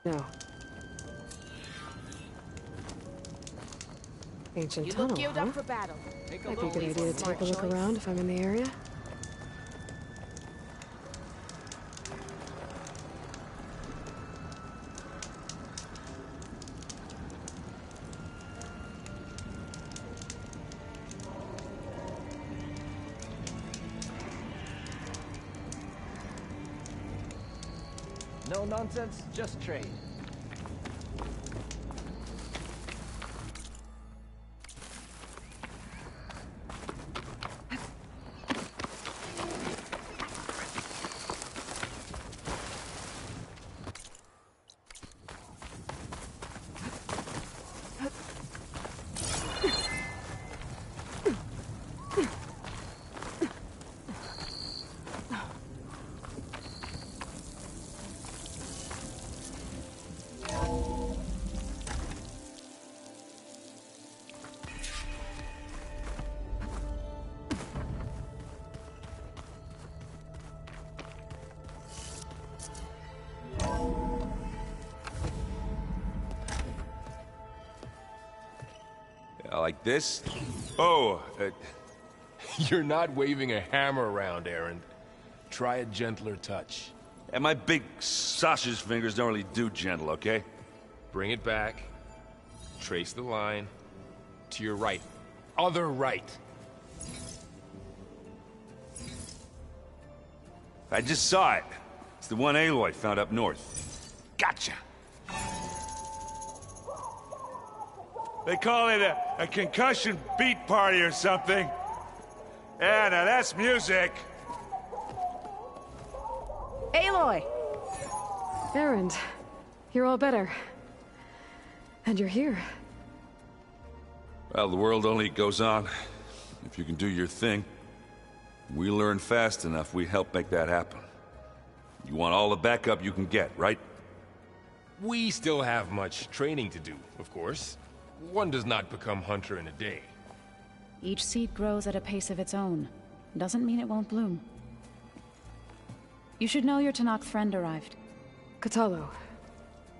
No. Ancient You tunnel, look geared huh? up for battle. Might be a good idea to take a look around if I'm in the area. No nonsense, just trade. Like this? Oh, You're not waving a hammer around, Erend. Try a gentler touch. and my big sausage fingers don't really do gentle, okay? Bring it back. Trace the line. To your right. Other right. I just saw it. It's the one Aloy found up north. Gotcha! They call it a concussion beat party or something. Yeah, now that's music. Aloy! Erend, you're all better. And you're here. Well, the world only goes on if you can do your thing. We learn fast enough, we help make that happen. You want all the backup you can get, right? We still have much training to do, of course. One does not become hunter in a day. Each seed grows at a pace of its own. Doesn't mean it won't bloom. You should know your Tenakth friend arrived. Kotallo.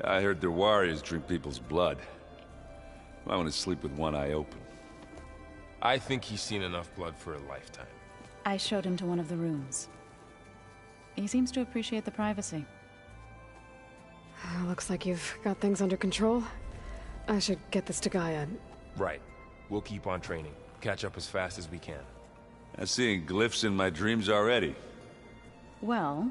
I heard their warriors drink people's blood. I want to sleep with one eye open. I think he's seen enough blood for a lifetime. I showed him to one of the rooms. He seems to appreciate the privacy. Looks like you've got things under control. I should get this to Gaia. Right. We'll keep on training. Catch up as fast as we can. I'm seeing glyphs in my dreams already. Well,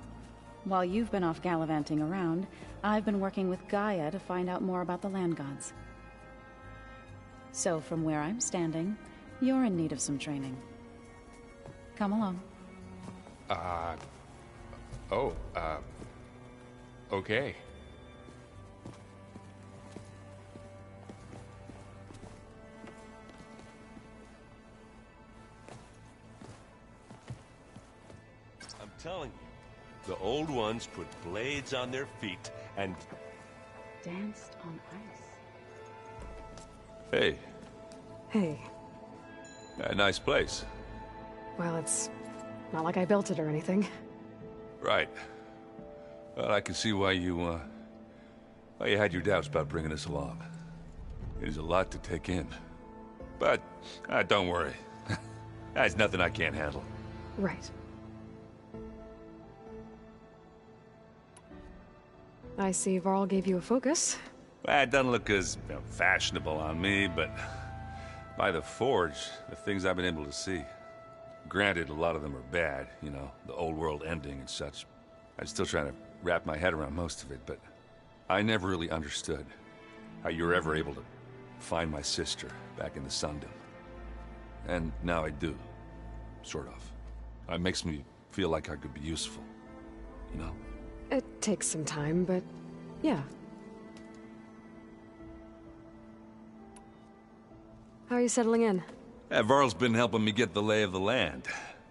while you've been off gallivanting around, I've been working with Gaia to find out more about the land gods. So from where I'm standing, you're in need of some training. Come along. Okay. I'm telling you, the old ones put blades on their feet and... Danced on ice. Hey, Hey. a nice place. Well, it's not like I built it or anything. Right. Well, I can see why you had your doubts about bringing us along. It is a lot to take in. But, don't worry. That's nothing I can't handle. Right. I see Varl gave you a focus. Well, it doesn't look as fashionable on me, but by the Forge, the things I've been able to see. Granted, a lot of them are bad, you know, the old world ending and such. I'm still trying to wrap my head around most of it, but I never really understood how you were ever able to find my sister back in the Sundom. And now I do, sort of. It makes me feel like I could be useful, you know? It takes some time, but yeah. How are you settling in? Varl's been helping me get the lay of the land,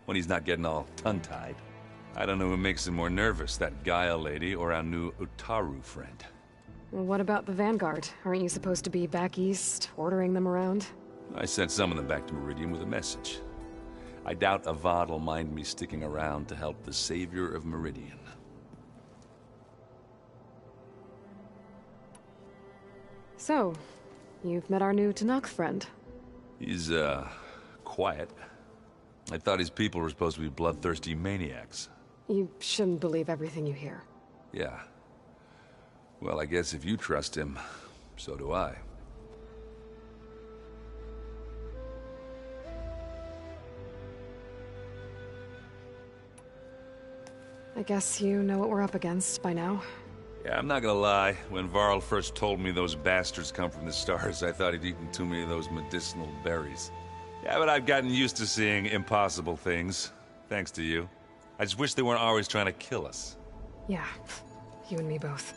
when he's not getting all tongue-tied. I don't know who makes him more nervous, that Gaia lady or our new Utaru friend. Well, what about the Vanguard? Aren't you supposed to be back east, ordering them around? I sent some of them back to Meridian with a message. I doubt Avad will mind me sticking around to help the savior of Meridian. So, you've met our new Tanakh friend. He's, quiet. I thought his people were supposed to be bloodthirsty maniacs. You shouldn't believe everything you hear. Yeah. Well, I guess if you trust him, so do I. I guess you know what we're up against by now. Yeah, I'm not gonna lie. When Varl first told me those bastards come from the stars, I thought he'd eaten too many of those medicinal berries. Yeah, but I've gotten used to seeing impossible things, thanks to you. I just wish they weren't always trying to kill us. Yeah, you and me both.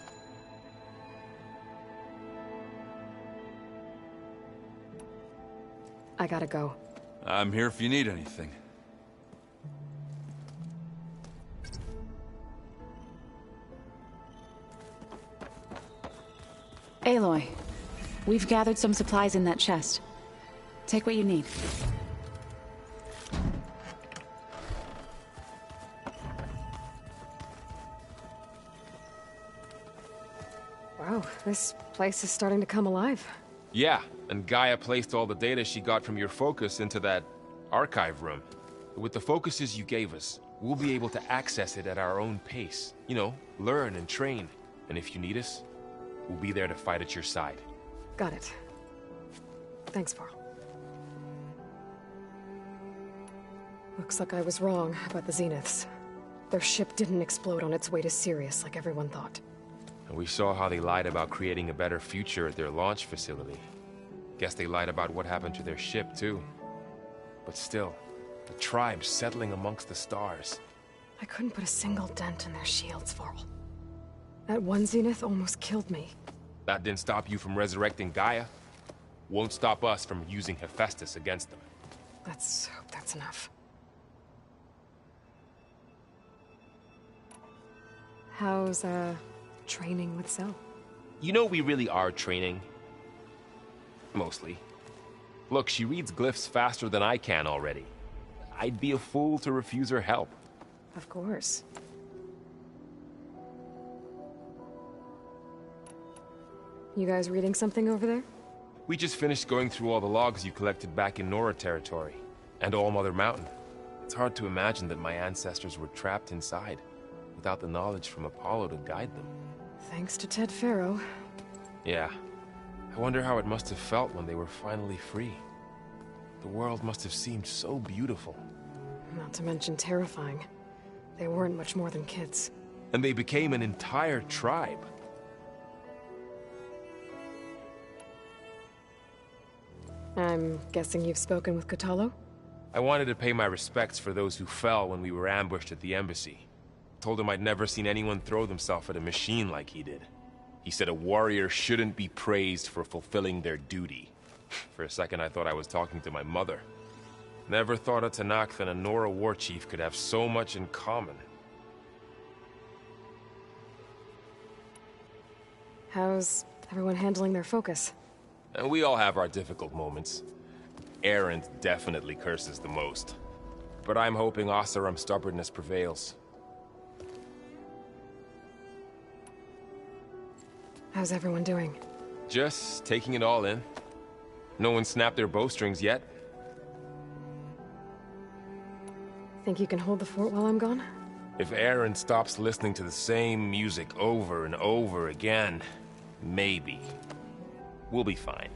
I gotta go. I'm here if you need anything. Aloy, we've gathered some supplies in that chest. Take what you need. Wow, this place is starting to come alive. Yeah, and Gaia placed all the data she got from your focus into that archive room. With the focuses you gave us, we'll be able to access it at our own pace. You know, learn and train. And if you need us, we'll be there to fight at your side. Got it. Thanks, Varl. Looks like I was wrong about the Zeniths. Their ship didn't explode on its way to Sirius like everyone thought. And we saw how they lied about creating a better future at their launch facility. Guess they lied about what happened to their ship, too. But still, the tribe settling amongst the stars. I couldn't put a single dent in their shields, Varl. That one Zenith almost killed me. That didn't stop you from resurrecting Gaia. Won't stop us from using Hephaestus against them. Let's hope that's enough. How's, training with Cell? You know we really are training. Mostly. Look, she reads glyphs faster than I can already. I'd be a fool to refuse her help. Of course. You guys reading something over there? We just finished going through all the logs you collected back in Nora territory, and All Mother Mountain. It's hard to imagine that my ancestors were trapped inside, without the knowledge from Apollo to guide them. Thanks to Ted Faro. Yeah. I wonder how it must have felt when they were finally free. The world must have seemed so beautiful. Not to mention terrifying. They weren't much more than kids. And they became an entire tribe. I'm guessing you've spoken with Kotallo? I wanted to pay my respects for those who fell when we were ambushed at the embassy. Told him I'd never seen anyone throw themselves at a machine like he did. He said a warrior shouldn't be praised for fulfilling their duty. For a second I thought I was talking to my mother. Never thought a Tanakh and a Nora war chief could have so much in common. How's everyone handling their focus? And we all have our difficult moments. Erend definitely curses the most. But I'm hoping Oseram's stubbornness prevails. How's everyone doing? Just taking it all in. No one snapped their bowstrings yet. Think you can hold the fort while I'm gone? If Erend stops listening to the same music over and over again, maybe. We'll be fine.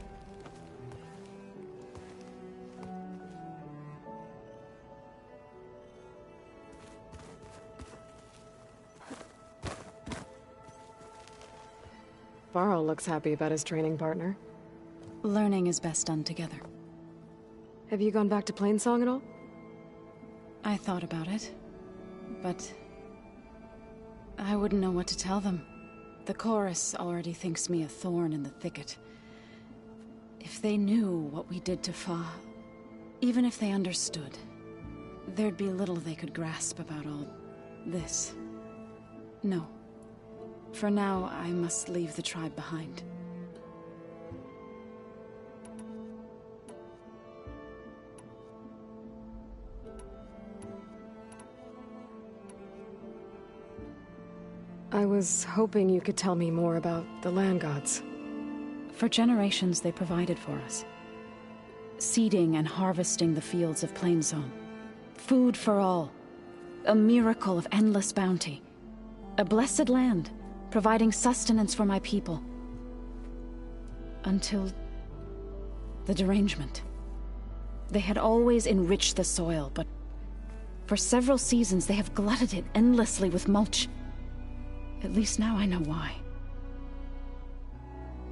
Varl looks happy about his training partner. Learning is best done together. Have you gone back to Plainsong at all? I thought about it, but I wouldn't know what to tell them. The chorus already thinks me a thorn in the thicket. If they knew what we did to Fa, even if they understood, there'd be little they could grasp about all this. No. For now, I must leave the tribe behind. I was hoping you could tell me more about the land gods. For generations, they provided for us. Seeding and harvesting the fields of Plainsong. Food for all. A miracle of endless bounty. A blessed land, providing sustenance for my people. Until the derangement. They had always enriched the soil, but for several seasons they have glutted it endlessly with mulch. At least now I know why.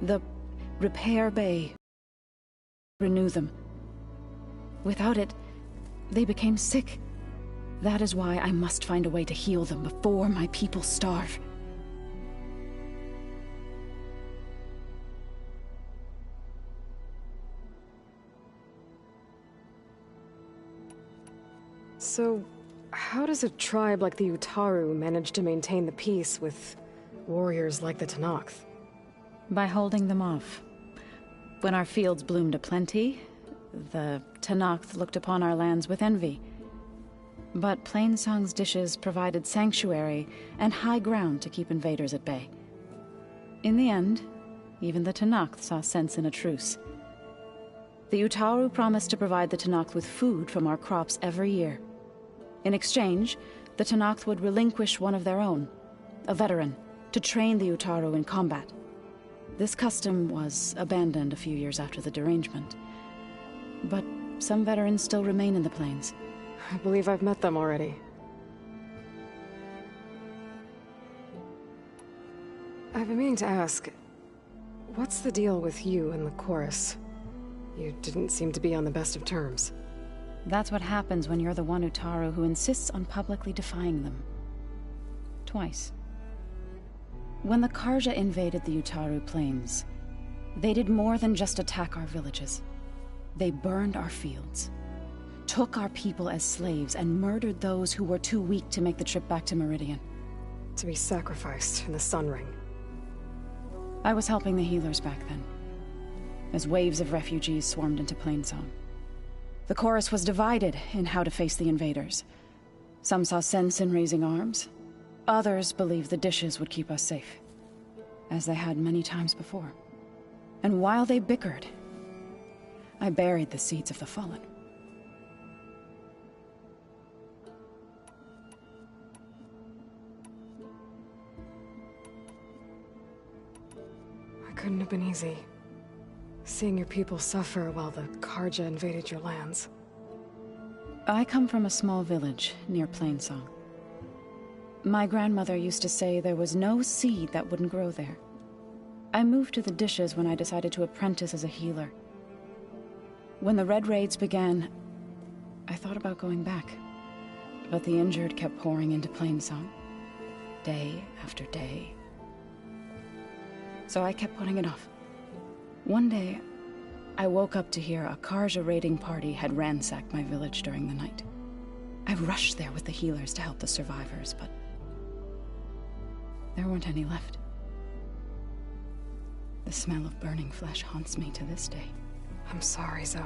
The Repair Bay renew them. Without it, they became sick. That is why I must find a way to heal them before my people starve. So, how does a tribe like the Utaru manage to maintain the peace with warriors like the Tenakth? By holding them off. When our fields bloomed aplenty, the Tenakth looked upon our lands with envy. But Plainsong's dishes provided sanctuary and high ground to keep invaders at bay. In the end, even the Tenakth saw sense in a truce. The Utaru promised to provide the Tenakth with food from our crops every year. In exchange, the Tenakth would relinquish one of their own, a veteran, to train the Utaru in combat. This custom was abandoned a few years after the derangement. But some veterans still remain in the plains. I believe I've met them already. I've been meaning to ask, what's the deal with you and the chorus? You didn't seem to be on the best of terms. That's what happens when you're the one Utaru who insists on publicly defying them. Twice. When the Carja invaded the Utaru plains, they did more than just attack our villages. They burned our fields, took our people as slaves, and murdered those who were too weak to make the trip back to Meridian. To be sacrificed in the Sun Ring. I was helping the healers back then, as waves of refugees swarmed into Plainsong. The chorus was divided in how to face the invaders. Some saw sense in raising arms. Others believed the dishes would keep us safe, as they had many times before. And while they bickered, I buried the seeds of the fallen. It couldn't have been easy. Seeing your people suffer while the Carja invaded your lands. I come from a small village near Plainsong. My grandmother used to say there was no seed that wouldn't grow there. I moved to the dishes when I decided to apprentice as a healer. When the Red Raids began, I thought about going back. But the injured kept pouring into Plainsong, day after day. So I kept putting it off. One day, I woke up to hear a Carja raiding party had ransacked my village during the night. I rushed there with the healers to help the survivors, but there weren't any left. The smell of burning flesh haunts me to this day. I'm sorry, Zoe.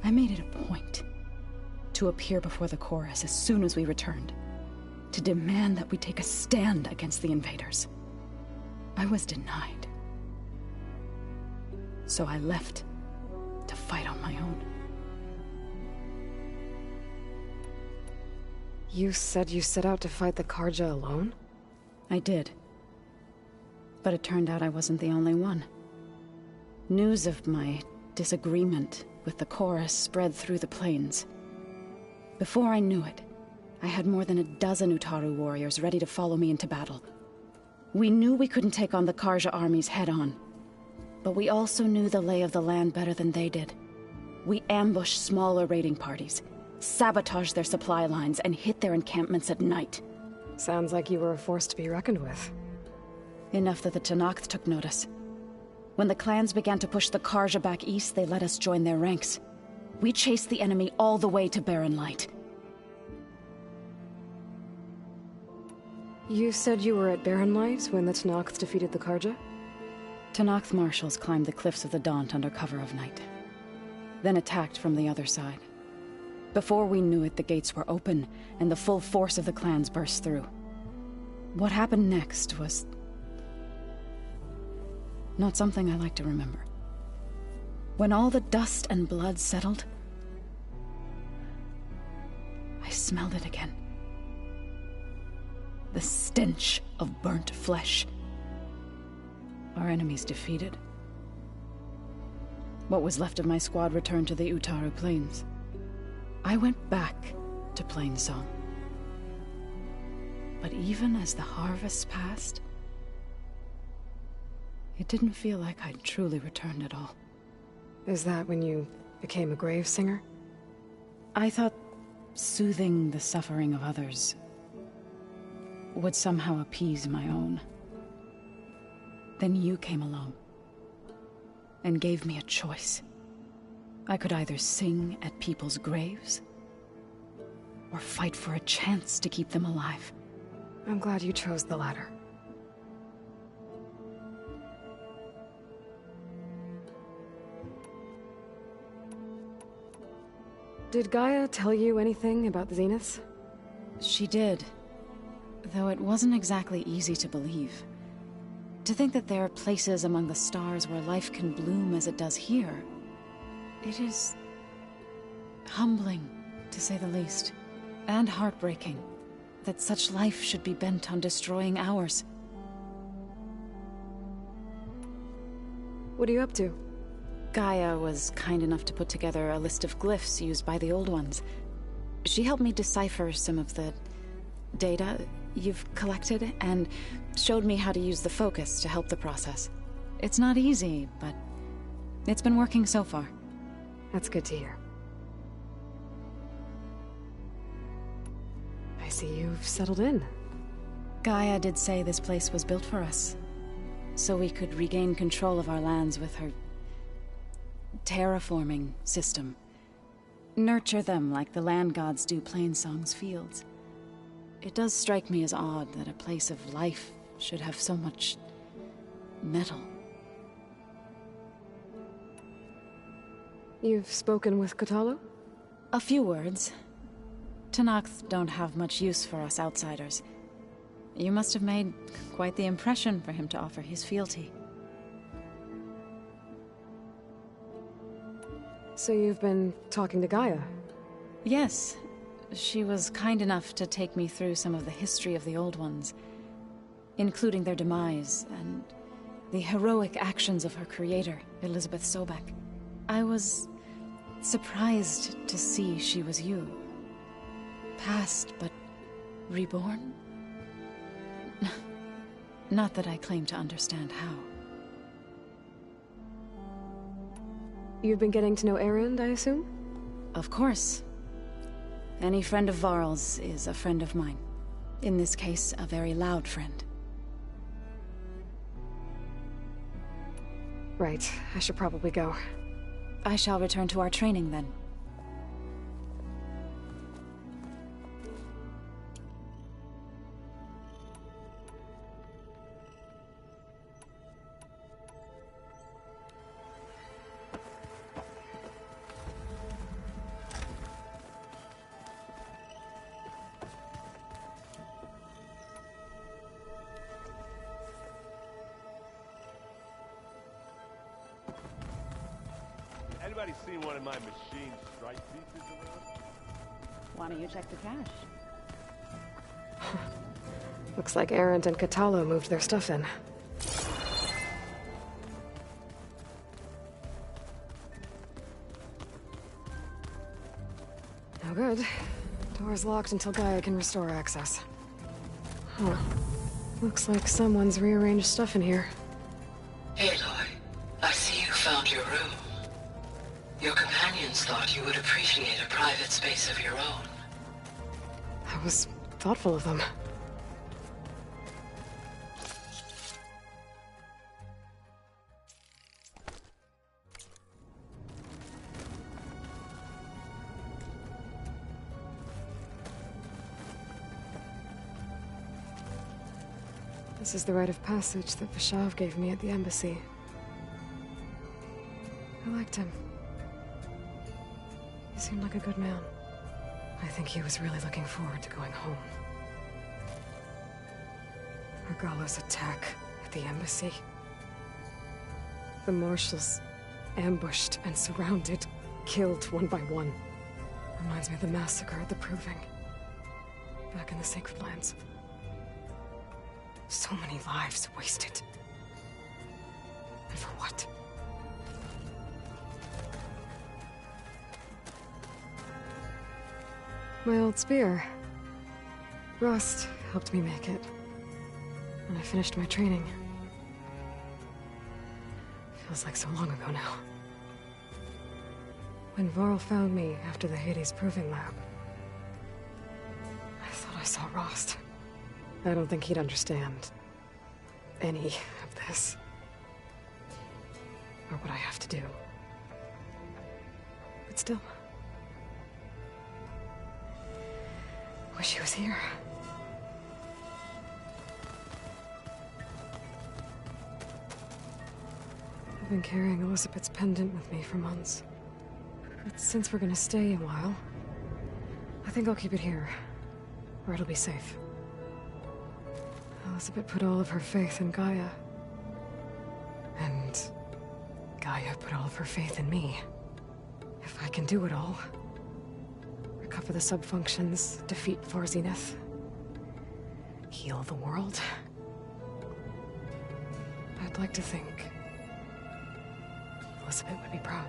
I made it a point to appear before the chorus as soon as we returned, to demand that we take a stand against the invaders. I was denied. So I left to fight on my own. You said you set out to fight the Carja alone? I did. But it turned out I wasn't the only one. News of my disagreement with the chorus spread through the plains. Before I knew it, I had more than a dozen Utaru warriors ready to follow me into battle. We knew we couldn't take on the Carja armies head-on. But we also knew the lay of the land better than they did. We ambushed smaller raiding parties, sabotaged their supply lines, and hit their encampments at night. Sounds like you were a force to be reckoned with. Enough that the Tenakth took notice. When the clans began to push the Carja back east, they let us join their ranks. We chased the enemy all the way to Barren Light. You said you were at Barren Light when the Tenakth defeated the Carja? Tenakth marshals climbed the cliffs of the Daunt under cover of night, then attacked from the other side. Before we knew it, the gates were open, and the full force of the clans burst through. What happened next was not something I like to remember. When all the dust and blood settled, I smelled it again. The stench of burnt flesh. Our enemies defeated. What was left of my squad returned to the Utaru Plains. I went back to Plainsong. But even as the harvest passed, it didn't feel like I'd truly returned at all. Is that when you became a grave singer? I thought soothing the suffering of others would somehow appease my own. Then you came along and gave me a choice. I could either sing at people's graves or fight for a chance to keep them alive. I'm glad you chose the latter. Did Gaia tell you anything about the Zeniths? She did, though it wasn't exactly easy to believe. To think that there are places among the stars where life can bloom as it does here, it is humbling, to say the least, and heartbreaking that such life should be bent on destroying ours. What are you up to? Gaia was kind enough to put together a list of glyphs used by the Old Ones. She helped me decipher some of the data you've collected, and showed me how to use the focus to help the process. It's not easy, but it's been working so far. That's good to hear. I see you've settled in. Gaia did say this place was built for us, so we could regain control of our lands with her terraforming system. Nurture them like the land gods do Plainsong's fields. It does strike me as odd that a place of life should have so much metal. You've spoken with Kotallo? A few words. Tenakth don't have much use for us outsiders. You must have made quite the impression for him to offer his fealty. So you've been talking to Gaia? Yes. She was kind enough to take me through some of the history of the Old Ones, including their demise and the heroic actions of her creator, Elizabeth Sobek. I was surprised to see she was you. Past, but reborn? Not that I claim to understand how. You've been getting to know Erend, I assume? Of course. Any friend of Varl's is a friend of mine. In this case, a very loud friend. Right. I should probably go. I shall return to our training then. Anybody seen one of my machine strike pieces around? Why don't you check the cache? Looks like Erend and Kotallo moved their stuff in. No good. Door's locked until Gaia can restore access. Huh. Looks like someone's rearranged stuff in here. Aloy, I see you found your room. Your companions thought you would appreciate a private space of your own. That was thoughtful of them. This is the rite of passage that Vashav gave me at the embassy. I liked him. He seemed like a good man. I think he was really looking forward to going home. Regalla's attack at the embassy. The Marshals ambushed and surrounded, killed one by one. Reminds me of the massacre at the Proving. Back in the Sacred Lands. So many lives wasted. And for what? My old spear. Rust helped me make it. And I finished my training. Feels like so long ago now. When Varl found me after the Hades Proving Lab, I thought I saw Rost. I don't think he'd understand any of this. Or what I have to do. But still. Wish he was here. I've been carrying Elizabeth's pendant with me for months. But since we're gonna stay a while, I think I'll keep it here, where it'll be safe. Elizabeth put all of her faith in Gaia. And Gaia put all of her faith in me. If I can do it all, recover the subfunctions, defeat Var Zenith, heal the world, I'd like to think Elizabeth would be proud.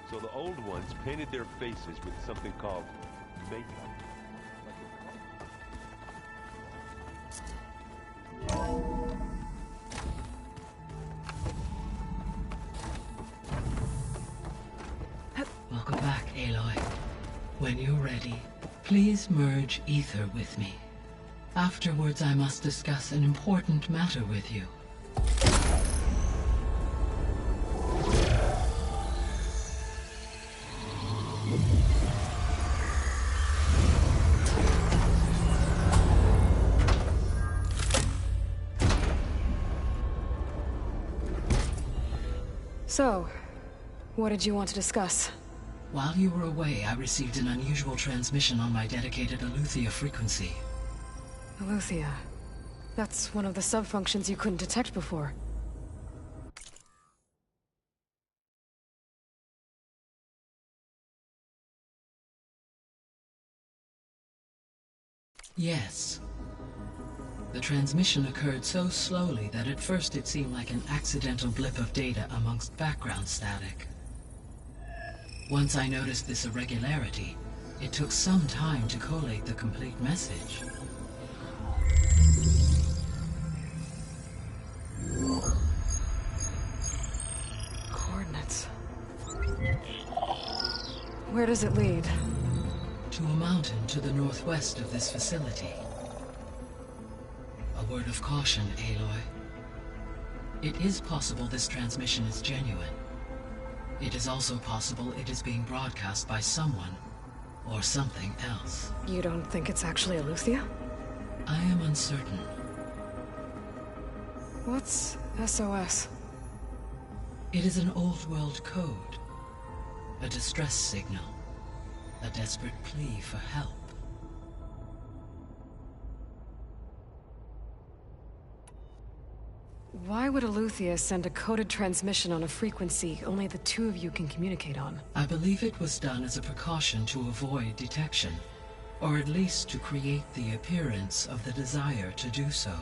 So the old ones painted their faces with something called makeup. Welcome back, Aloy. When you're ready, please merge ether with me. Afterwards, I must discuss an important matter with you. So, what did you want to discuss? While you were away, I received an unusual transmission on my dedicated Eleuthia frequency. Eleuthia. That's one of the subfunctions you couldn't detect before. Yes. The transmission occurred so slowly that at first it seemed like an accidental blip of data amongst background static. Once I noticed this irregularity, it took some time to collate the complete message. Coordinates. Where does it lead? To a mountain to the northwest of this facility. A word of caution, Aloy. It is possible this transmission is genuine. It is also possible it is being broadcast by someone, or something else. You don't think it's actually Eleuthia? I am uncertain. What's SOS? It is an old-world code. A distress signal. A desperate plea for help. Why would Eleuthia send a coded transmission on a frequency only the two of you can communicate on? I believe it was done as a precaution to avoid detection, or at least to create the appearance of the desire to do so.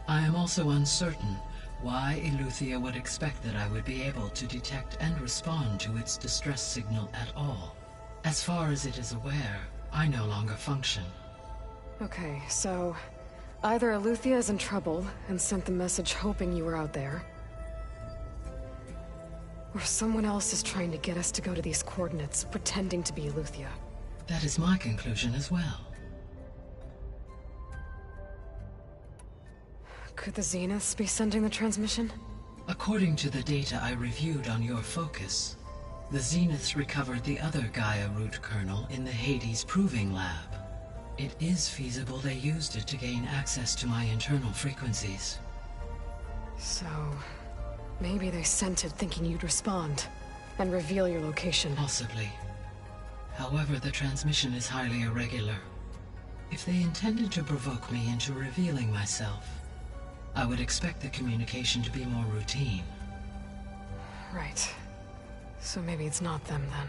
I am also uncertain why Eleuthia would expect that I would be able to detect and respond to its distress signal at all. As far as it is aware, I no longer function. Okay, so either Eleuthia is in trouble and sent the message hoping you were out there, or someone else is trying to get us to go to these coordinates, pretending to be Eleuthia. That is my conclusion as well. Could the Zeniths be sending the transmission? According to the data I reviewed on your focus, the Zeniths recovered the other Gaia root kernel in the Hades Proving Lab. It is feasible they used it to gain access to my internal frequencies. So, maybe they sent it thinking you'd respond and reveal your location. Possibly. However, the transmission is highly irregular. If they intended to provoke me into revealing myself, I would expect the communication to be more routine. Right. So maybe it's not them then.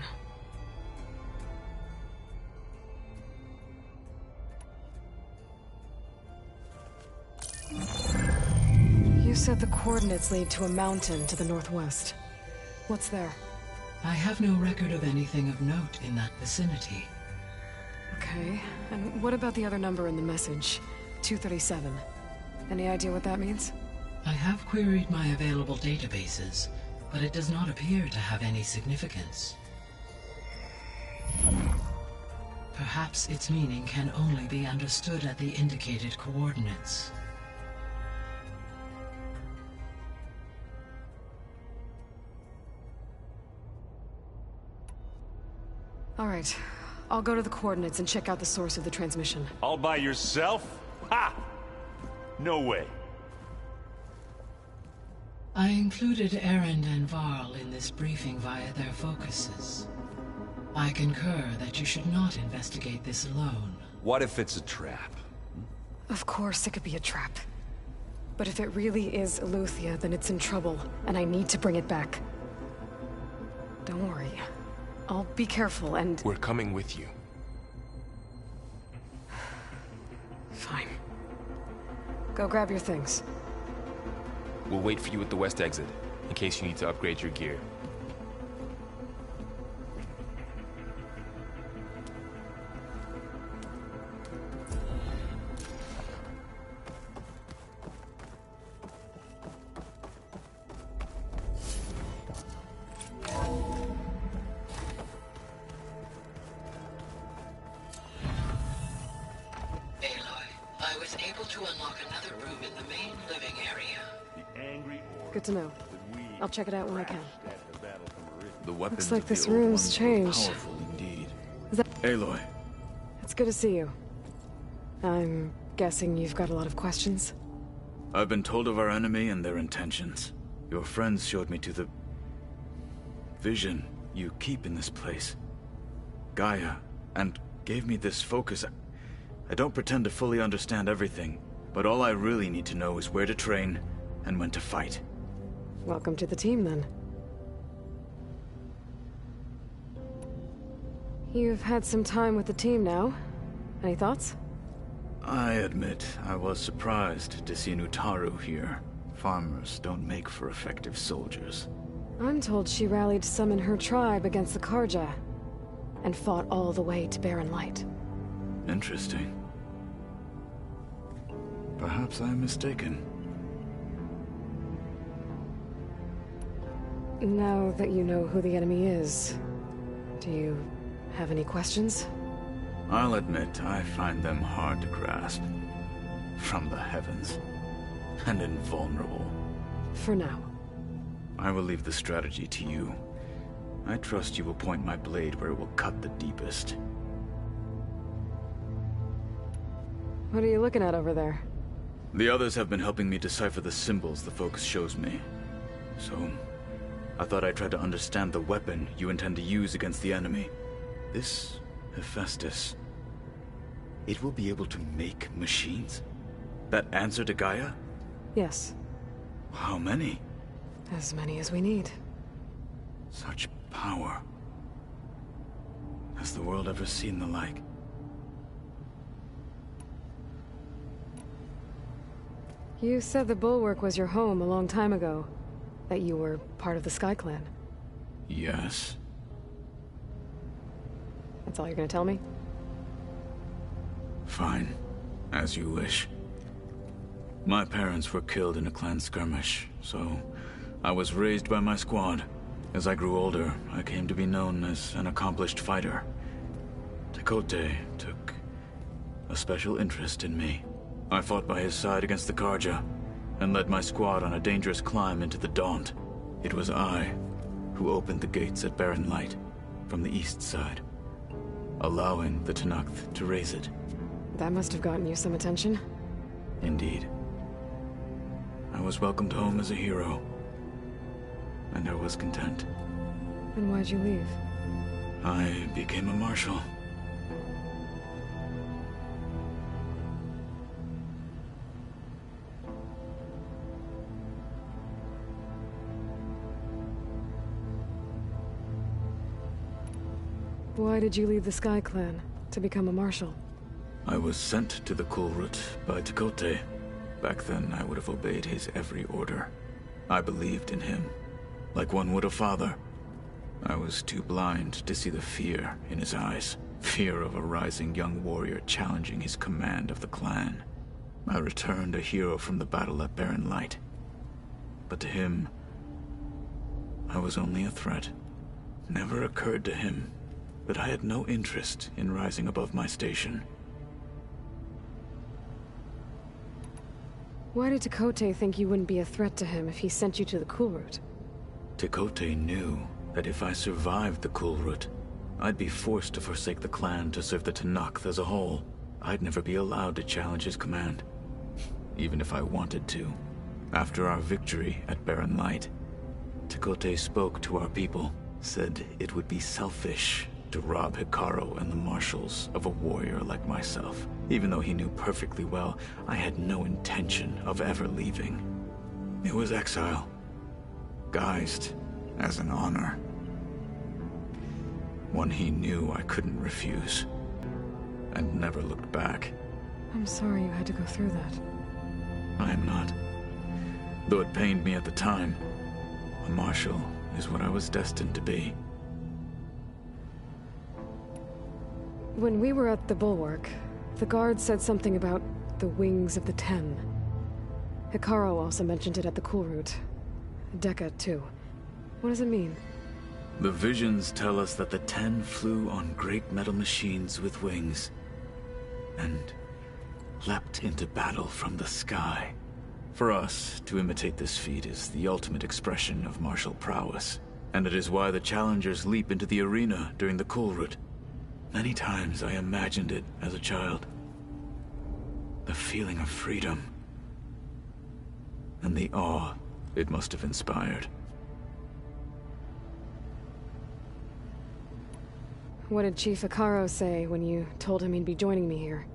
You said the coordinates lead to a mountain to the northwest. What's there? I have no record of anything of note in that vicinity. Okay, and what about the other number in the message? 237. Any idea what that means? I have queried my available databases, but it does not appear to have any significance. Perhaps its meaning can only be understood at the indicated coordinates. All right, I'll go to the coordinates and check out the source of the transmission. All by yourself? Ha! No way. I included Erend and Varl in this briefing via their focuses. I concur that you should not investigate this alone. What if it's a trap? Of course it could be a trap. But if it really is Eleuthia, then it's in trouble, and I need to bring it back. Don't worry. I'll be careful and... We're coming with you. Fine. Go grab your things. We'll wait for you at the west exit, in case you need to upgrade your gear. Good to know. I'll check it out when I can. The weapons Looks like of the this old room's ones were changed. powerful indeed. Is that... Aloy, It's good to see you. I'm guessing you've got a lot of questions? I've been told of our enemy and their intentions. Your friends showed me to the... vision you keep in this place. Gaia, and gave me this focus. I don't pretend to fully understand everything, but all I really need to know is where to train and when to fight. Welcome to the team, then. You've had some time with the team now. Any thoughts? I admit, I was surprised to see Nutaru here. Farmers don't make for effective soldiers. I'm told she rallied some in her tribe against the Karja, and fought all the way to Barren Light. Interesting. Perhaps I'm mistaken. Now that you know who the enemy is, do you have any questions? I'll admit, I find them hard to grasp. From the heavens. And invulnerable. For now. I will leave the strategy to you. I trust you will point my blade where it will cut the deepest. What are you looking at over there? The others have been helping me decipher the symbols the focus shows me. So, I thought I'd try to understand the weapon you intend to use against the enemy. This Hephaestus, it will be able to make machines? That answer to Gaia? Yes. How many? As many as we need. Such power. Has the world ever seen the like? You said the Bulwark was your home a long time ago. That you were part of the Sky Clan. Yes. That's all you're gonna tell me? Fine. As you wish. My parents were killed in a clan skirmish, so I was raised by my squad. As I grew older, I came to be known as an accomplished fighter. Tekote took a special interest in me. I fought by his side against the Karja, and led my squad on a dangerous climb into the Daunt. It was I who opened the gates at Barren Light, from the east side, allowing the Tenakth to raise it. That must have gotten you some attention. Indeed. I was welcomed home as a hero, and I was content. Then why'd you leave? I became a marshal. Why did you leave the Sky Clan to become a marshal? I was sent to the Kulrut by Tekotteh. Back then, I would have obeyed his every order. I believed in him, like one would a father. I was too blind to see the fear in his eyes. Fear of a rising young warrior challenging his command of the clan. I returned a hero from the battle at Barren Light. But to him, I was only a threat. Never occurred to him that I had no interest in rising above my station. Why did Tekotteh think you wouldn't be a threat to him if he sent you to the Kulrut? Tekotteh knew that if I survived the Kulrut, I'd be forced to forsake the clan to serve the Tenakth as a whole. I'd never be allowed to challenge his command, even if I wanted to. After our victory at Barren Light, Tekotteh spoke to our people, said it would be selfish to rob Hekarro and the marshals of a warrior like myself, even though he knew perfectly well I had no intention of ever leaving. It was exile, guised as an honor. One he knew I couldn't refuse, and never looked back. I'm sorry you had to go through that. I am not. Though it pained me at the time, a marshal is what I was destined to be. When we were at the Bulwark, the guard said something about the Wings of the Ten. Hekarro also mentioned it at the Kulrut. Dekka, too. What does it mean? The visions tell us that the Ten flew on great metal machines with wings, and leapt into battle from the sky. For us, to imitate this feat is the ultimate expression of martial prowess, and it is why the challengers leap into the arena during the Kulrut. Many times I imagined it as a child. The feeling of freedom, and the awe it must have inspired. What did Chief Hekarro say when you told him he'd be joining me here?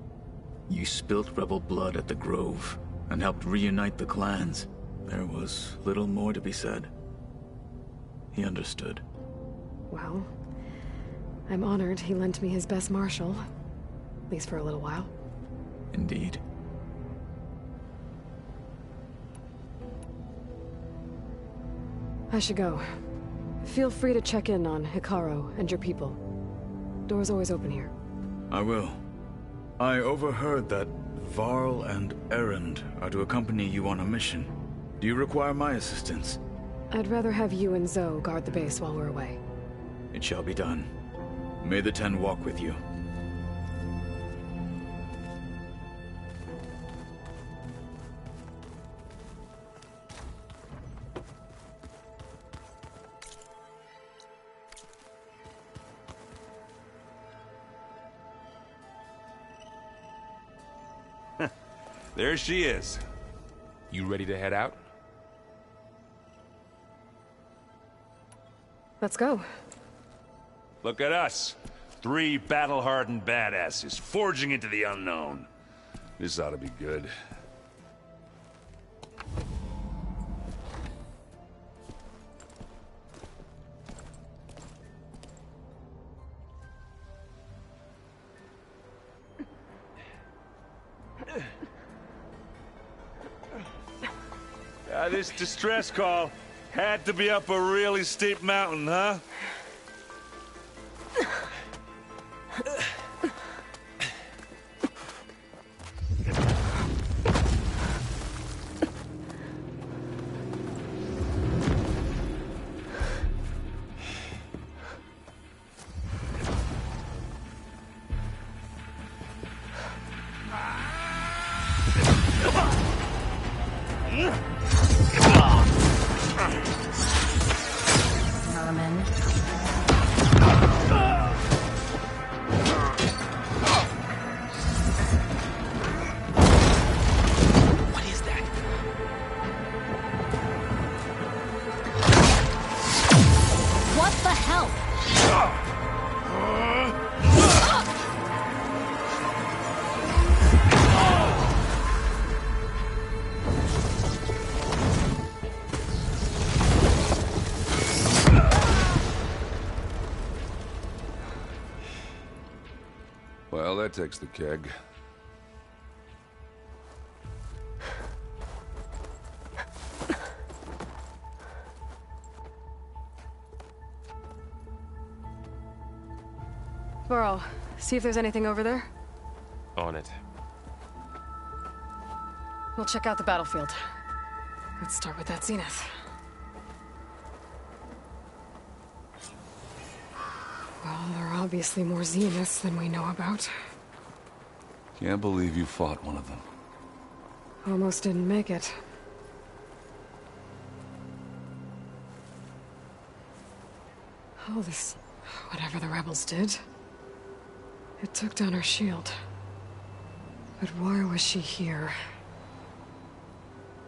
You spilt rebel blood at the Grove, and helped reunite the clans. There was little more to be said. He understood. Well, I'm honored he lent me his best marshal. At least for a little while. Indeed. I should go. Feel free to check in on Hekarro and your people. Door's always open here. I will. I overheard that Varl and Erend are to accompany you on a mission. Do you require my assistance? I'd rather have you and Zoe guard the base while we're away. It shall be done. May the Ten walk with you. There she is. You ready to head out? Let's go. Look at us. 3 battle-hardened badasses forging into the unknown. This ought to be good. This distress call had to be up a really steep mountain, huh? takes the keg. Varl, see if there's anything over there. On it. We'll check out the battlefield. Let's start with that Zenith. Well, there are obviously more Zeniths than we know about. Can't believe you fought one of them. Almost didn't make it. Oh, this... whatever the rebels did. It took down her shield. But why was she here?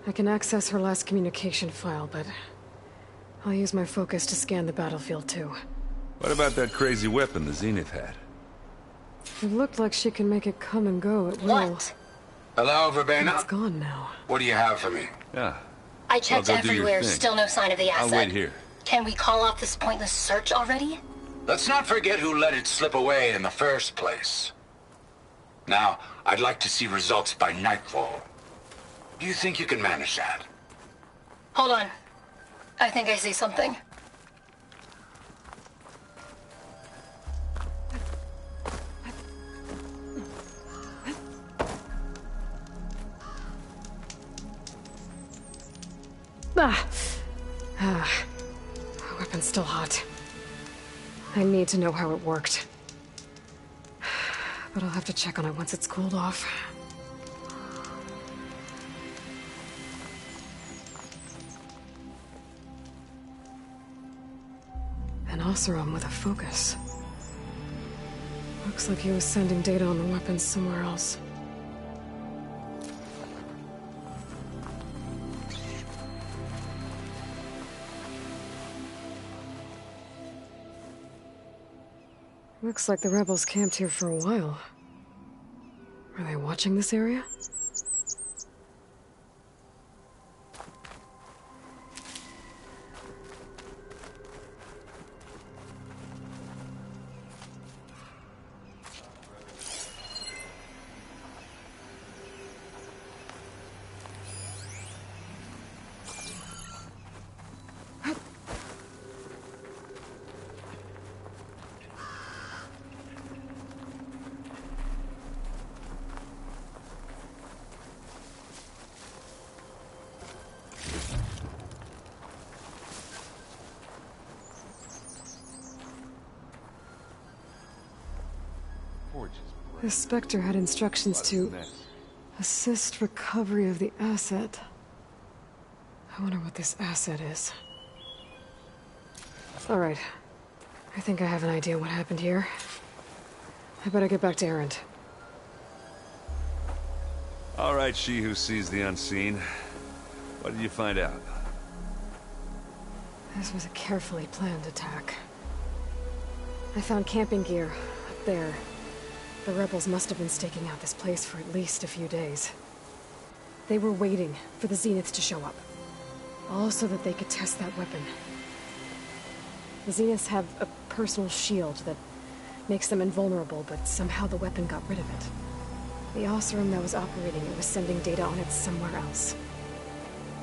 I can access her last communication file, but... I'll use my focus to scan the battlefield too. What about that crazy weapon the Zenith had? It looked like she can make it come and go at will. What? Hello, Verbena? It's gone now. What do you have for me? Yeah. I checked Well, go do your everywhere, thing. still no sign of the asset. I'll wait here. Can we call off this pointless search already? Let's not forget who let it slip away in the first place. Now, I'd like to see results by nightfall. Do you think you can manage that? Hold on. I think I see something. Weapon's still hot. I need to know how it worked. But I'll have to check on it once it's cooled off. An Oseram with a focus. Looks like he was sending data on the weapons somewhere else. Looks like the rebels camped here for a while. Are they watching this area? The Spectre had instructions to assist recovery of the asset. I wonder what this asset is. All right. I think I have an idea what happened here. I better get back to Erend. All right, she who sees the unseen. What did you find out? This was a carefully planned attack. I found camping gear up there. The rebels must have been staking out this place for at least a few days. They were waiting for the Zeniths to show up. All so that they could test that weapon. The Zeniths have a personal shield that makes them invulnerable, but somehow the weapon got rid of it. The Oseram that was operating it was sending data on it somewhere else.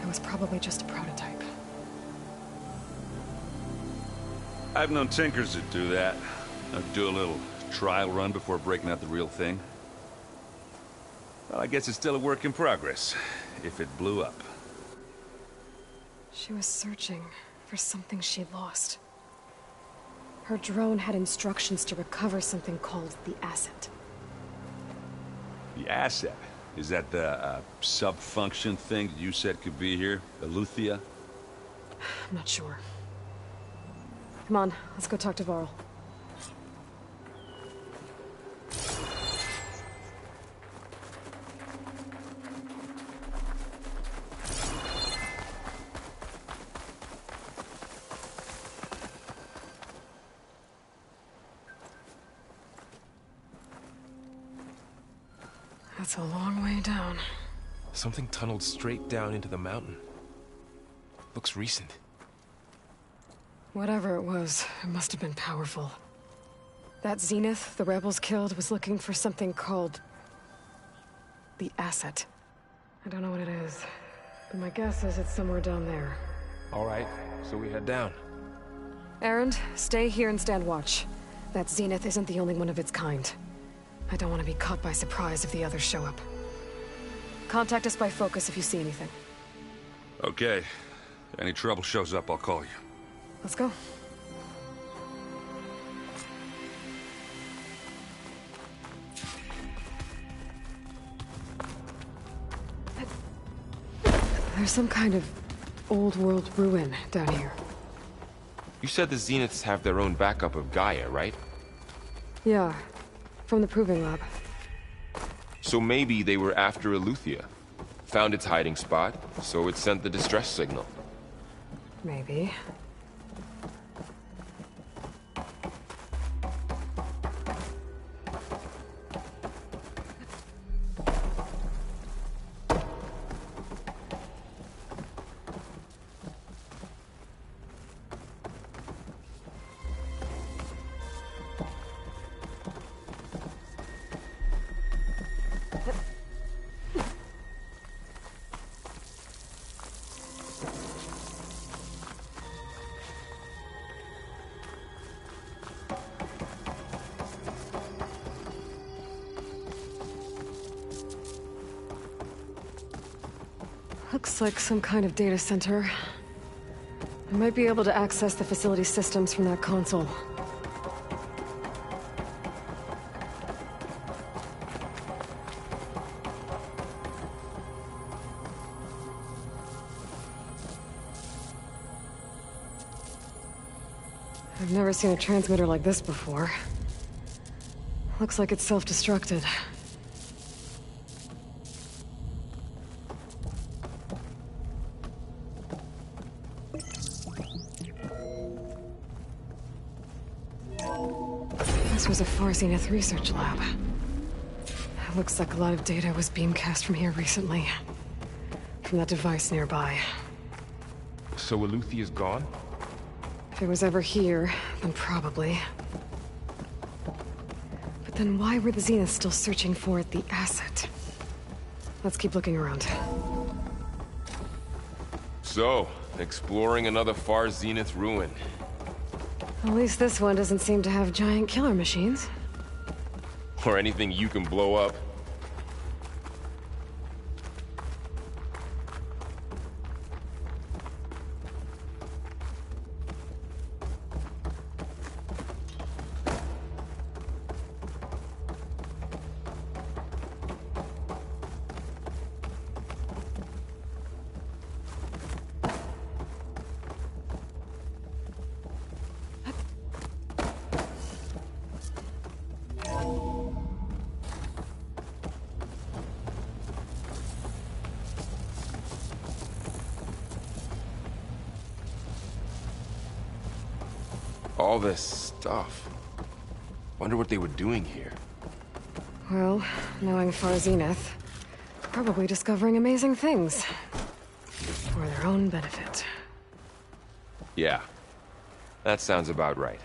It was probably just a prototype. I've known tinkers that do that. Do a little trial run before breaking out the real thing. Well, I guess it's still a work in progress, if it blew up. She was searching for something she'd lost. Her drone had instructions to recover something called the asset. The asset? Is that the sub-function thing that you said could be here? Eleuthia? I'm not sure. Come on, let's go talk to Varl. That's a long way down. Something tunneled straight down into the mountain. Looks recent. Whatever it was, it must have been powerful. That Zenith the rebels killed was looking for something called... the Asset. I don't know what it is, but my guess is it's somewhere down there. All right, so we head down. Erend, stay here and stand watch. That Zenith isn't the only one of its kind. I don't want to be caught by surprise if the others show up. Contact us by focus if you see anything. Okay. Any trouble shows up, I'll call you. Let's go. There's some kind of old world ruin down here. You said the Zeniths have their own backup of Gaia, right? Yeah, from the Proving Lab. So maybe they were after Eleuthia. Found its hiding spot, so it sent the distress signal. Maybe. Looks like some kind of data center. I might be able to access the facility systems from that console. I've never seen a transmitter like this before. Looks like it's self-destructed. This was a Far Zenith research lab. It looks like a lot of data was beamcast from here recently. From that device nearby. So Eleuthia's gone? If it was ever here, then probably. But then why were the Zeniths still searching for the asset? Let's keep looking around. So, exploring another Far Zenith ruin. At least this one doesn't seem to have giant killer machines. Or anything you can blow up. All this stuff. Wonder what they were doing here. Well, knowing Far Zenith, probably discovering amazing things. For their own benefit. Yeah. That sounds about right.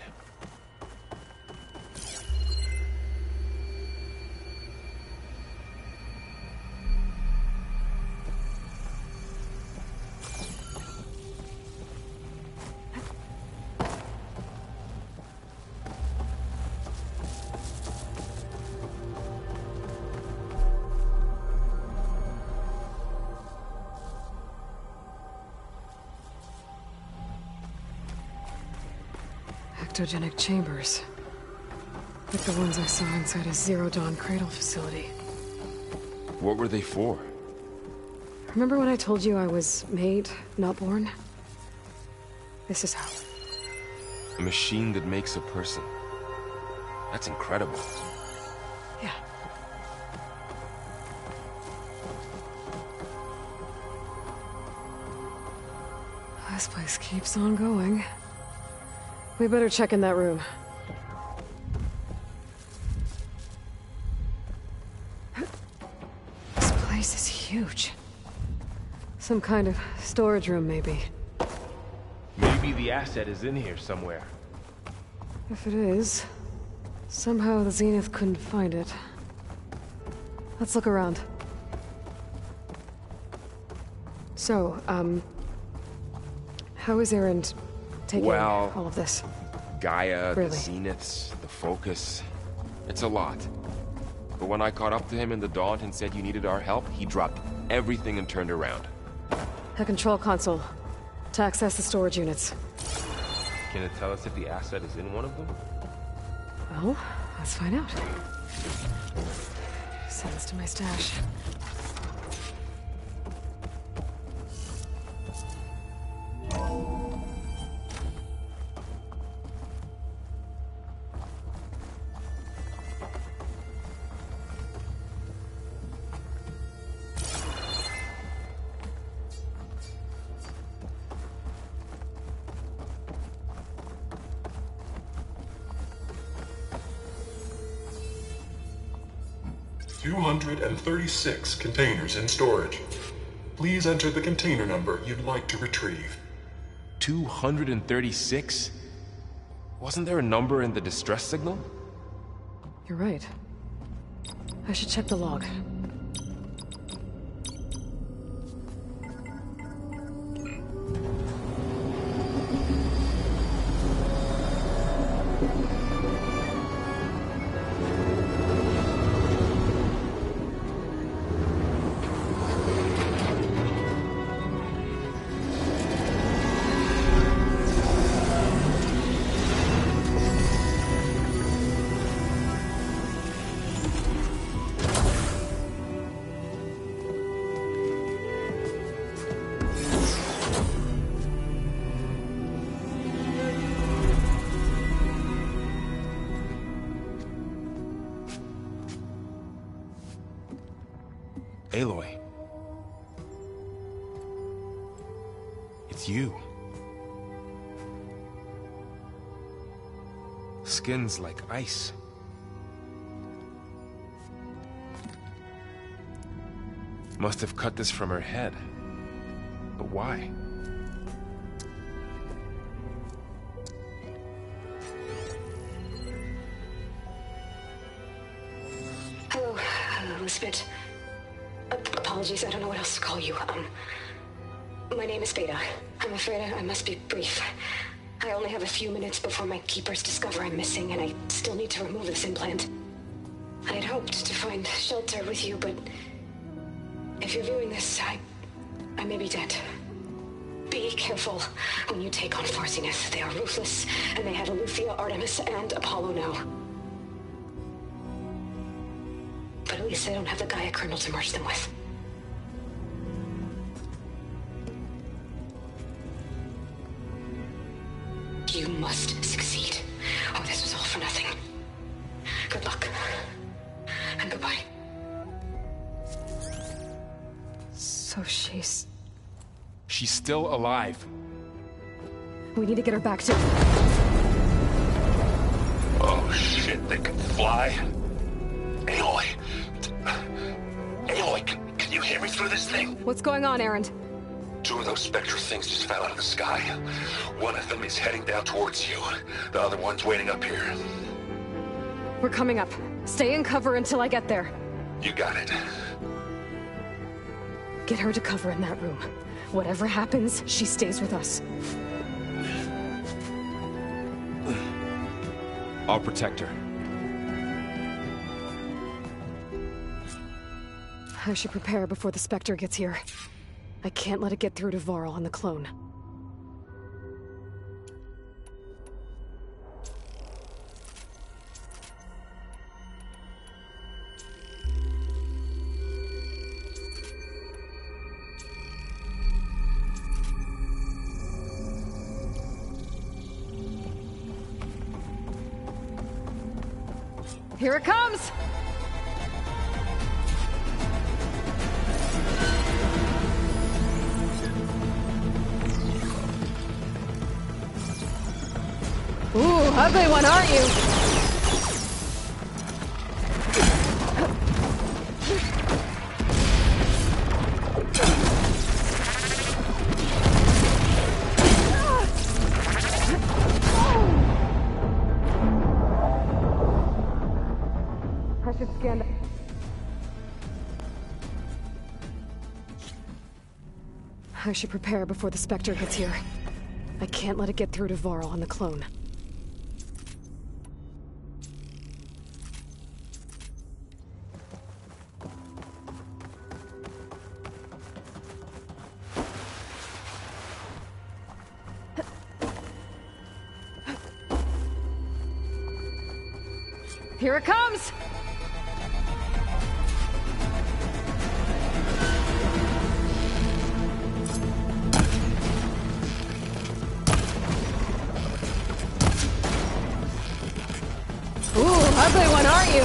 Ectogenic chambers. Like the ones I saw inside a Zero Dawn cradle facility. What were they for? Remember when I told you I was made, not born? This is how. A machine that makes a person. That's incredible. Yeah. This place keeps on going. We better check in that room. This place is huge. Some kind of storage room, maybe. Maybe the asset is in here somewhere. If it is, Somehow the Zenith couldn't find it. Let's look around. So, how is Erend taking all of this? Gaia, Really? the Zeniths, the Focus. It's a lot. But when I caught up to him in the Daunt and said you needed our help, he dropped everything and turned around. A control console. To access the storage units. Can it tell us if the asset is in one of them? Well, let's find out. Send this to my stash. $236 containers in storage. Please enter the container number you'd like to retrieve. 236? Wasn't there a number in the distress signal? You're right. I should check the log. Aloy. It's you. Skin's like ice. Must have cut this from her head. But why? Hello, Elizabeth. Apologies, I don't know what else to call you. My name is Beta. I'm afraid I must be brief. I only have a few minutes before my keepers discover I'm missing, and I still need to remove this implant. I had hoped to find shelter with you, but if you're viewing this, I may be dead. Be careful when you take on Far Zenith. They are ruthless, and they have Eleuthia, Artemis, and Apollo now. But at least they don't have the Gaia kernel to merge them with. You must succeed, or this was all for nothing. Good luck. And goodbye. So she's still alive. We need to get her back to... Oh shit, they can fly? Aloy. Aloy, can you hear me through this thing? What's going on, Erend? Two of those spectral things just fell out of the sky. One of them is heading down towards you. The other one's waiting up here. We're coming up. Stay in cover until I get there. You got it. Get her to cover in that room. Whatever happens, she stays with us. I'll protect her. I should prepare before the Spectre gets here. I can't let it get through to Varl and the clone. Here it comes! Ooh, ugly one, aren't you? I should prepare before the Spectre gets here. I can't let it get through to Varl on the clone. Here it comes! Ooh, ugly one, aren't you?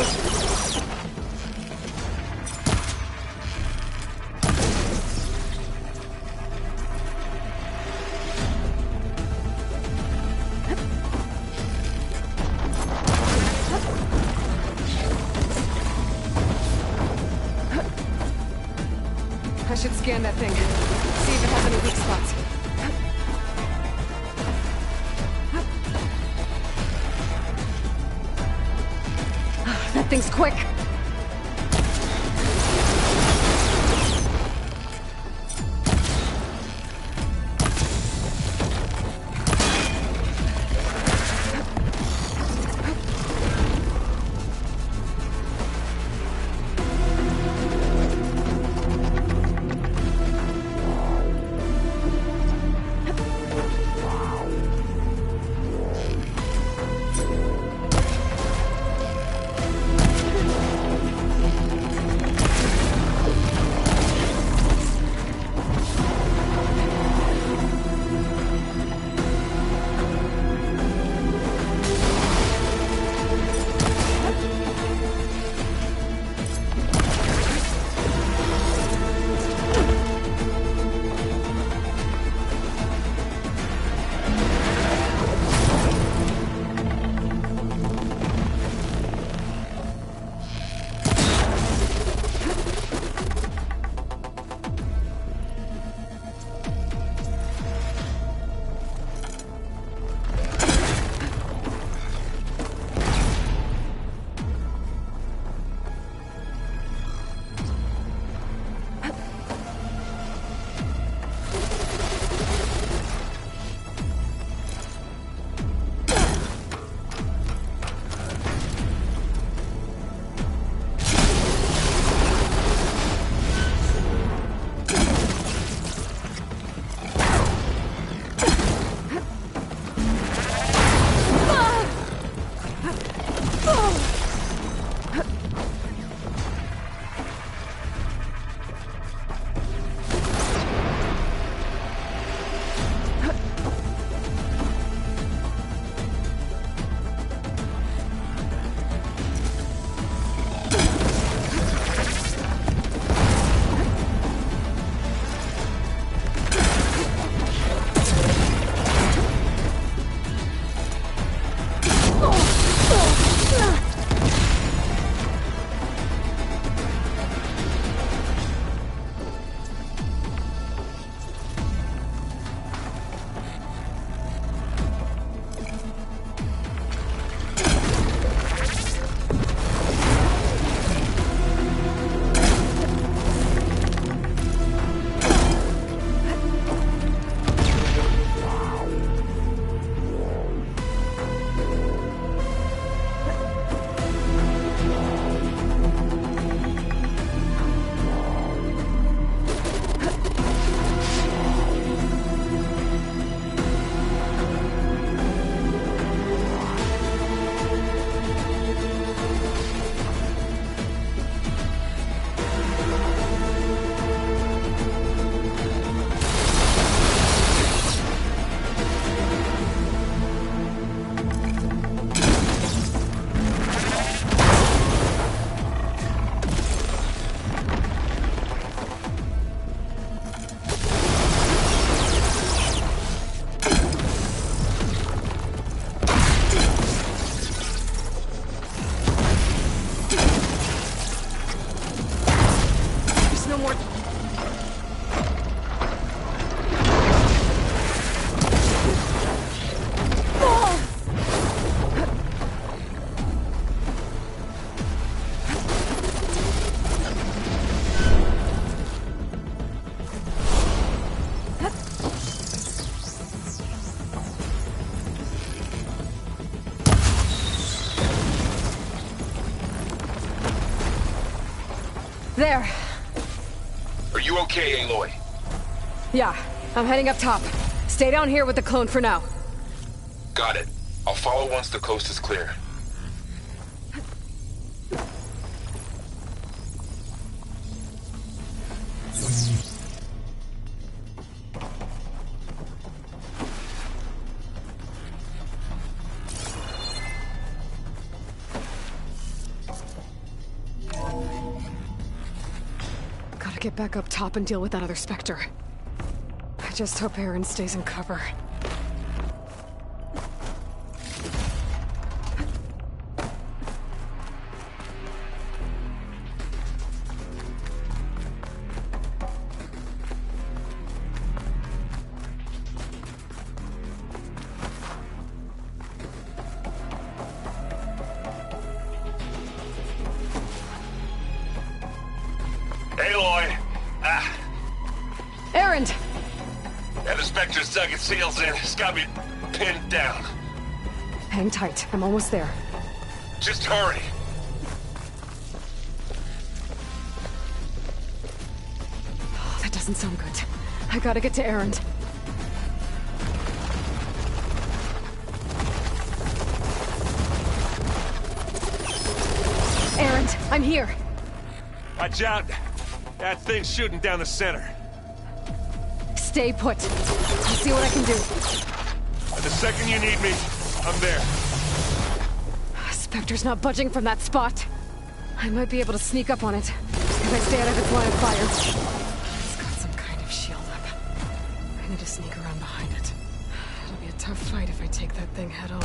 I should scan that thing. See if it has any weak spots. That thing's quick. There. Are you okay, Aloy? Yeah, I'm heading up top. Stay down here with the clone for now. Got it. I'll follow once the coast is clear. Gotta get back up top and deal with that other Spectre. I just hope Erend stays in cover. Aloy! Erend! Yeah, the Spectre's dug its heels in. It's got me pinned down. Hang tight. I'm almost there. Just hurry. Oh, that doesn't sound good. I gotta get to Erend. Erend, I'm here. Watch out. That thing's shooting down the center. Stay put. I'll see what I can do. The second you need me, I'm there. Spectre's not budging from that spot. I might be able to sneak up on it, if I stay out of its line of fire. It's got some kind of shield up. I need to sneak around behind it. It'll be a tough fight if I take that thing head on.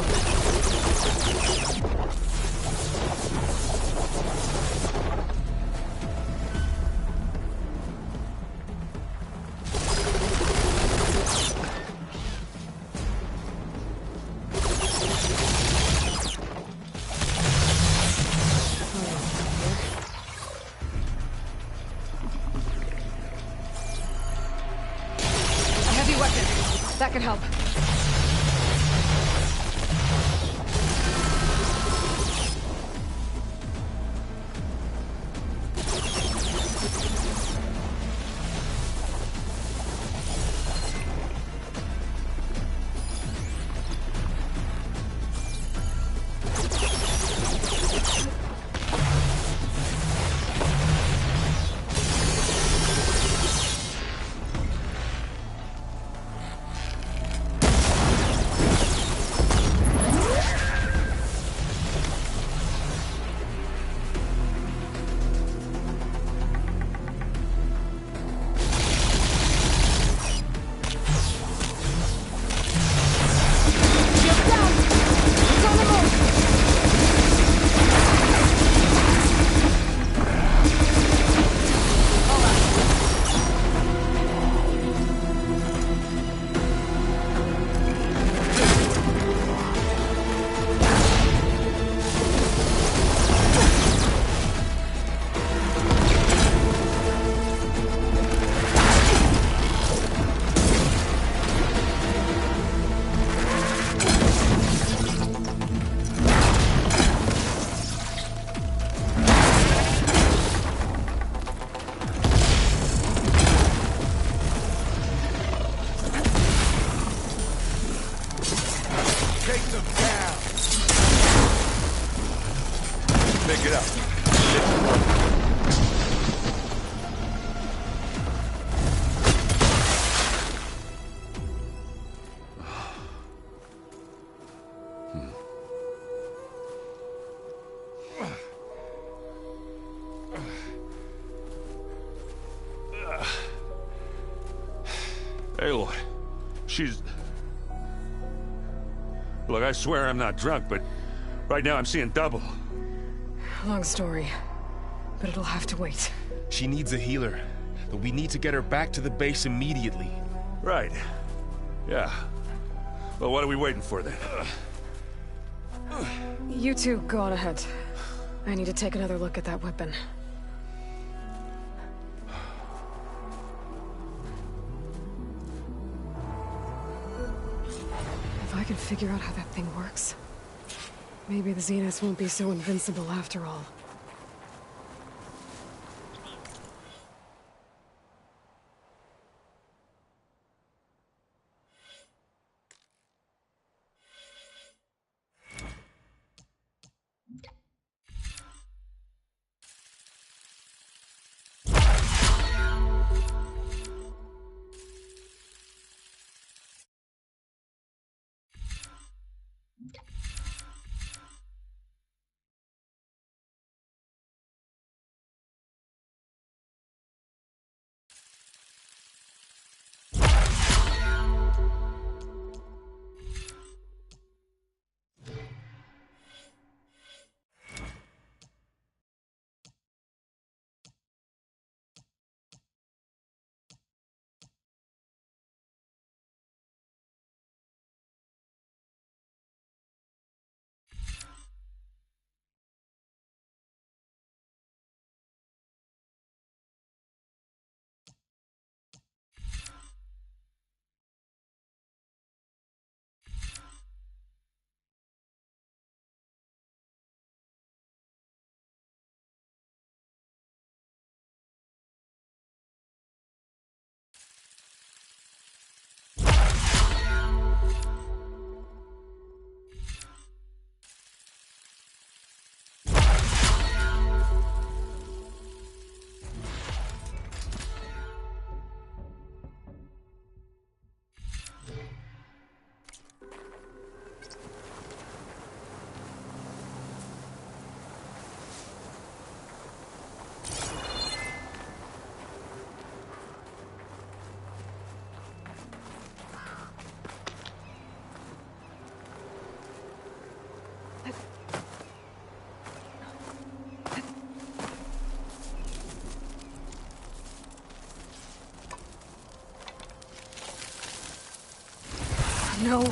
That could help. Pick it up. Aloy, she's... Look, I swear I'm not drunk, but right now I'm seeing double. Long story, but it'll have to wait. She needs a healer, but we need to get her back to the base immediately. Right. Yeah. Well, what are we waiting for then? You two go on ahead. I need to take another look at that weapon. If I can figure out how that thing works, maybe the Zeniths won't be so invincible after all. No.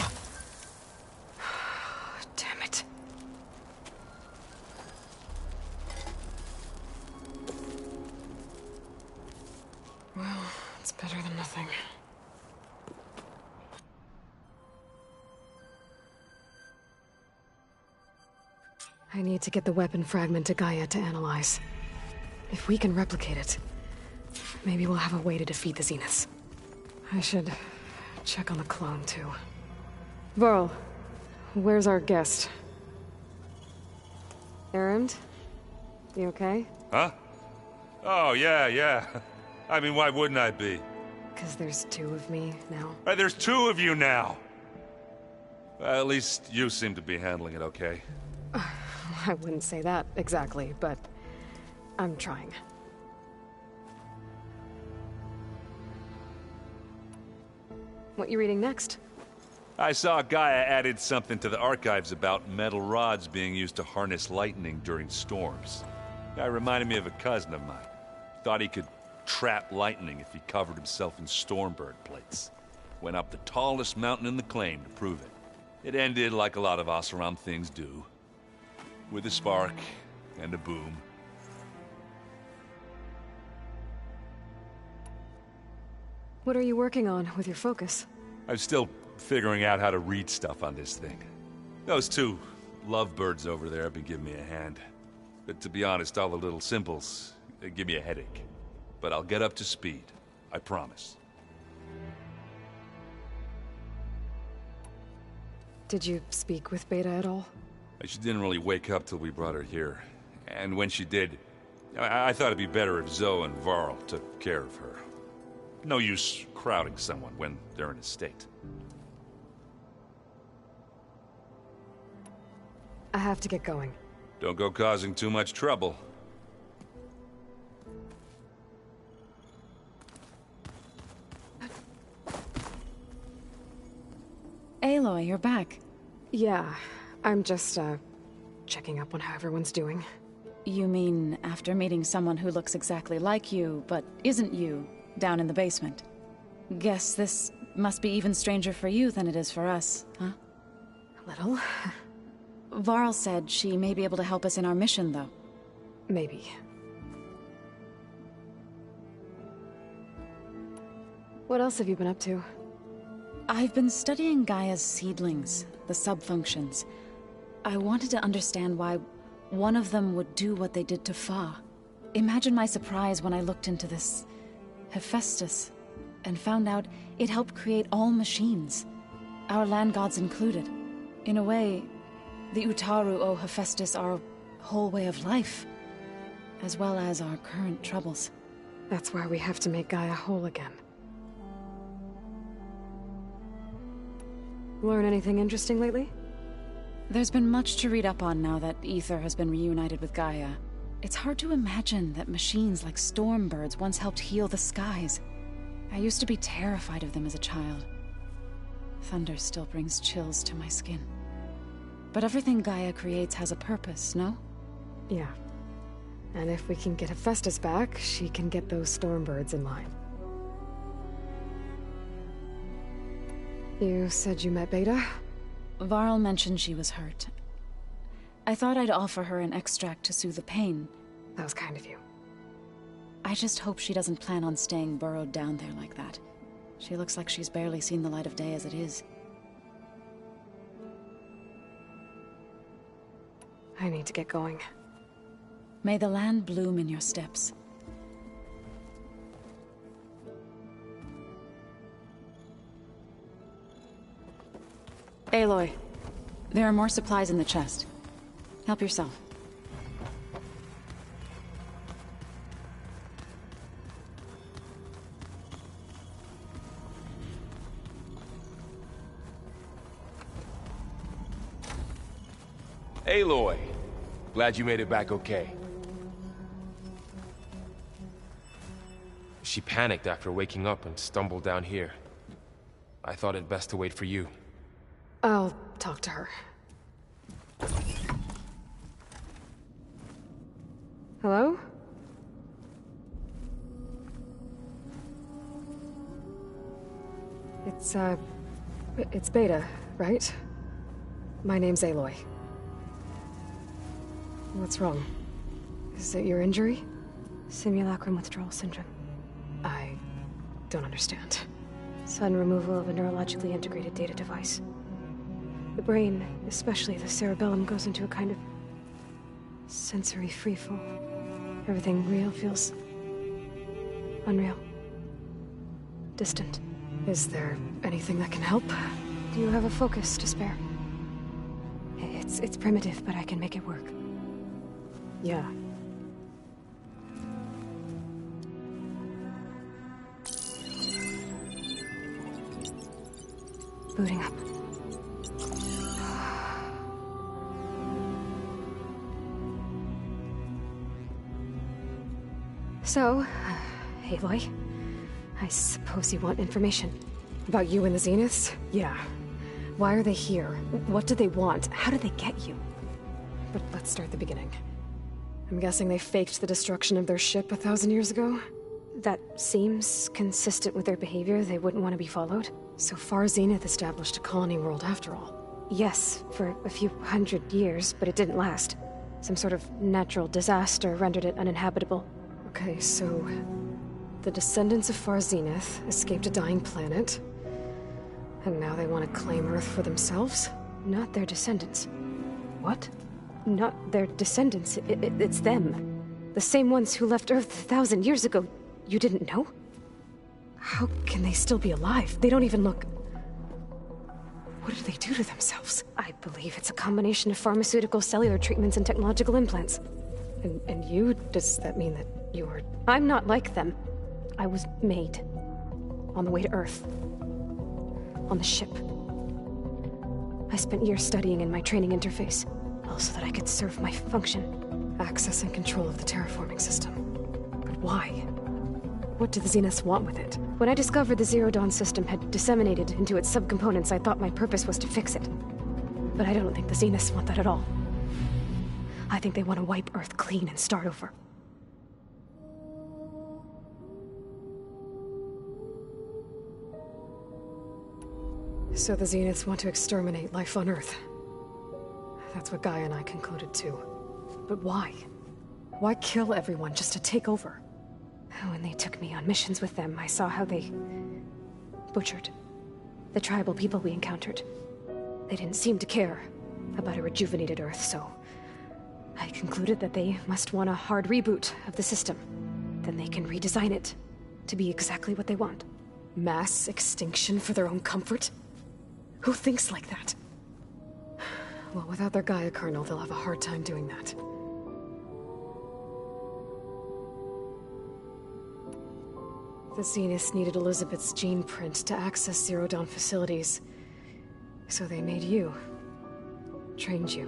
Damn it. Well, it's better than nothing. I need to get the weapon fragment to Gaia to analyze. If we can replicate it, maybe we'll have a way to defeat the Zeniths. I should check on the clone, too. Varl, where's our guest? Erend? You okay? Huh? Oh, yeah. I mean, why wouldn't I be? 'Cause there's two of me now. There's two of you now! Well, at least you seem to be handling it okay. I wouldn't say that exactly, but I'm trying. What you reading next? I saw Gaia added something to the archives about metal rods being used to harness lightning during storms. Guy reminded me of a cousin of mine. Thought he could trap lightning if he covered himself in Stormbird plates. Went up the tallest mountain in the claim to prove it. It ended like a lot of Oseram things do. With a spark and a boom. What are you working on with your focus? I'm still figuring out how to read stuff on this thing. Those two lovebirds over there have been giving me a hand. But to be honest, all the little symbols, they give me a headache. But I'll get up to speed. I promise. Did you speak with Beta at all? She didn't really wake up till we brought her here. And when she did, I thought it'd be better if Zoe and Varl took care of her. No use crowding someone when they're in a state. I have to get going. Don't go causing too much trouble. Aloy, you're back. Yeah, I'm just, checking up on how everyone's doing. You mean after meeting someone who looks exactly like you, but isn't you, down in the basement? Guess this must be even stranger for you than it is for us, huh? A little. Varl said she may be able to help us in our mission, though. Maybe. What else have you been up to? I've been studying Gaia's seedlings, the subfunctions. I wanted to understand why one of them would do what they did to Fa. Imagine my surprise when I looked into this Hephaestus and found out it helped create all machines, our land gods included. In a way, the Utaru owe Hephaestus our whole way of life, as well as our current troubles. That's why we have to make Gaia whole again. Learn anything interesting lately? There's been much to read up on now that Aether has been reunited with Gaia. It's hard to imagine that machines like Stormbirds once helped heal the skies. I used to be terrified of them as a child. Thunder still brings chills to my skin. But everything Gaia creates has a purpose, no? Yeah. And if we can get Hephaestus back, she can get those Stormbirds in line. You said you met Beta? Varl mentioned she was hurt. I thought I'd offer her an extract to soothe the pain. That was kind of you. I just hope she doesn't plan on staying burrowed down there like that. She looks like she's barely seen the light of day as it is. I need to get going. May the land bloom in your steps. Aloy, there are more supplies in the chest. Help yourself. Aloy, glad you made it back okay. She panicked after waking up and stumbled down here. I thought it best to wait for you. I'll talk to her. Hello? It's, It's Beta, right? My name's Aloy. What's wrong? Is it your injury? Simulacrum withdrawal syndrome. I don't understand. Sudden removal of a neurologically integrated data device. The brain, especially the cerebellum, goes into a kind of sensory freefall. Everything real feels unreal. Distant. Is there anything that can help? Do you have a focus to spare? It's primitive, but I can make it work. Yeah. Booting up. So, Aloy, I suppose you want information. About you and the Zeniths? Yeah. Why are they here? What do they want? How did they get you? But let's start at the beginning. I'm guessing they faked the destruction of their ship 1,000 years ago? That seems consistent with their behavior. They wouldn't want to be followed. So far, Zenith established a colony world after all. Yes, for a few hundred years, but it didn't last. Some sort of natural disaster rendered it uninhabitable. Okay, so the descendants of Far Zenith escaped a dying planet, and now they want to claim Earth for themselves? Not their descendants. What? Not their descendants. It's them. The same ones who left Earth 1,000 years ago. You didn't know? How can they still be alive? They don't even look... What did they do to themselves? I believe it's a combination of pharmaceutical, cellular treatments, and technological implants. And you? Does that mean that you're... I'm not like them. I was made. On the way to Earth. On the ship. I spent years studying in my training interface, all so that I could serve my function. Access and control of the terraforming system. But why? What do the Zeniths want with it? When I discovered the Zero Dawn system had disseminated into its subcomponents, I thought my purpose was to fix it. But I don't think the Zeniths want that at all. I think they want to wipe Earth clean and start over. So the Zeniths want to exterminate life on Earth. That's what Gaia and I concluded too. But why? Why kill everyone just to take over? When they took me on missions with them, I saw how they butchered the tribal people we encountered. They didn't seem to care about a rejuvenated Earth, so I concluded that they must want a hard reboot of the system. Then they can redesign it to be exactly what they want. Mass extinction for their own comfort? Who thinks like that? Well, without their Gaia kernel, they'll have a hard time doing that. The Zeniths needed Elizabeth's gene print to access Zero Dawn facilities. So they made you. Trained you.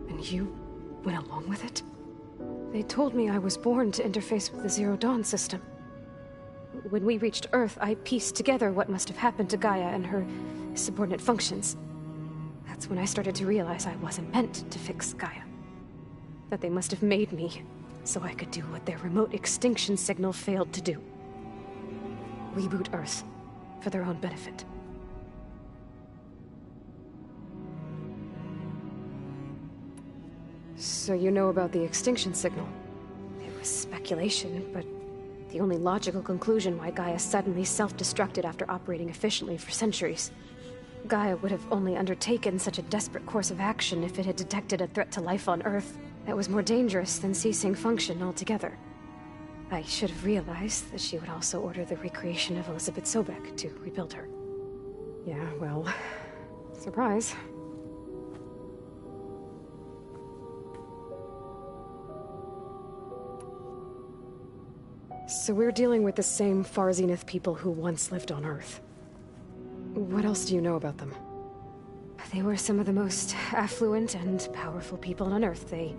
And you went along with it? They told me I was born to interface with the Zero Dawn system. When we reached Earth, I pieced together what must have happened to Gaia and her subordinate functions. That's when I started to realize I wasn't meant to fix Gaia. That they must have made me so I could do what their remote extinction signal failed to do. Reboot Earth for their own benefit. So you know about the extinction signal? It was speculation, but the only logical conclusion why Gaia suddenly self-destructed after operating efficiently for centuries. Gaia would have only undertaken such a desperate course of action if it had detected a threat to life on Earth that was more dangerous than ceasing function altogether. I should have realized that she would also order the recreation of Elizabeth Sobek to rebuild her. Yeah, well, surprise. So we're dealing with the same Far Zenith people who once lived on Earth. What else do you know about them? They were some of the most affluent and powerful people on Earth. They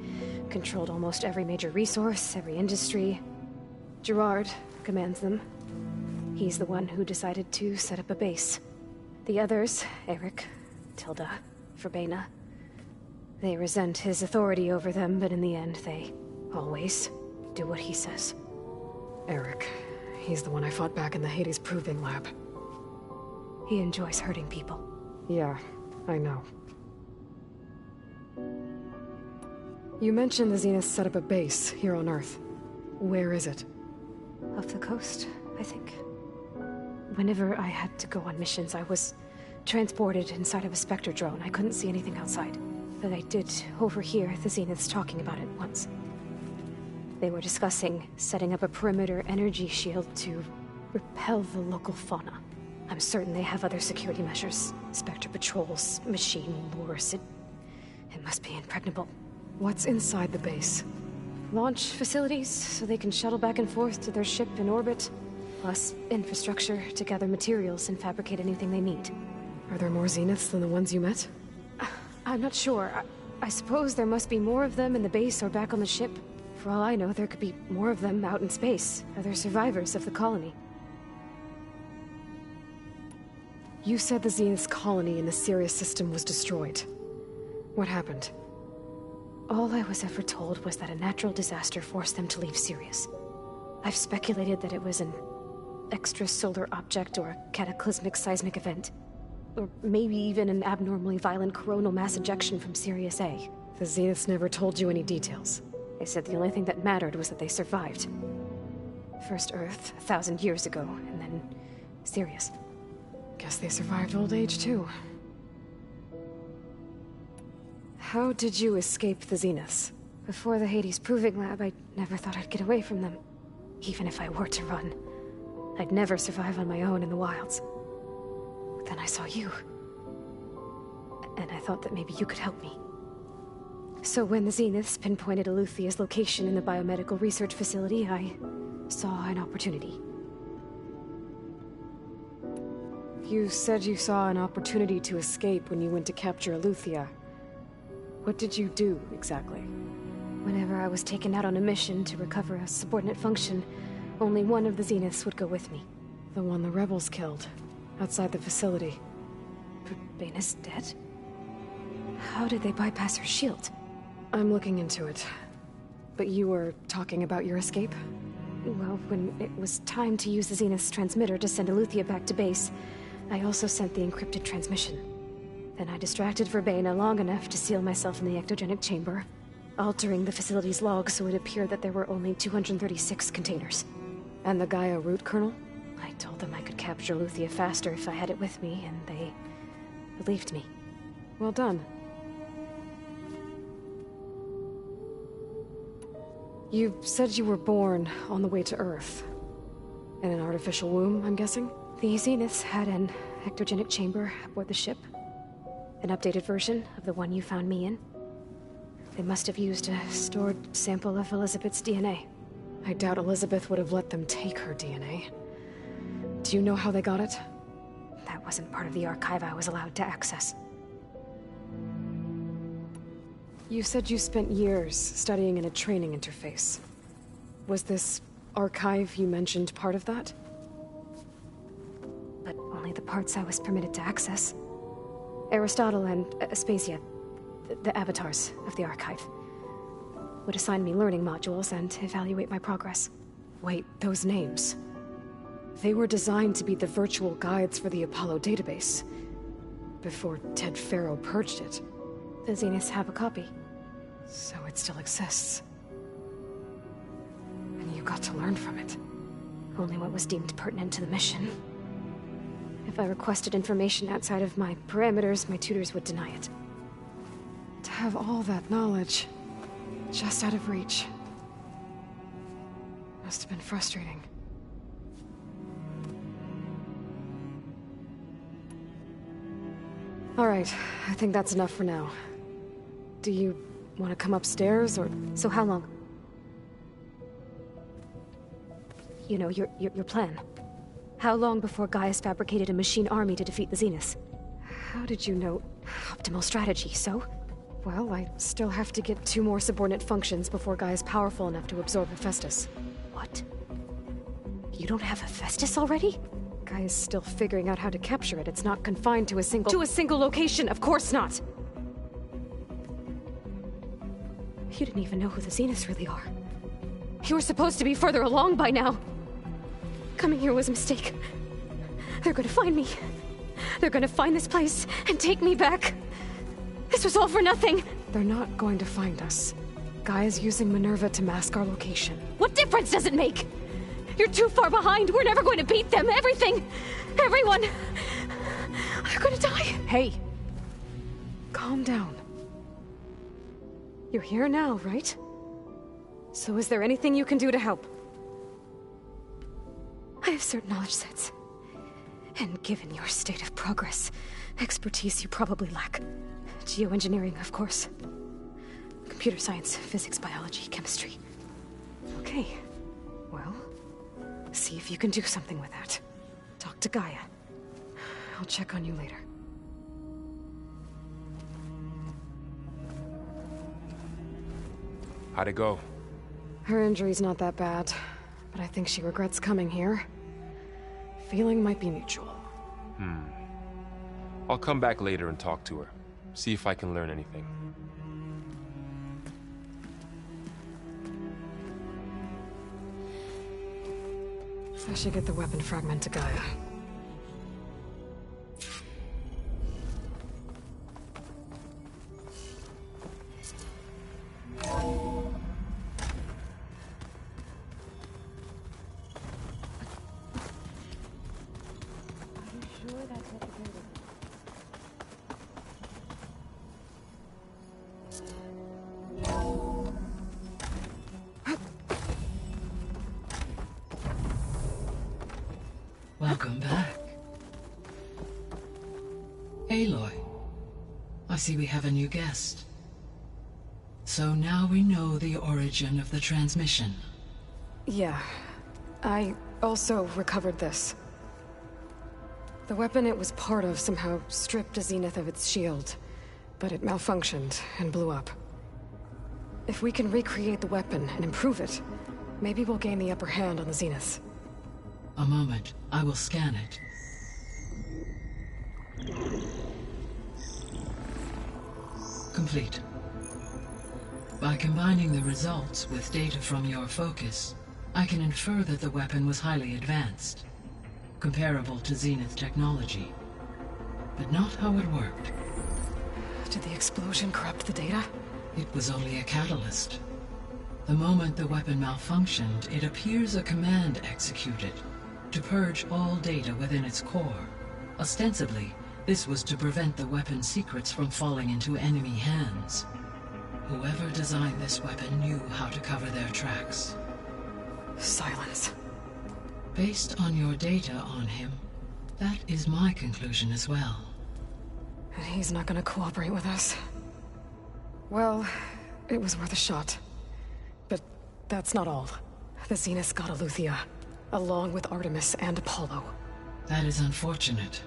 controlled almost every major resource, every industry. Gerard commands them. He's the one who decided to set up a base. The others, Eric, Tilda, Verbena, they resent his authority over them, but in the end, they always do what he says. Eric. He's the one I fought back in the Hades Proving Lab. He enjoys hurting people. Yeah, I know. You mentioned the Zenith set up a base here on Earth. Where is it? Off the coast, I think. Whenever I had to go on missions, I was transported inside of a Spectre drone. I couldn't see anything outside. But I did overhear the Zeniths talking about it once. They were discussing setting up a perimeter energy shield to repel the local fauna. I'm certain they have other security measures. Spectre patrols, machine lures. It must be impregnable. What's inside the base? Launch facilities, so they can shuttle back and forth to their ship in orbit. Plus infrastructure to gather materials and fabricate anything they need. Are there more Zeniths than the ones you met? I'm not sure. I suppose there must be more of them in the base or back on the ship. For all I know, there could be more of them out in space. Other survivors of the colony. You said the Zenith's colony in the Sirius system was destroyed. What happened? All I was ever told was that a natural disaster forced them to leave Sirius. I've speculated that it was an extrasolar object or a cataclysmic seismic event. Or maybe even an abnormally violent coronal mass ejection from Sirius A. The Zeniths never told you any details. They said the only thing that mattered was that they survived. First Earth, 1,000 years ago, and then Sirius. Guess they survived old age, too. How did you escape the Zeniths? Before the Hades Proving Lab, I never thought I'd get away from them. Even if I were to run. I'd never survive on my own in the wilds. But then I saw you. And I thought that maybe you could help me. So when the Zeniths pinpointed Eluthia's location in the biomedical research facility, I saw an opportunity. You said you saw an opportunity to escape when you went to capture Eluthia. What did you do, exactly? Whenever I was taken out on a mission to recover a subordinate function, only one of the Zeniths would go with me. The one the rebels killed, outside the facility. But Baina's dead? How did they bypass her shield? I'm looking into it. But you were talking about your escape? Well, when it was time to use the Zenith's transmitter to send Eluthia back to base, I also sent the encrypted transmission. Then I distracted Verbena long enough to seal myself in the ectogenic chamber, altering the facility's log so it appeared that there were only 236 containers. And the Gaia root kernel? I told them I could capture Eluthia faster if I had it with me, and they believed me. Well done. You said you were born on the way to Earth. In an artificial womb, I'm guessing? The Zeniths had an ectogenic chamber aboard the ship. An updated version of the one you found me in. They must have used a stored sample of Elizabeth's DNA. I doubt Elizabeth would have let them take her DNA. Do you know how they got it? That wasn't part of the archive I was allowed to access. You said you spent years studying in a training interface. Was this archive you mentioned part of that? But only the parts I was permitted to access. Aristotle and Aspasia, the avatars of the archive, would assign me learning modules and evaluate my progress. Wait, those names. They were designed to be the virtual guides for the Apollo database, before Ted Faro purged it. The Zeniths have a copy. So it still exists. And you got to learn from it. Only what was deemed pertinent to the mission. If I requested information outside of my parameters, my tutors would deny it. To have all that knowledge, just out of reach, must have been frustrating. All right, I think that's enough for now. Do you want to come upstairs, or... So how long? You know, your plan. How long before Gaius fabricated a machine army to defeat the Zeniths? How did you know? Optimal strategy, so? Well, I still have to get 2 more subordinate functions before Gaia's powerful enough to absorb Hephaestus. What? You don't have Hephaestus already? Gaia's still figuring out how to capture it. It's not confined to a single... To a single location! Of course not! You didn't even know who the Zeniths really are. You were supposed to be further along by now. Coming here was a mistake. They're gonna find me. They're gonna find this place and take me back. This was all for nothing. They're not going to find us. Gaia's using Minerva to mask our location. What difference does it make? You're too far behind. We're never going to beat them. Everything. Everyone. They're gonna die. Hey. Calm down. You're here now, right? So is there anything you can do to help? I have certain knowledge sets. And given your state of progress, expertise you probably lack. Geoengineering, of course. Computer science, physics, biology, chemistry. Okay. Well, see if you can do something with that. Talk to Gaia. I'll check on you later. How'd it go? Her injury's not that bad, but I think she regrets coming here. Feeling might be mutual. I'll come back later and talk to her. See if I can learn anything. I should get the weapon fragment to Gaia. Welcome back. Aloy, I see we have a new guest. So now we know the origin of the transmission. Yeah. I also recovered this. The weapon it was part of somehow stripped Zenith of its shield, but it malfunctioned and blew up. If we can recreate the weapon and improve it, maybe we'll gain the upper hand on the Zeniths. A moment, I will scan it. Complete. By combining the results with data from your focus, I can infer that the weapon was highly advanced, comparable to Zenith technology, but not how it worked. Did the explosion corrupt the data? It was only a catalyst. The moment the weapon malfunctioned, it appears a command executed to purge all data within its core. Ostensibly, this was to prevent the weapon's secrets from falling into enemy hands. Whoever designed this weapon knew how to cover their tracks. Silence. Based on your data on him, that is my conclusion as well. And he's not gonna cooperate with us. Well, it was worth a shot. But that's not all. The Zeniths got Eleuthia, along with Artemis and Apollo. That is unfortunate.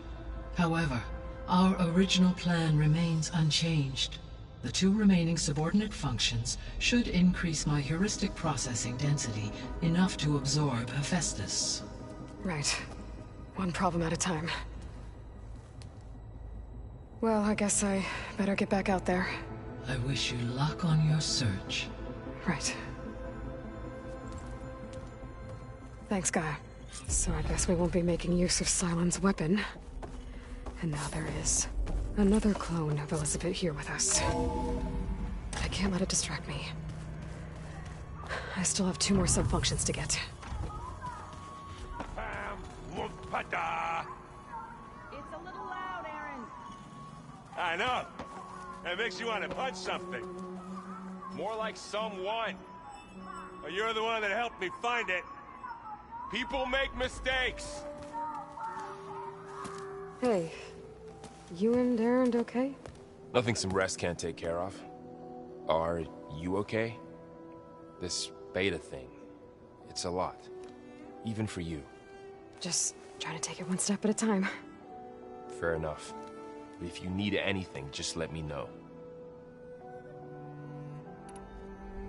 However, our original plan remains unchanged. The two remaining subordinate functions should increase my heuristic processing density enough to absorb Hephaestus. Right. One problem at a time. Well, I guess I better get back out there. I wish you luck on your search. Right. Thanks, Gaia. So I guess we won't be making use of Sylens' weapon. And now there is another clone of Elizabeth here with us. I can't let it distract me. I still have 2 more sub-functions to get. It's a little loud, Aaron. I know. It makes you want to punch something. More like someone. Well, you're the one that helped me find it. People make mistakes. Hey, you and Aaron okay? Nothing some rest can't take care of. Are you okay? This beta thing, it's a lot. Even for you. Just trying to take it one step at a time. Fair enough. But if you need anything, just let me know.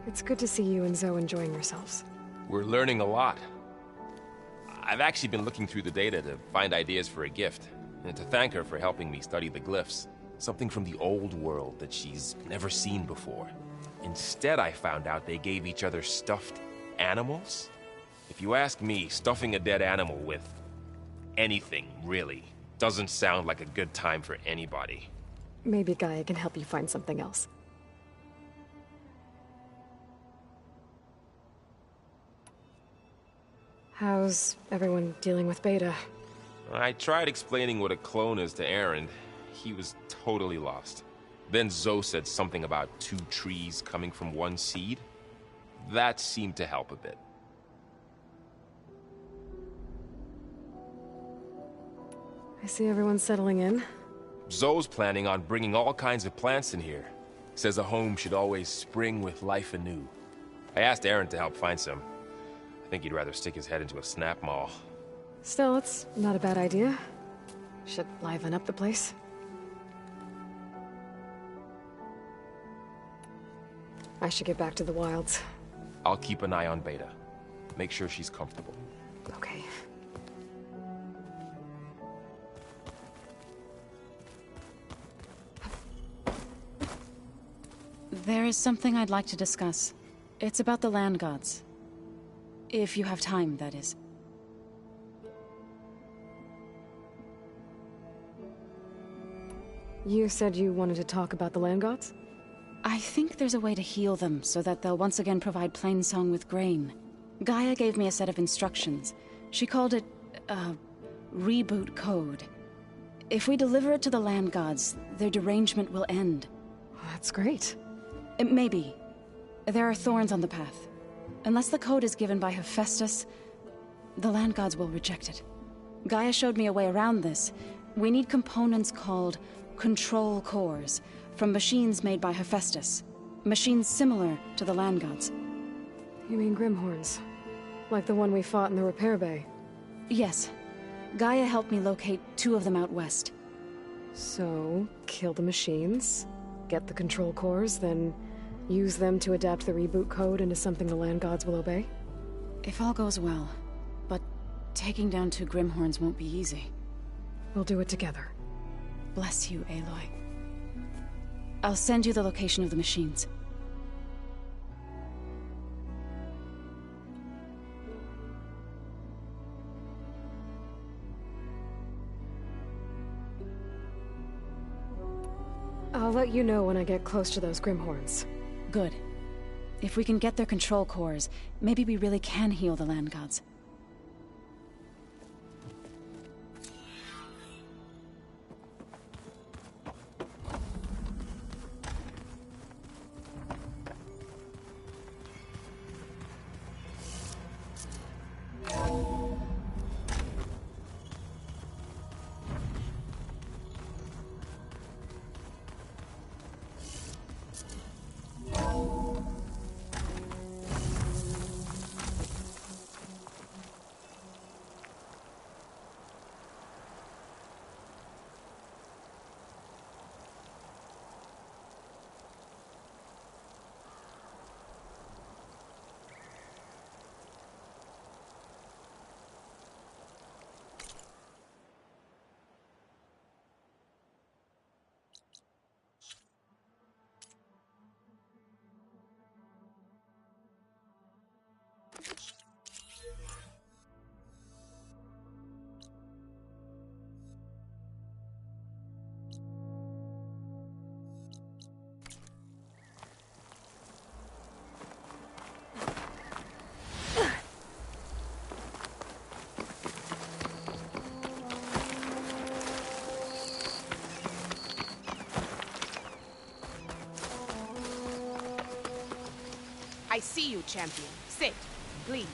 It's good to see you and Zoe enjoying yourselves. We're learning a lot. I've actually been looking through the data to find ideas for a gift, and to thank her for helping me study the glyphs. Something from the old world that she's never seen before. Instead, I found out they gave each other stuffed animals. If you ask me, stuffing a dead animal with anything, really, Doesn't sound like a good time for anybody. Maybe Gaia can help you find something else. How's everyone dealing with Beta? I tried explaining what a clone is to Aaron. He was totally lost. Then Zoe said something about 2 trees coming from 1 seed. That seemed to help a bit. I see everyone settling in. Zoe's planning on bringing all kinds of plants in here. Says a home should always spring with life anew. I asked Aaron to help find some. I think he'd rather stick his head into a snap mall. Still, it's not a bad idea. Should liven up the place. I should get back to the wilds. I'll keep an eye on Beta. Make sure she's comfortable. Okay. There is something I'd like to discuss. It's about the land gods. If you have time, that is. You said you wanted to talk about the land gods? I think there's a way to heal them so that they'll once again provide Plainsong with grain. Gaia gave me a set of instructions. She called it, reboot code. If we deliver it to the land gods, their derangement will end. That's great. Maybe. There are thorns on the path. Unless the code is given by Hephaestus, the land gods will reject it. Gaia showed me a way around this. We need components called control cores from machines made by Hephaestus. Machines similar to the land gods. You mean Grimhorns? Like the one we fought in the repair bay? Yes. Gaia helped me locate 2 of them out west. So, kill the machines, get the control cores, then use them to adapt the reboot code into something the land gods will obey? If all goes well. But taking down 2 Grimhorns won't be easy. We'll do it together. Bless you, Aloy. I'll send you the location of the machines. I'll let you know when I get close to those Grimhorns. Good. If we can get their control cores, maybe we really can heal the land gods. I see you, champion. Sit, please.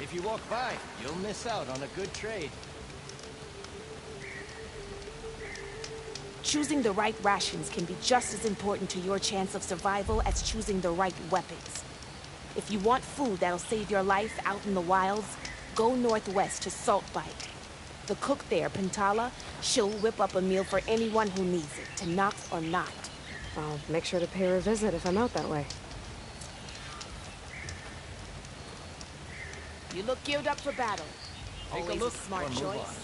If you walk by, you'll miss out on a good trade. Choosing the right rations can be just as important to your chance of survival as choosing the right weapons. If you want food that'll save your life out in the wilds, go northwest to Saltbite. The cook there, Pintala, she'll whip up a meal for anyone who needs it, to Nox or not. I'll make sure to pay her a visit if I'm out that way. You look geared up for battle. Take Always a look smart or move choice. on.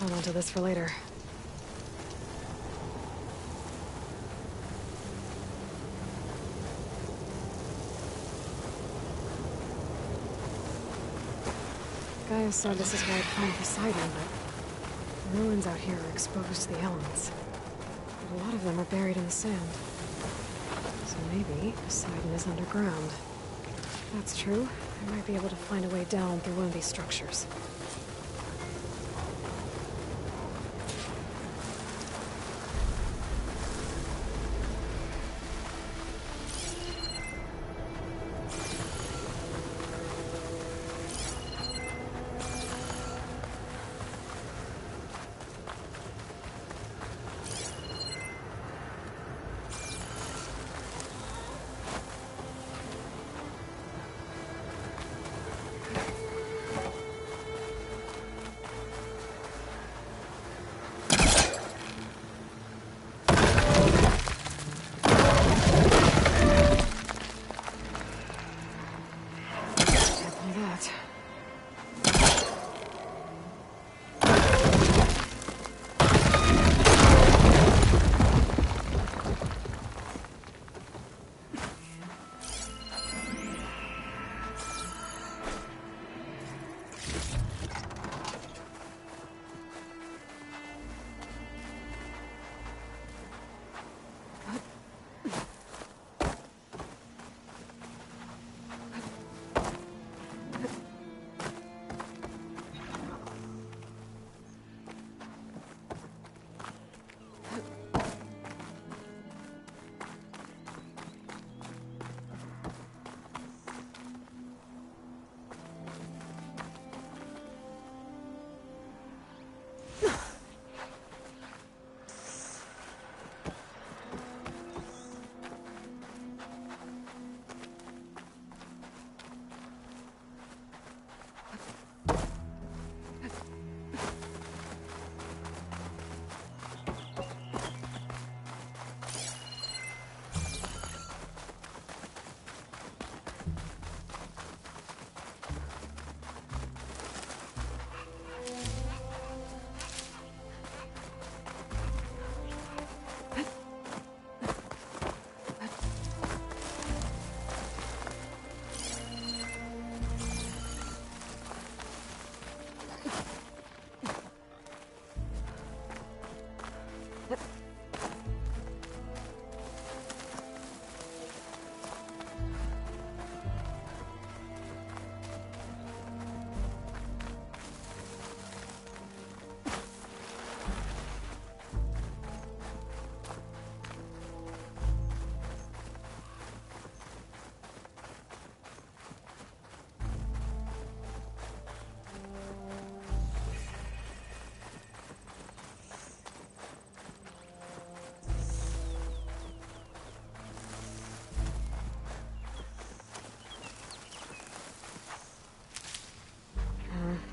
hold on to this for later. Gaia said this is where I'd find Poseidon, but the ruins out here are exposed to the elements. But a lot of them are buried in the sand. So maybe Poseidon is underground. If that's true, I might be able to find a way down through one of these structures.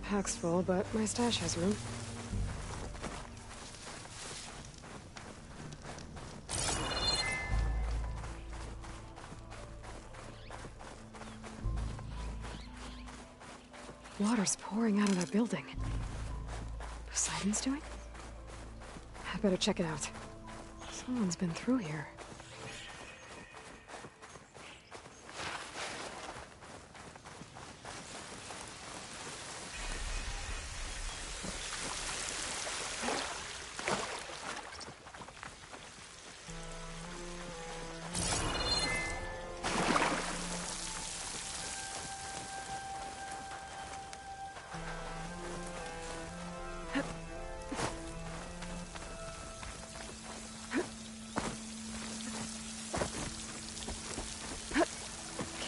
Pack's full, but my stash has room. Water's pouring out of that building. Poseidon's doing? I better check it out. Someone's been through here.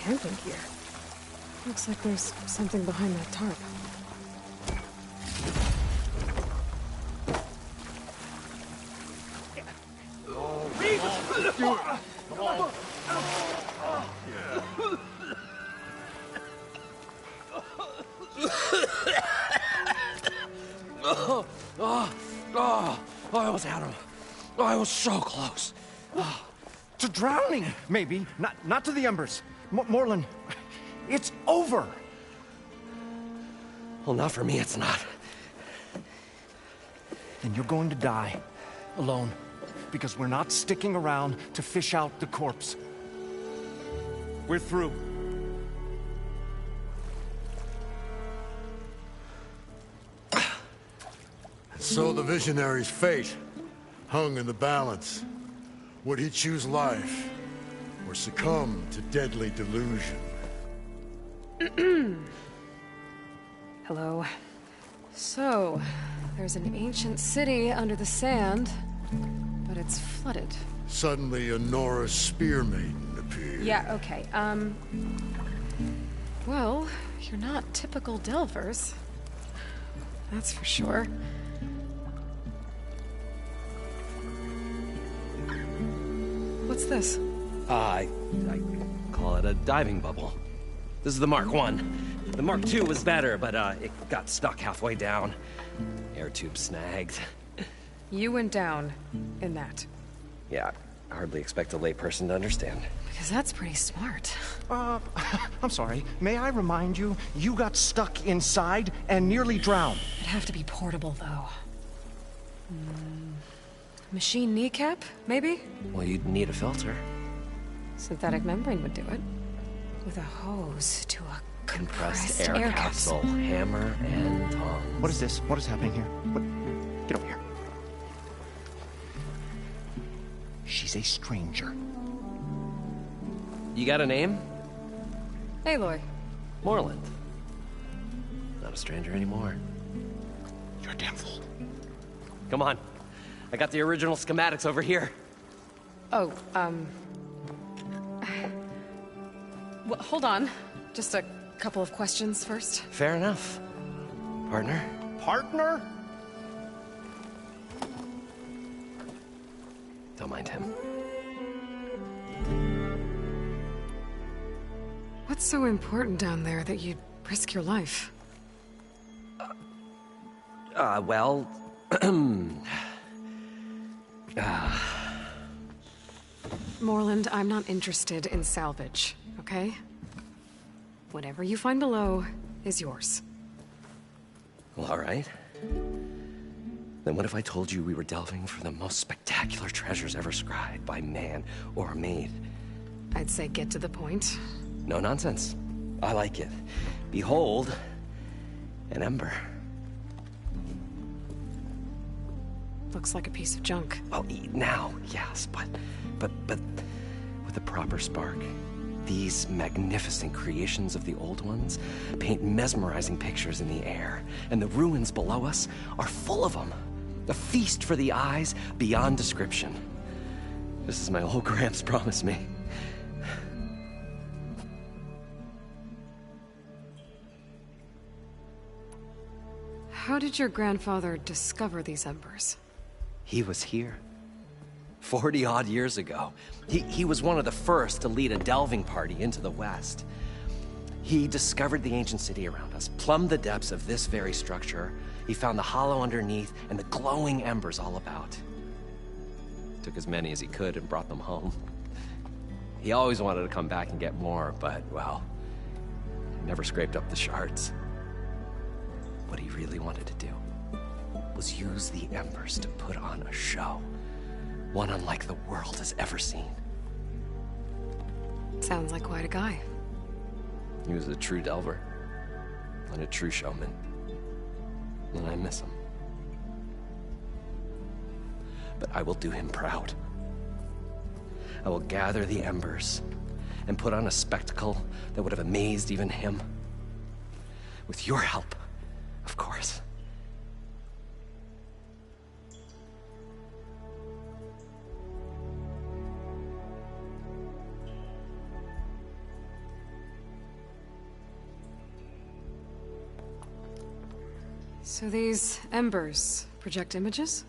Camping gear. Looks like there's something behind that tarp. I almost had him. I was so close. To drowning, maybe. Not to the embers. Morlun, it's over. Well, not for me, it's not. then you're going to die. Alone. Because we're not sticking around to fish out the corpse. We're through. So the visionary's fate hung in the balance. Would he choose life, or succumb to deadly delusion? Hello. So, there's an ancient city under the sand, but it's flooded. Suddenly a Nora spear maiden appeared. Yeah, okay, well, you're not typical Delvers. That's for sure. What's this? I call it a diving bubble. This is the Mark I. The Mark II was better, but it got stuck halfway down. Air tube snagged. You went down in that. Yeah, I hardly expect a layperson to understand. Because that's pretty smart. I'm sorry. May I remind you, you got stuck inside and nearly drowned. It'd have to be portable, though. Machine kneecap, maybe? Well, you'd need a filter. Synthetic membrane would do it. With a hose to a compressed air capsule. Hammer and tongs. What is this? What is happening here? What? Get over here. She's a stranger. You got a name? Aloy. Morland. Not a stranger anymore. You're a damn fool. Come on. I got the original schematics over here. Oh, well, hold on. Just a couple of questions first. Fair enough. Partner? Partner? Don't mind him. What's so important down there that you'd risk your life? Well... Morland, I'm not interested in salvage, okay? Whatever you find below is yours. Well, all right. Then what if I told you we were delving for the most spectacular treasures ever scribed by man or maid? I'd say get to the point. No nonsense. I like it. Behold, an ember. Looks like a piece of junk. Well, now, yes, but with a proper spark. These magnificent creations of the old ones paint mesmerizing pictures in the air, and the ruins below us are full of them. A feast for the eyes beyond description. Just as my old Gramps promised me. How did your grandfather discover these embers? He was here. 40-odd years ago. He was one of the first to lead a delving party into the West. He discovered the ancient city around us, plumbed the depths of this very structure. He found the hollow underneath and the glowing embers all about. Took as many as he could and brought them home. He always wanted to come back and get more, but, well, never scraped up the shards. What he really wanted to do was use the embers to put on a show. One unlike the world has ever seen. Sounds like quite a guy. He was a true delver. And a true showman. And I miss him. But I will do him proud. I will gather the embers and put on a spectacle that would have amazed even him. With your help, of course. So these embers project images?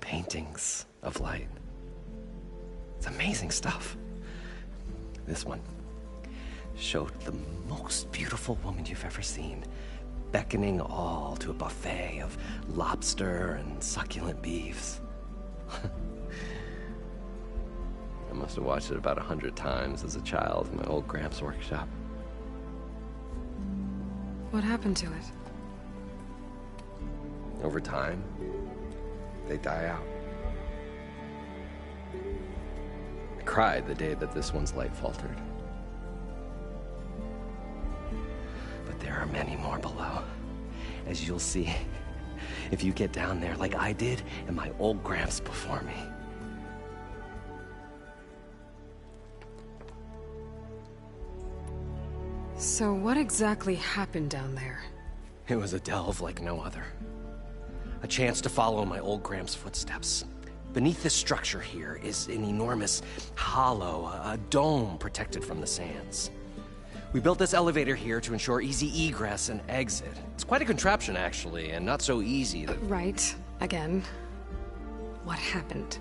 Paintings of light. It's amazing stuff. This one showed the most beautiful woman you've ever seen, beckoning all to a buffet of lobster and succulent beefs. I must have watched it about 100 times as a child in my old Gramps' workshop. What happened to it? Over time, they die out. I cried the day that this one's light faltered. But there are many more below, as you'll see if you get down there like I did and my old Gramps before me. So what exactly happened down there? It was a delve like no other. A chance to follow my old Gramps' footsteps. Beneath this structure here is an enormous hollow, a dome protected from the sands. We built this elevator here to ensure easy egress and exit. It's quite a contraption, actually, and not so easy to... Right. Again. What happened?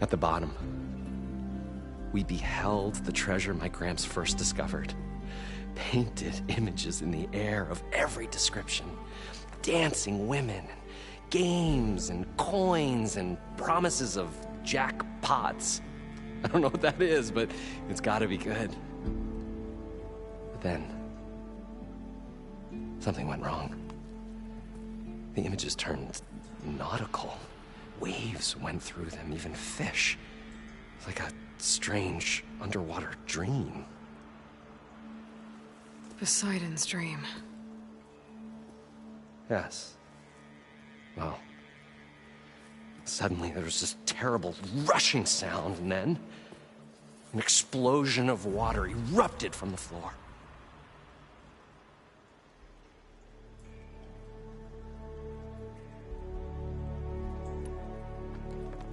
At the bottom, we beheld the treasure my Gramps first discovered. Painted images in the air of every description. Dancing women, games and coins and promises of jackpots. I don't know what that is, but it's gotta be good. But then, something went wrong. The images turned nautical. Waves went through them, even fish. It's like a strange underwater dream. Poseidon's dream. Yes. Well, suddenly there was this terrible rushing sound, and then an explosion of water erupted from the floor.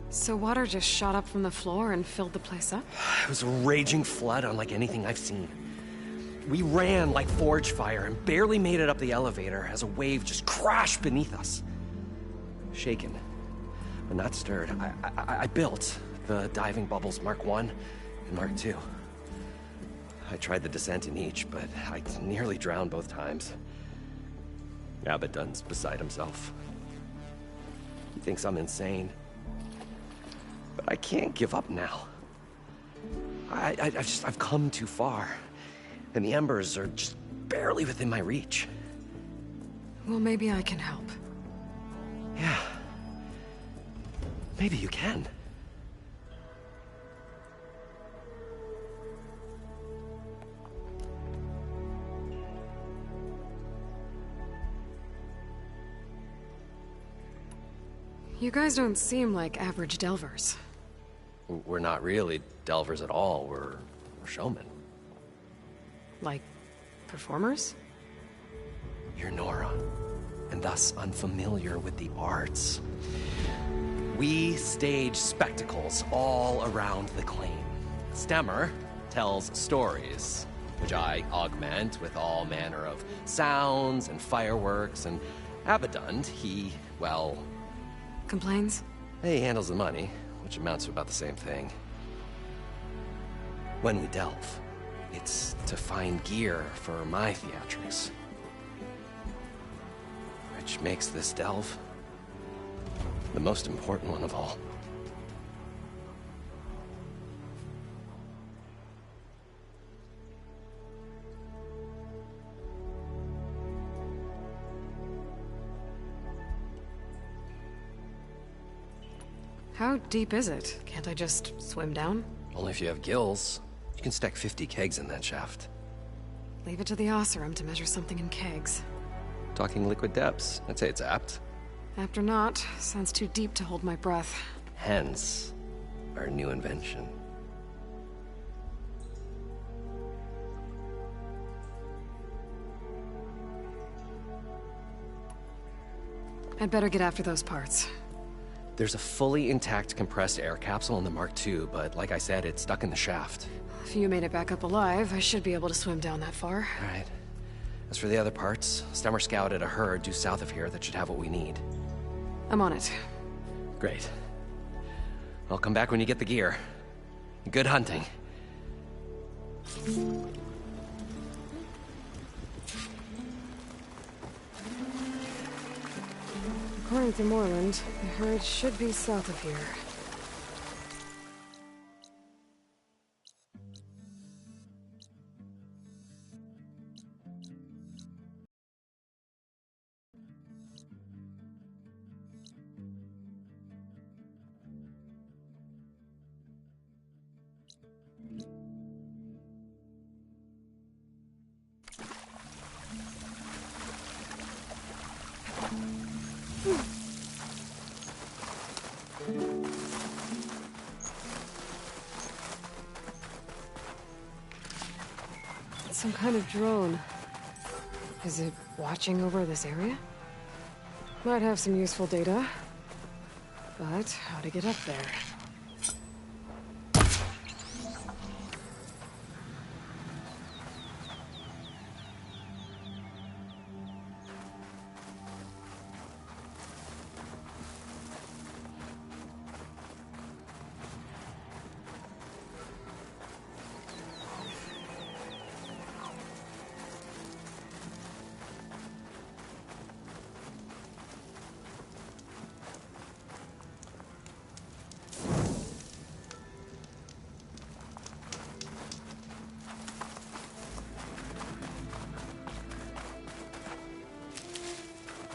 So water just shot up from the floor and filled the place up? It was a raging flood unlike anything I've seen. We ran like forge fire and barely made it up the elevator as a wave just crashed beneath us. Shaken, but not stirred, I built the diving bubbles Mark I and Mark II. I tried the descent in each, but I nearly drowned both times. Abaddon's beside himself. He thinks I'm insane. But I can't give up now. I've come too far. And the embers are just barely within my reach. Well, maybe I can help. Yeah. Maybe you can. You guys don't seem like average delvers. We're not really delvers at all. We're showmen. Like, performers? You're Nora, and thus unfamiliar with the arts. We stage spectacles all around the claim. Stemmer tells stories, which I augment with all manner of sounds and fireworks, and Abaddon, he, well... Complains? He handles the money, which amounts to about the same thing. When we delve, it's to find gear for my theatrics. Which makes this delve the most important one of all. How deep is it? Can't I just swim down? Only if you have gills. You can stack 50 kegs in that shaft. Leave it to the Oseram to measure something in kegs. Talking liquid depths, I'd say it's apt. Apt or not, sounds too deep to hold my breath. Hence, our new invention. I'd better get after those parts. There's a fully intact compressed air capsule in the Mark II, but like I said, it's stuck in the shaft. If you made it back up alive, I should be able to swim down that far. All right. As for the other parts, Stemmer scouted a herd due south of here that should have what we need. I'm on it. Great. I'll come back when you get the gear. Good hunting. According to Moreland, the herd should be south of here. some kind of drone. Is it watching over this area? Might have some useful data. But how to get up there?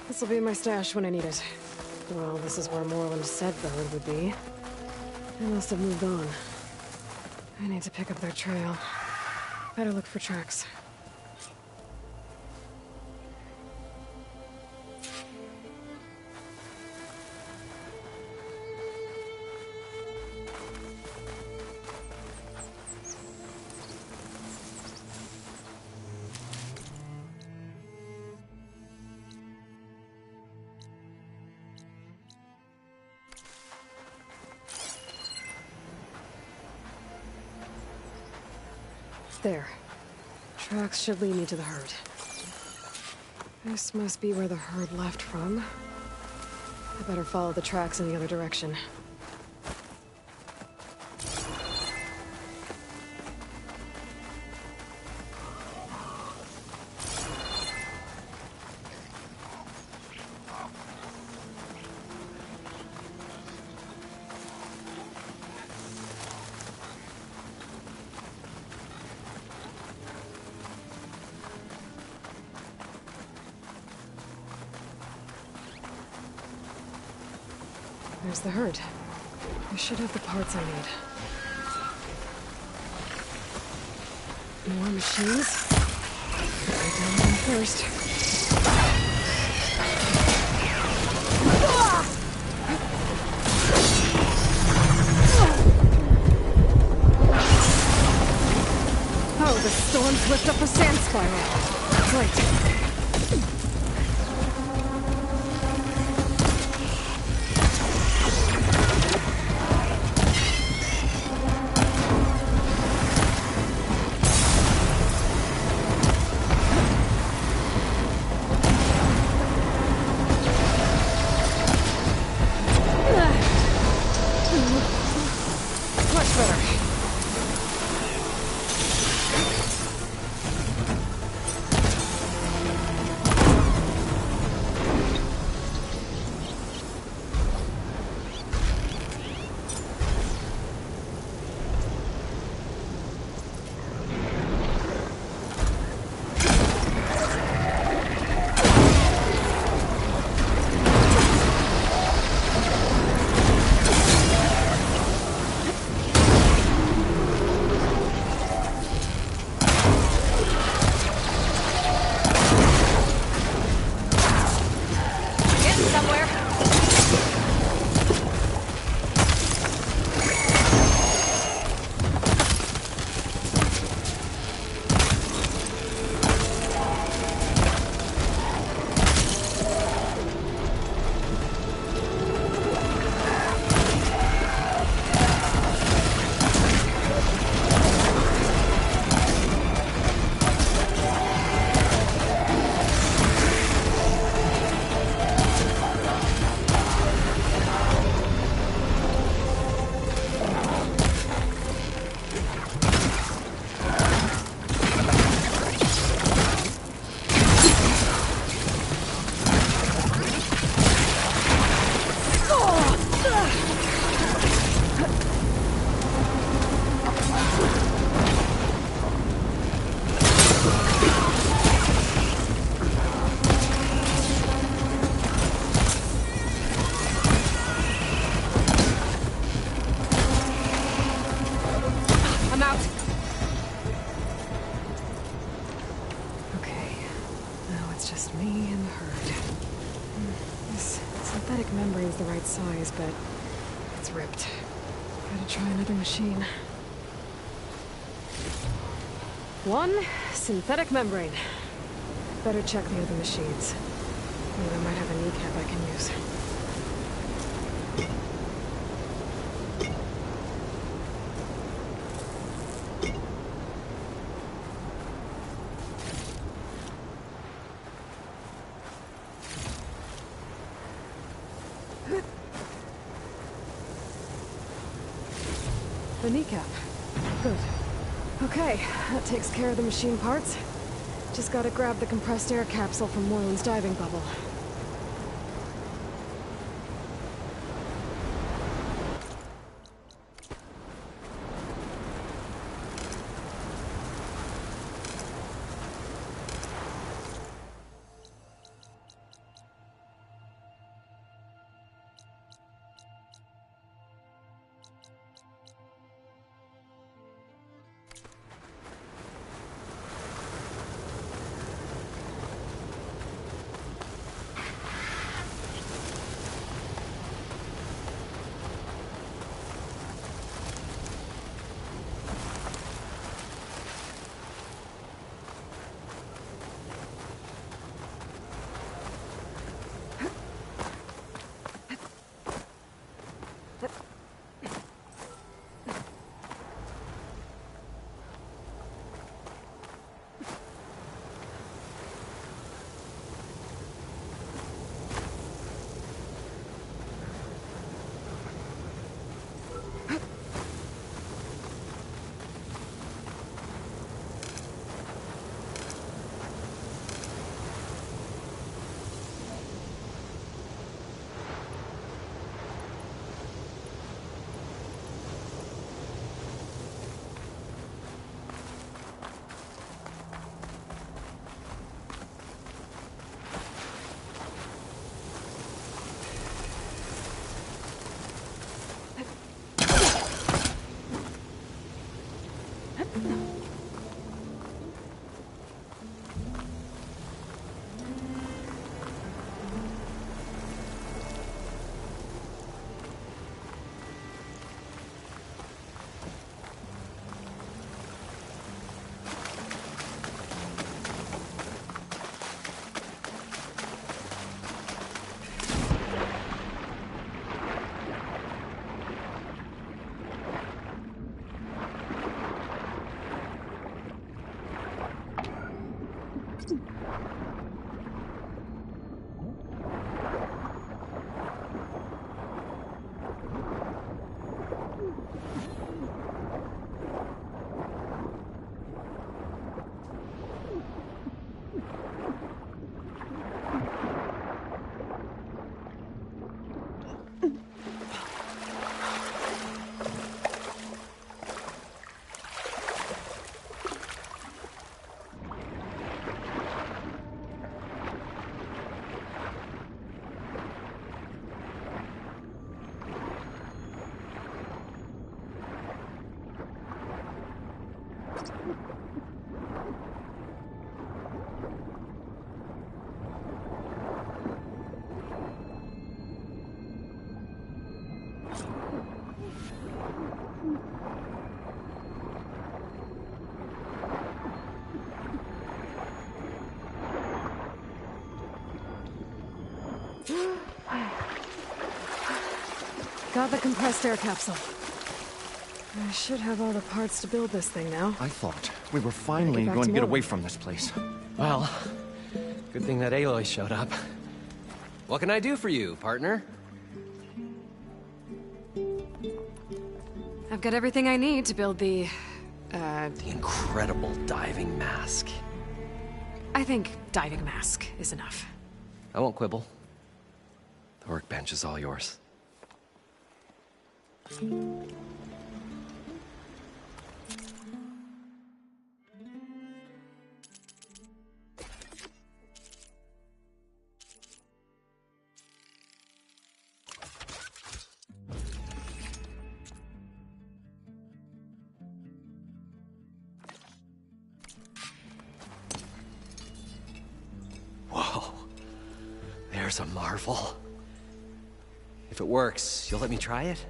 This'll be my stash when I need it. Well, this is where Morland said the herd would be. They must have moved on. I need to pick up their trail. Better look for tracks. There. Tracks should lead me to the herd. This must be where the herd left from. I better follow the tracks in the other direction. There's the herd. I should have the parts I need. More machines? Write down one first. Oh, the storm's whipped up a sand spiral. Great. Size, but it's ripped. Gotta try another machine. One synthetic membrane. Better check the other machines. Maybe I might have a kneecap I can use. The kneecap. Good. Okay, that takes care of the machine parts. Just gotta grab the compressed air capsule from Moreland's diving bubble. Got the compressed air capsule. I should have all the parts to build this thing now. I thought we were finally going to get away from this place. Well, good thing that Aloy showed up. What can I do for you, partner? I've got everything I need to build the incredible diving mask. I think diving mask is enough. I won't quibble. The workbench is all yours. Whoa. There's a marvel. If it works, you'll let me try it?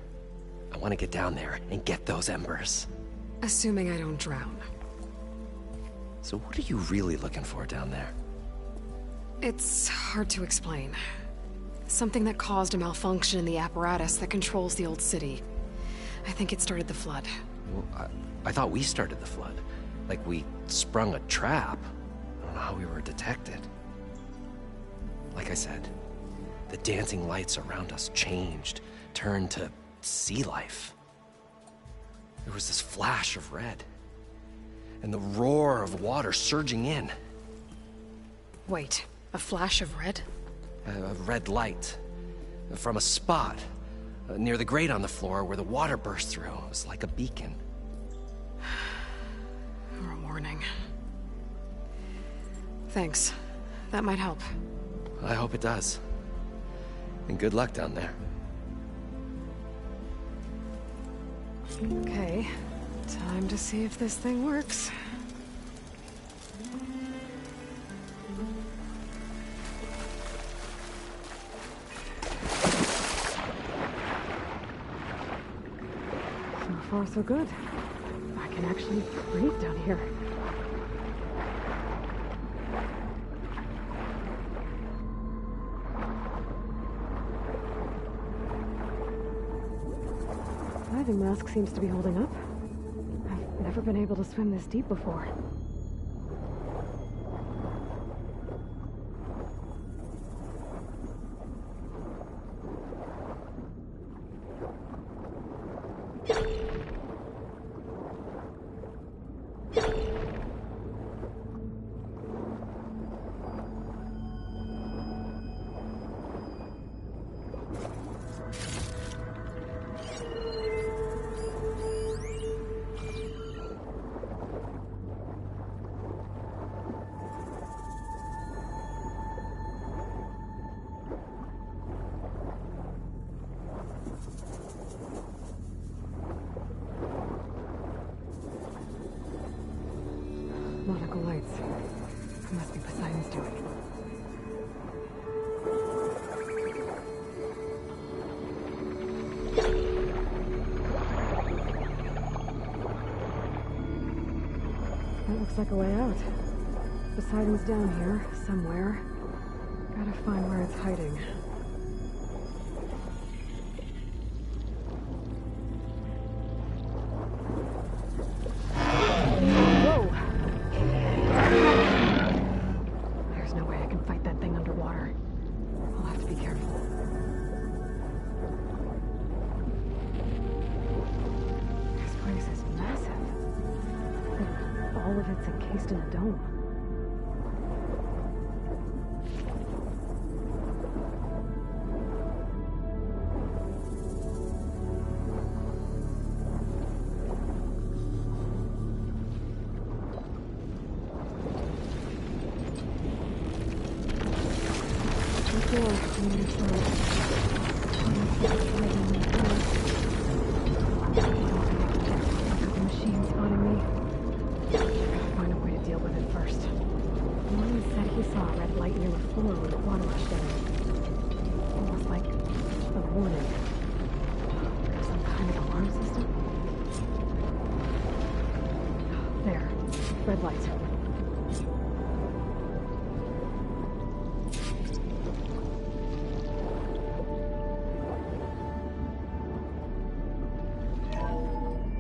I want to get down there and get those embers. Assuming I don't drown. So what are you really looking for down there? It's hard to explain. Something that caused a malfunction in the apparatus that controls the old city. I think it started the flood. Well, I thought we started the flood. Like we sprung a trap. I don't know how we were detected. Like I said, the dancing lights around us changed, turned to sea life. There was this flash of red, and the roar of water surging in. Wait, a flash of red? A red light from a spot near the grate on the floor where the water burst through. It was like a beacon. Or a warning. Thanks. That might help. I hope it does. And good luck down there. Okay. Time to see if this thing works. So far, so good. I can actually breathe down here. Diving mask seems to be holding up. I've never been able to swim this deep before. Nautical lights. It must be Poseidon's doing. That looks like a way out. Poseidon's down here, somewhere. Gotta find where it's hiding. Encased in a dome. Machine spotting me. Find a way to deal with it first. Norman said he saw a red light near the floor when the water rushed in. Almost like a warning. Some kind of alarm system? There. Red light.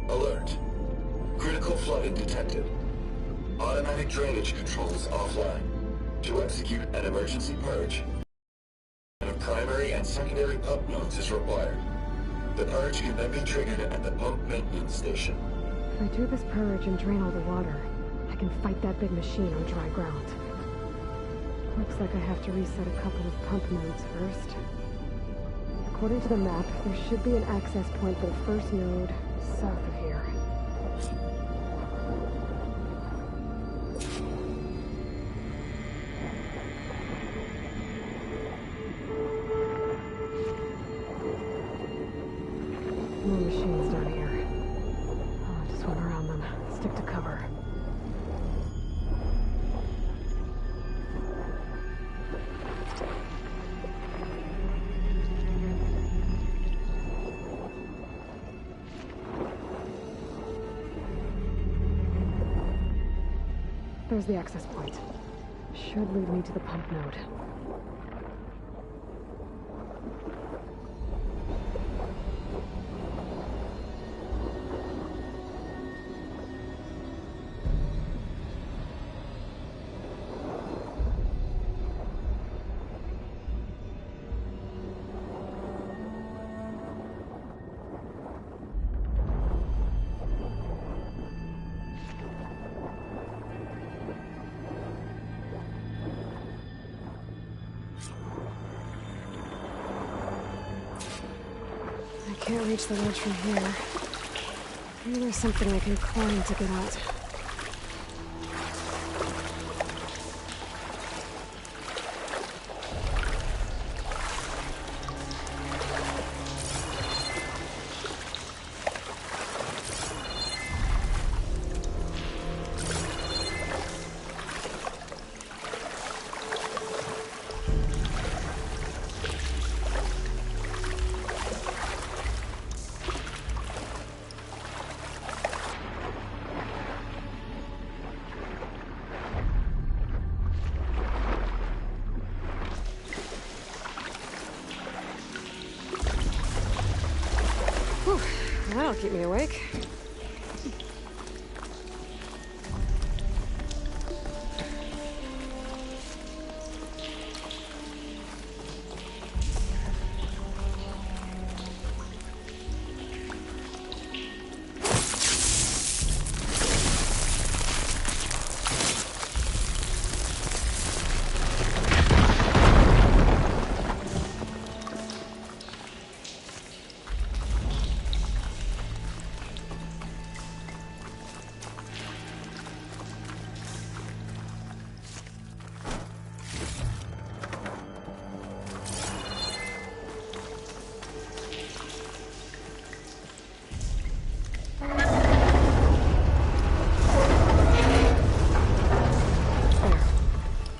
Alert. Critical flooding detected. Automatic drainage controls offline. To execute an emergency purge, of primary and secondary pump nodes is required. The purge can then be triggered at the pump maintenance station. If I do this purge and drain all the water, I can fight that big machine on dry ground. Looks like I have to reset a couple of pump nodes first. According to the map, there should be an access point for the first node south of here. More machines down here. I'll have to swim around them. Stick to cover. There's the access point. Should lead me to the pump node. Can't reach the ledge from here. Maybe there's something I can climb to get out. That'll keep me awake.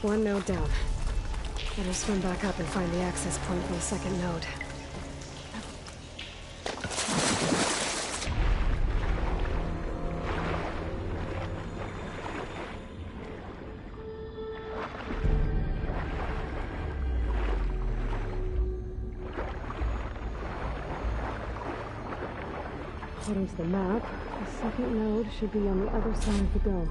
One node down. Better swim back up and find the access point for the second node. According to the map, the second node should be on the other side of the dome.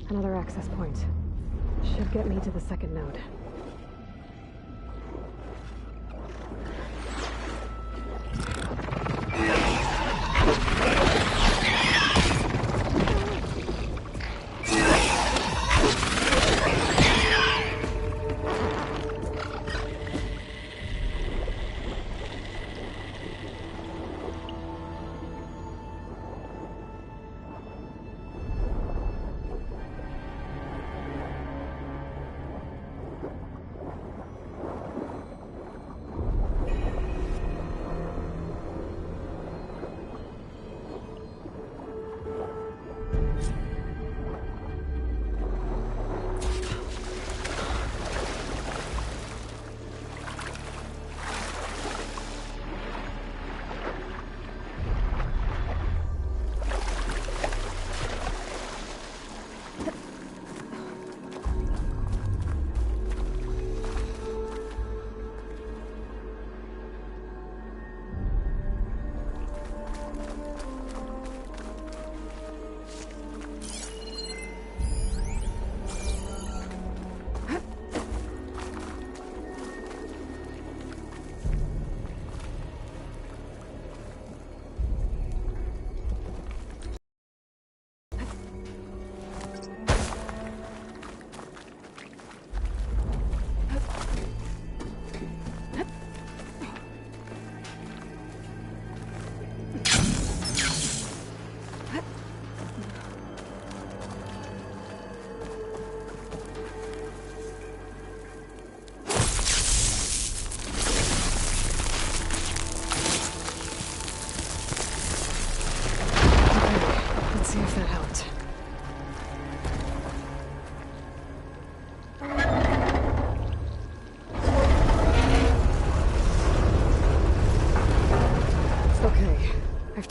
Another access point. Should get me to the second node.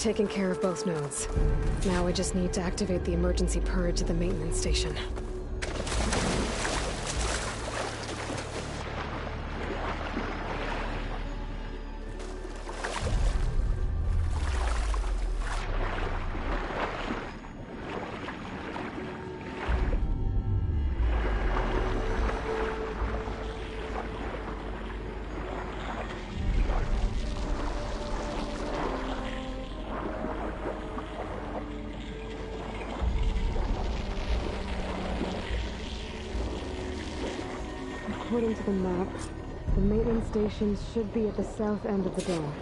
taken care of both nodes. Now I just need to activate the emergency purge at the maintenance station. According to the map, the maintenance stations should be at the south end of the dome.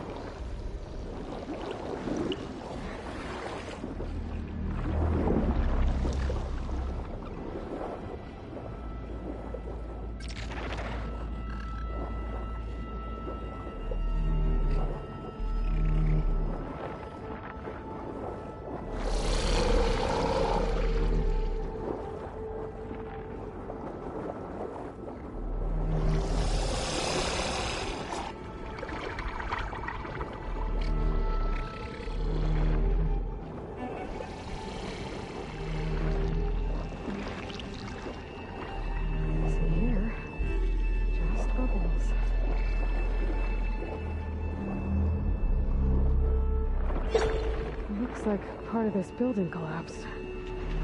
Looks like part of this building collapsed.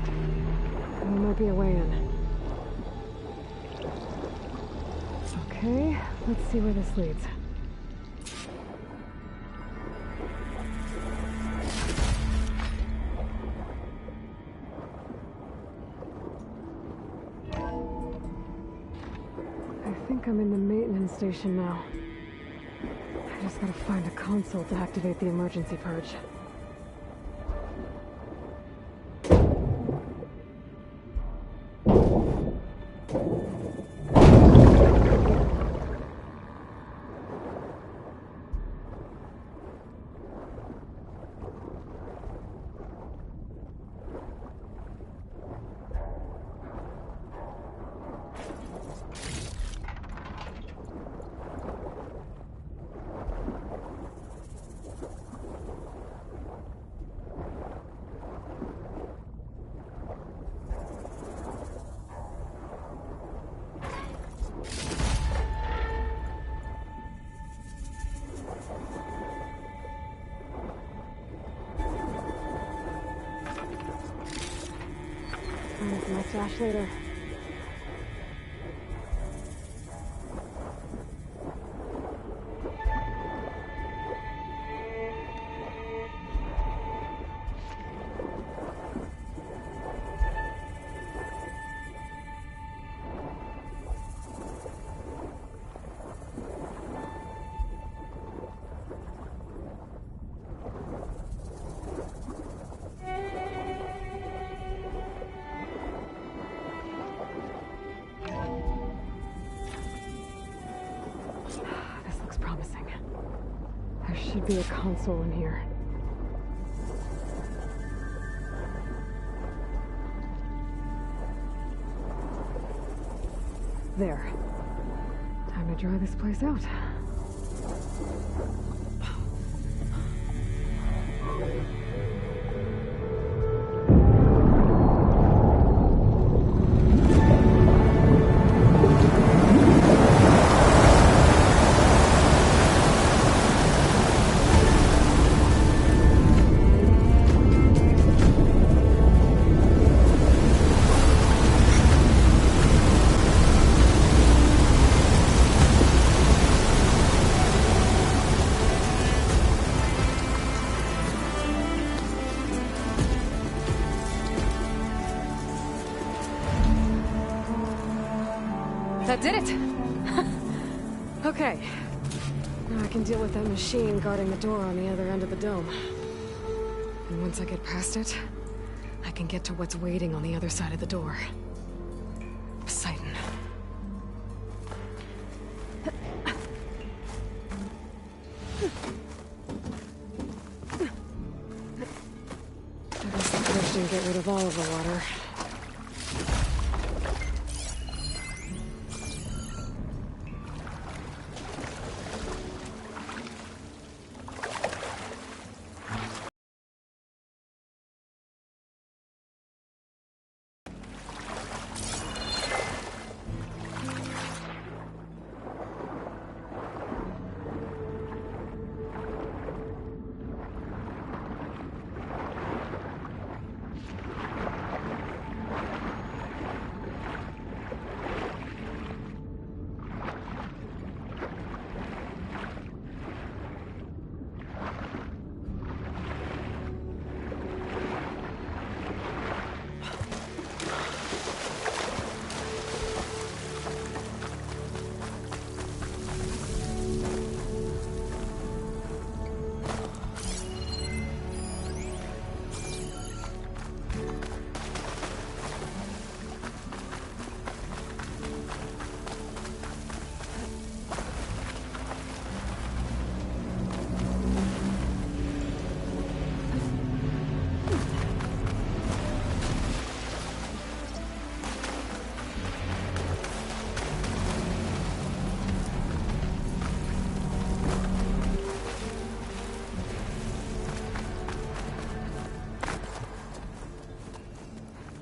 There might be a way in. Okay, let's see where this leads. I think I'm in the maintenance station now. I just gotta find a console to activate the emergency purge. My stash later. There should be a console in here. There. Time to dry this place out. That did it! Okay. Now I can deal with that machine guarding the door on the other end of the dome. And once I get past it, I can get to what's waiting on the other side of the door. Poseidon. I guess the bridge didn't get rid of all of the water.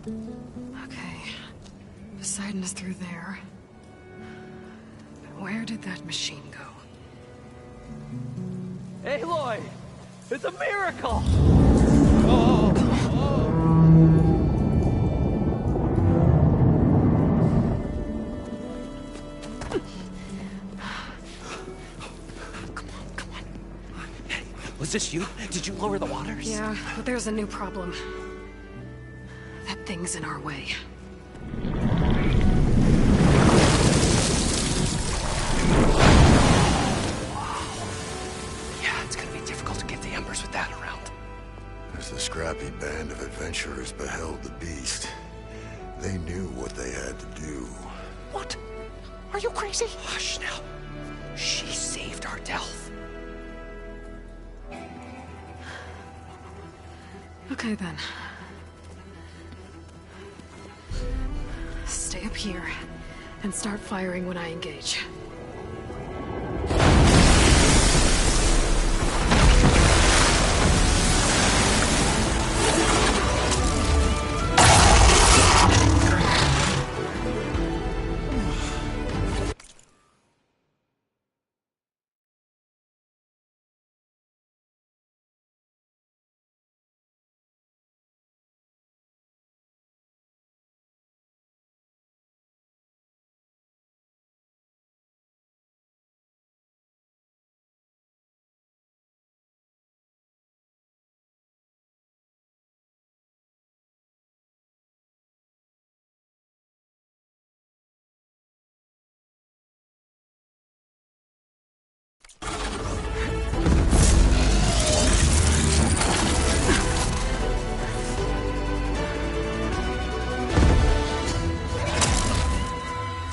Okay. Poseidon is through there. But where did that machine go? Aloy! It's a miracle! Was this you? Did you lower the waters? Yeah, but there's a new problem. That thing's in our way. Yeah, it's gonna be difficult to get the Embers with that around. As the scrappy band of adventurers beheld the beast, they knew what they had to do. What? Are you crazy? Hush now. She saved our Delph. Okay then. Stay up here and start firing when I engage.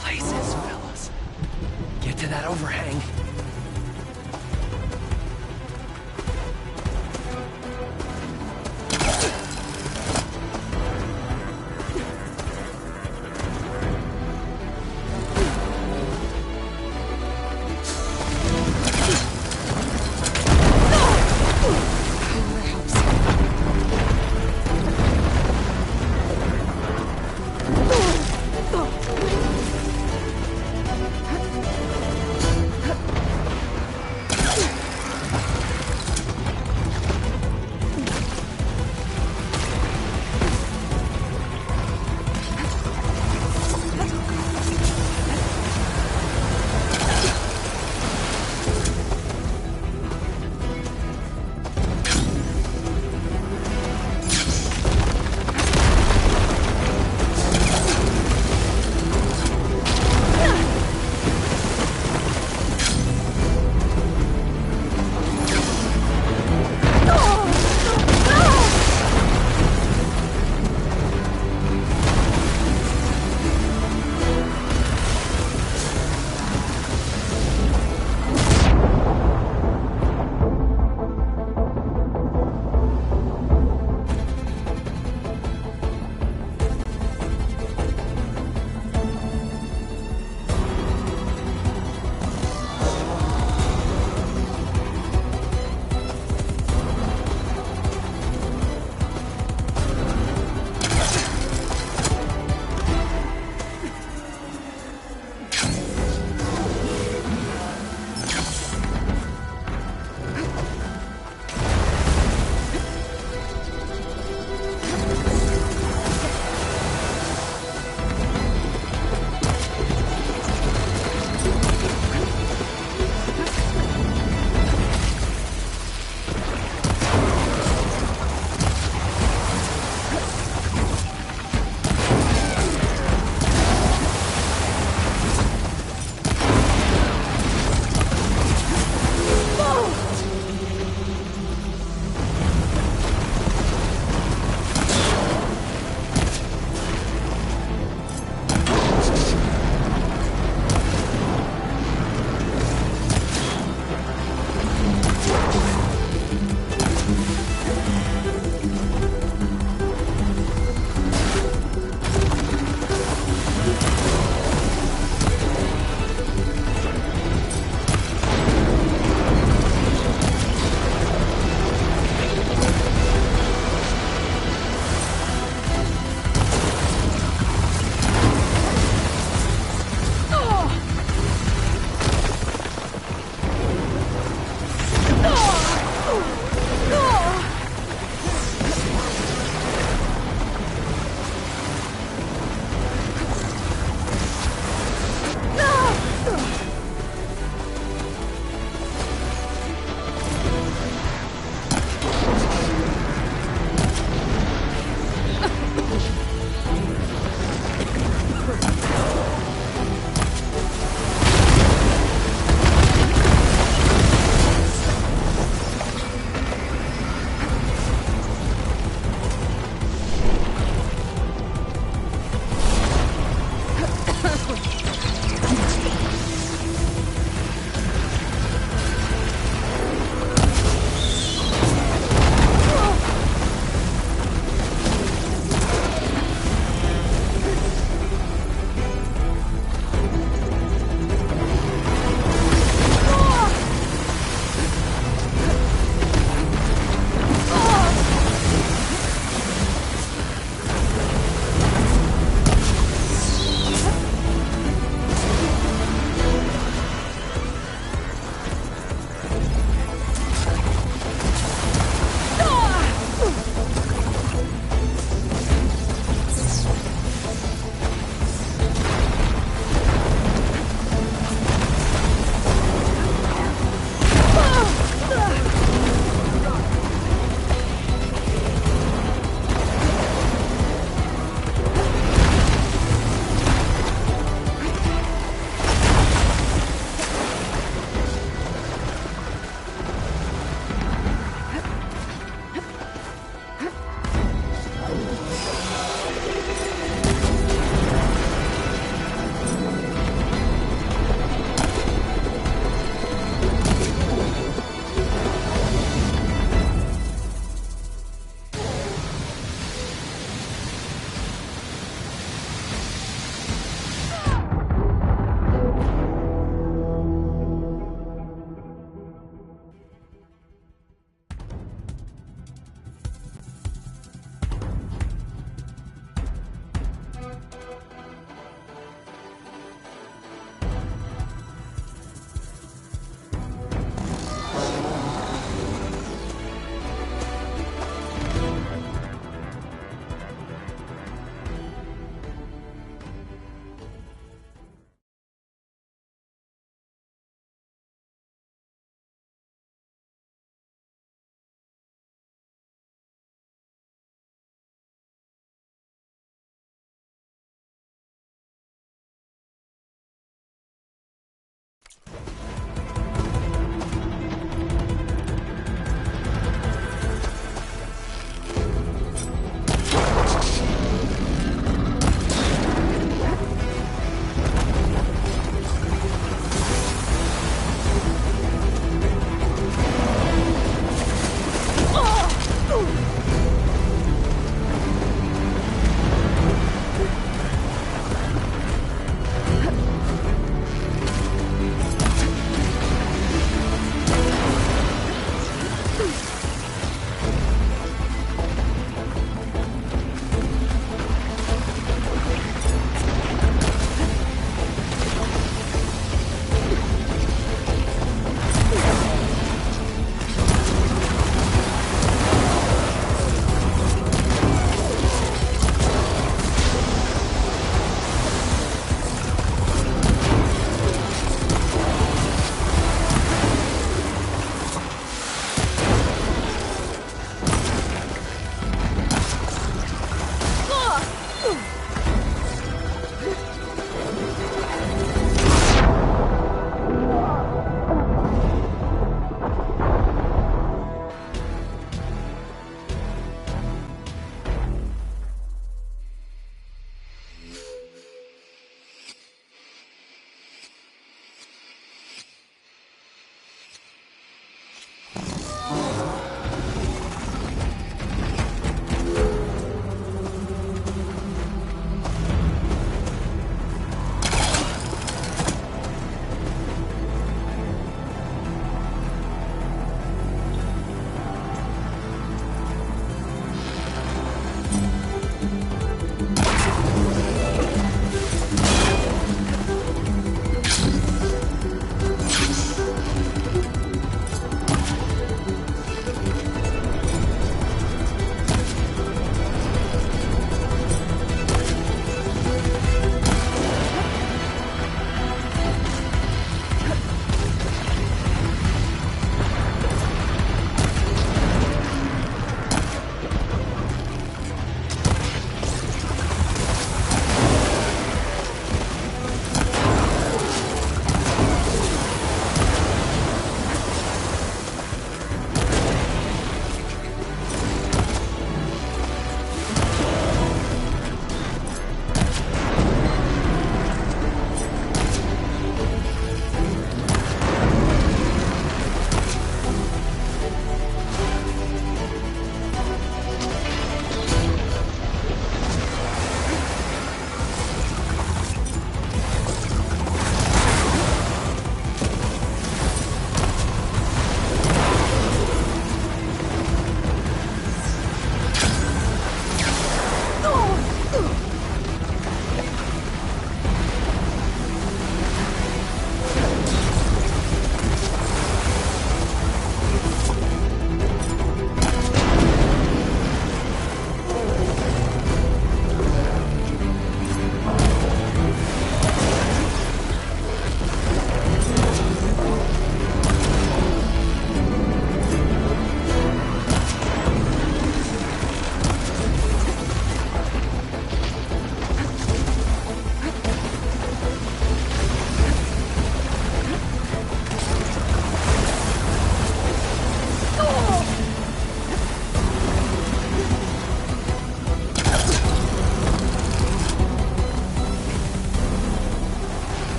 Places, fellas. Get to that overhang.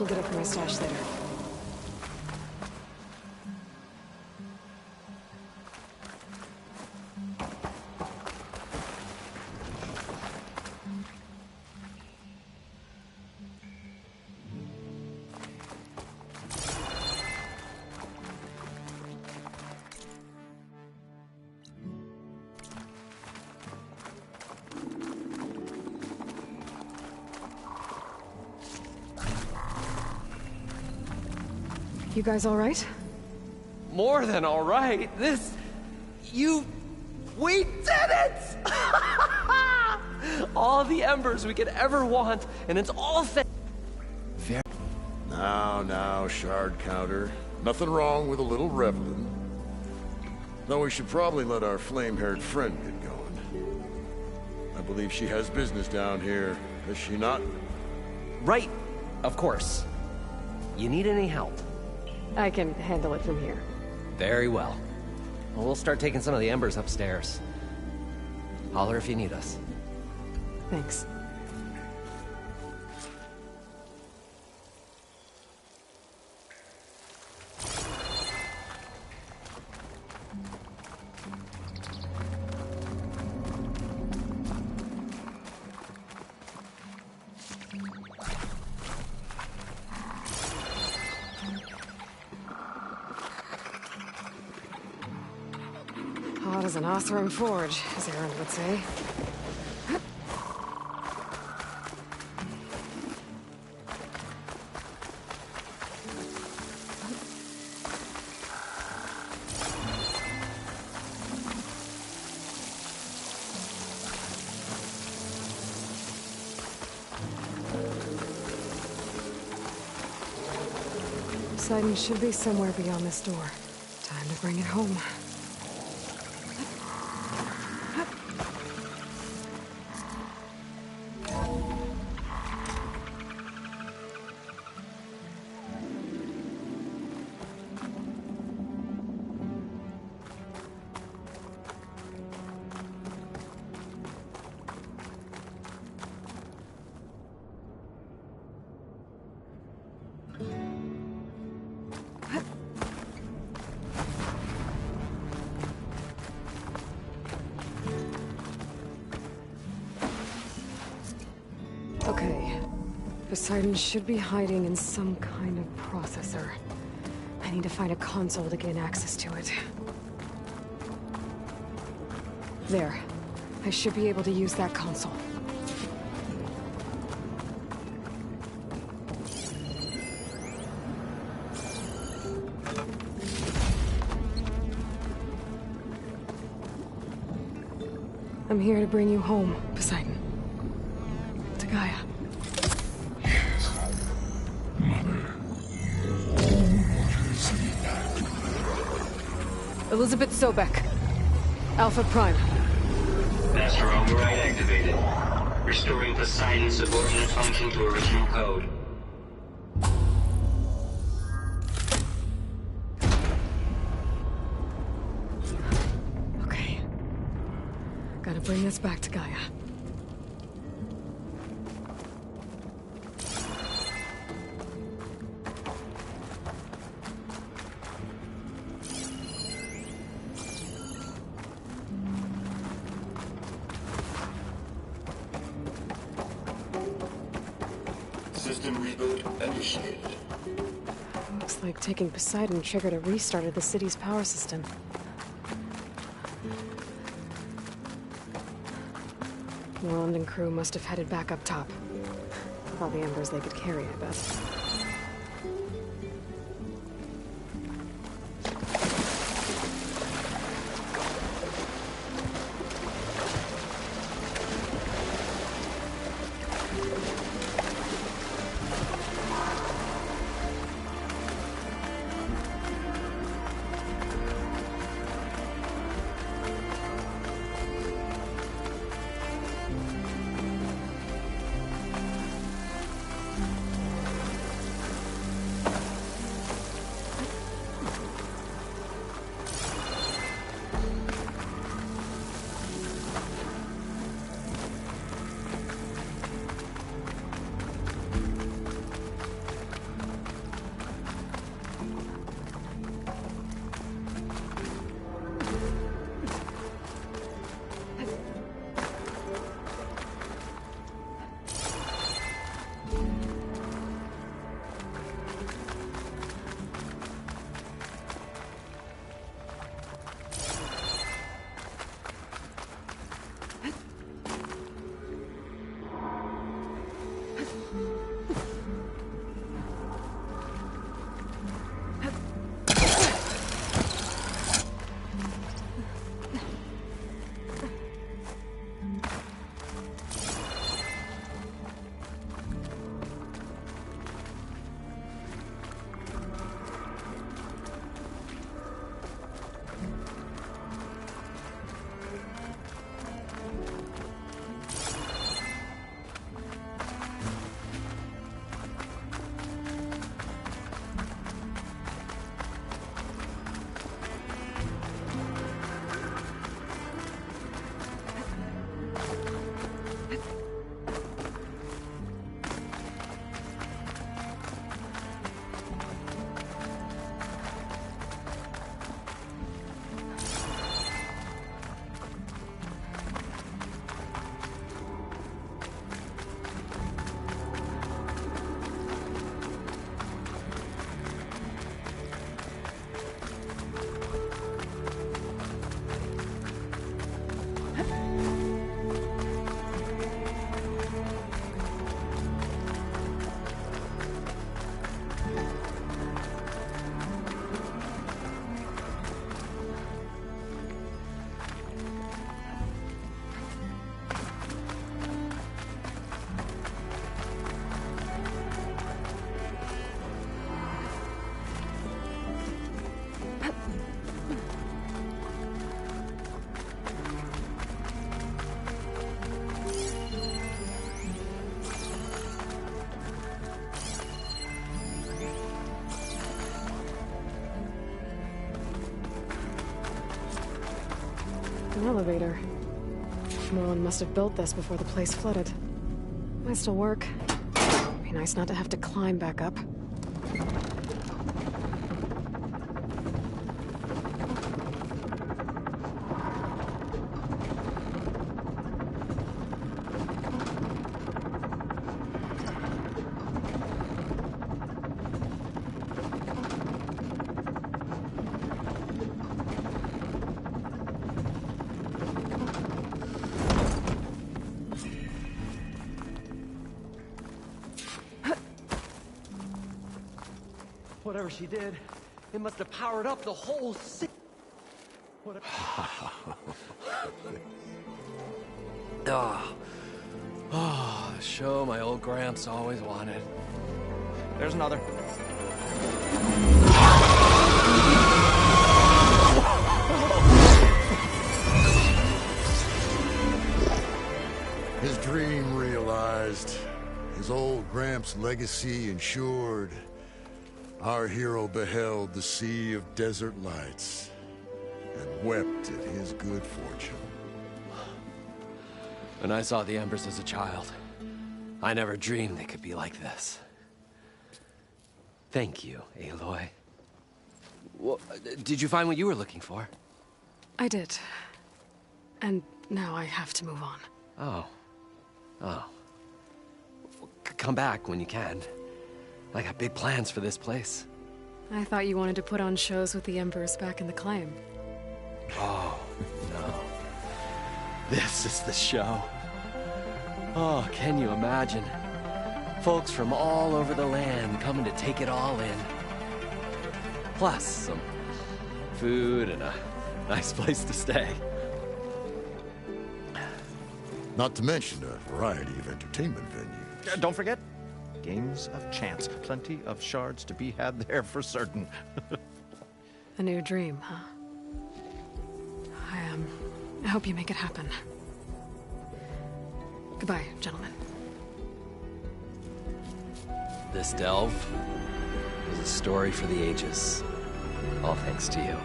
can get it from my stash later. You guys all right? More than all right. We did it! All the embers we could ever want, and it's all Now, shard counter. Nothing wrong with a little reveling. Though we should probably let our flame-haired friend get going. I believe she has business down here, does she not? Right, of course. You need any help? I can handle it from here. Very well. Well, we'll start taking some of the embers upstairs. Holler if you need us. Thanks. Hot as an Oseram forge, as Aaron would say. Poseidon should be somewhere beyond this door. Time to bring it home. Okay. Poseidon should be hiding in some kind of processor. I need to find a console to gain access to it. There. I should be able to use that console. I'm here to bring you home, Poseidon. To Gaia. Elizabeth Sobek. Alpha Prime. Master override activated. Restoring Poseidon's subordinate function to original code. Okay. Gotta bring this back to Gaia. System reboot initiated. Looks like taking Poseidon triggered a restart of the city's power system. Moreland and crew must have headed back up top. All the embers they could carry, I bet. elevator. Morlund must have built this before the place flooded. Might still work. Be nice not to have to climb back up. Whatever she did, it must have powered up the whole city. Oh, show my old Gramps always wanted. There's another. His dream realized. His old Gramps' legacy ensured. Our hero beheld the sea of desert lights and wept at his good fortune. When I saw the Embers as a child, I never dreamed they could be like this. Thank you, Aloy. Well, did you find what you were looking for? I did. And now I have to move on. Oh. Oh. Come back when you can. I got big plans for this place. I thought you wanted to put on shows with the Embers back in the Claim. Oh, no. This is the show. Oh, can you imagine? Folks from all over the land coming to take it all in. Plus, some food and a nice place to stay. Not to mention a variety of entertainment venues. Don't forget, games of chance. Plenty of shards to be had there for certain. A new dream, huh? I hope you make it happen. Goodbye, gentlemen. This delve is a story for the ages. All thanks to you.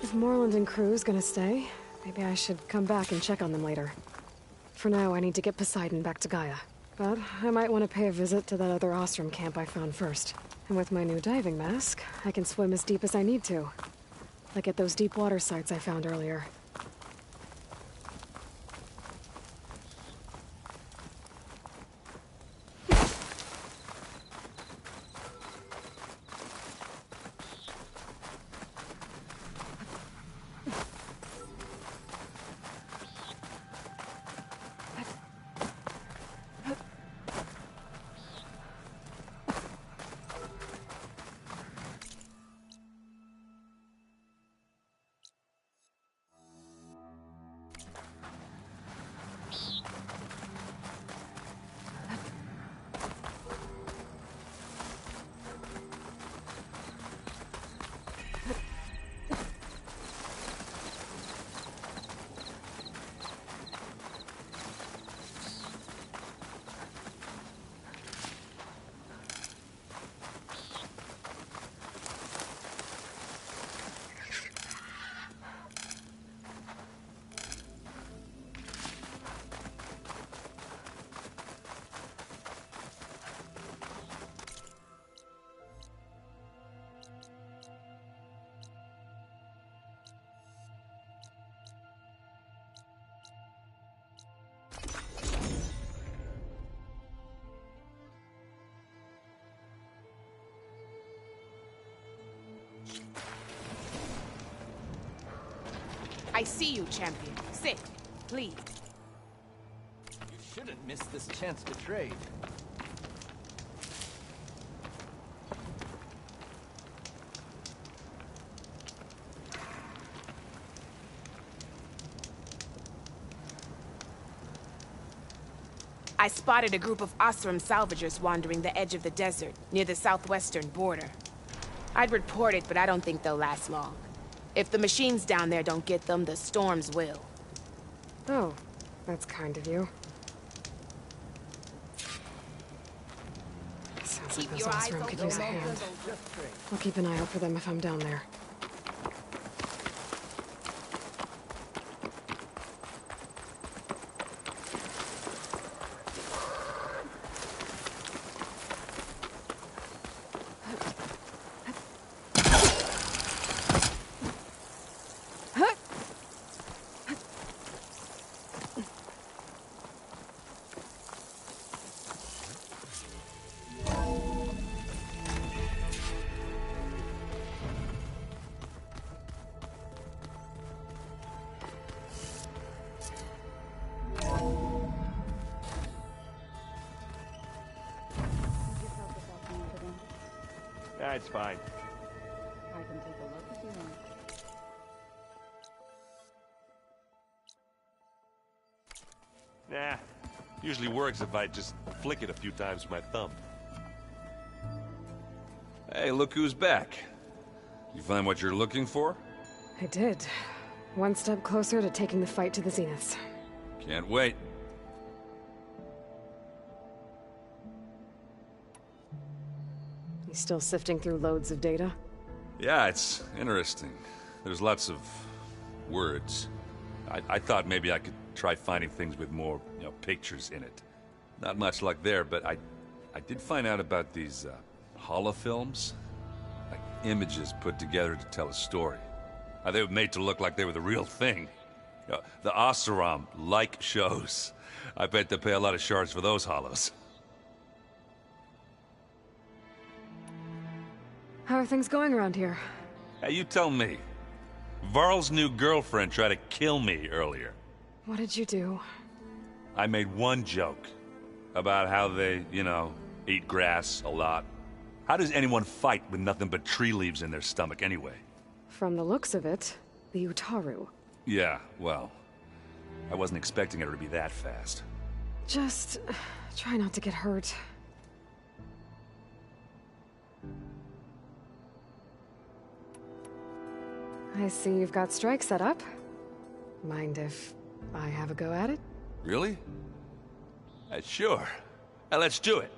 If Morlund and crew's gonna stay, maybe I should come back and check on them later. For now, I need to get Poseidon back to Gaia. But I might want to pay a visit to that other Ostrom camp I found first. And with my new diving mask, I can swim as deep as I need to. Like at those deep water sites I found earlier. I see you, champion. Sit, please. You shouldn't miss this chance to trade. I spotted a group of Ostrom salvagers wandering the edge of the desert, near the southwestern border. I'd report it, but I don't think they'll last long. If the machines down there don't get them, the storms will. Oh, that's kind of you. Sounds Looks like those Osram could use a hand. I'll keep an eye out for them if I'm down there. That's fine. I can take a look if you want. Nah. Usually works if I just flick it a few times with my thumb. Hey, look who's back. You find what you're looking for? I did. One step closer to taking the fight to the Zeniths. Can't wait. You still sifting through loads of data? Yeah, it's interesting. There's lots of words. I thought maybe I could try finding things with more, pictures in it. Not much luck there, but I did find out about these holofilms. Like images put together to tell a story. They were made to look like they were the real thing. The Oseram like shows. I bet they pay a lot of shards for those holos. How are things going around here? Hey, you tell me. Varl's new girlfriend tried to kill me earlier. What did you do? I made one joke about how they, eat grass a lot. How does anyone fight with nothing but tree leaves in their stomach anyway? From the looks of it, the Utaru. Yeah, well, I wasn't expecting her to be that fast. Just try not to get hurt. I see you've got Strike set up. Mind if I have a go at it? Really? Sure. Let's do it.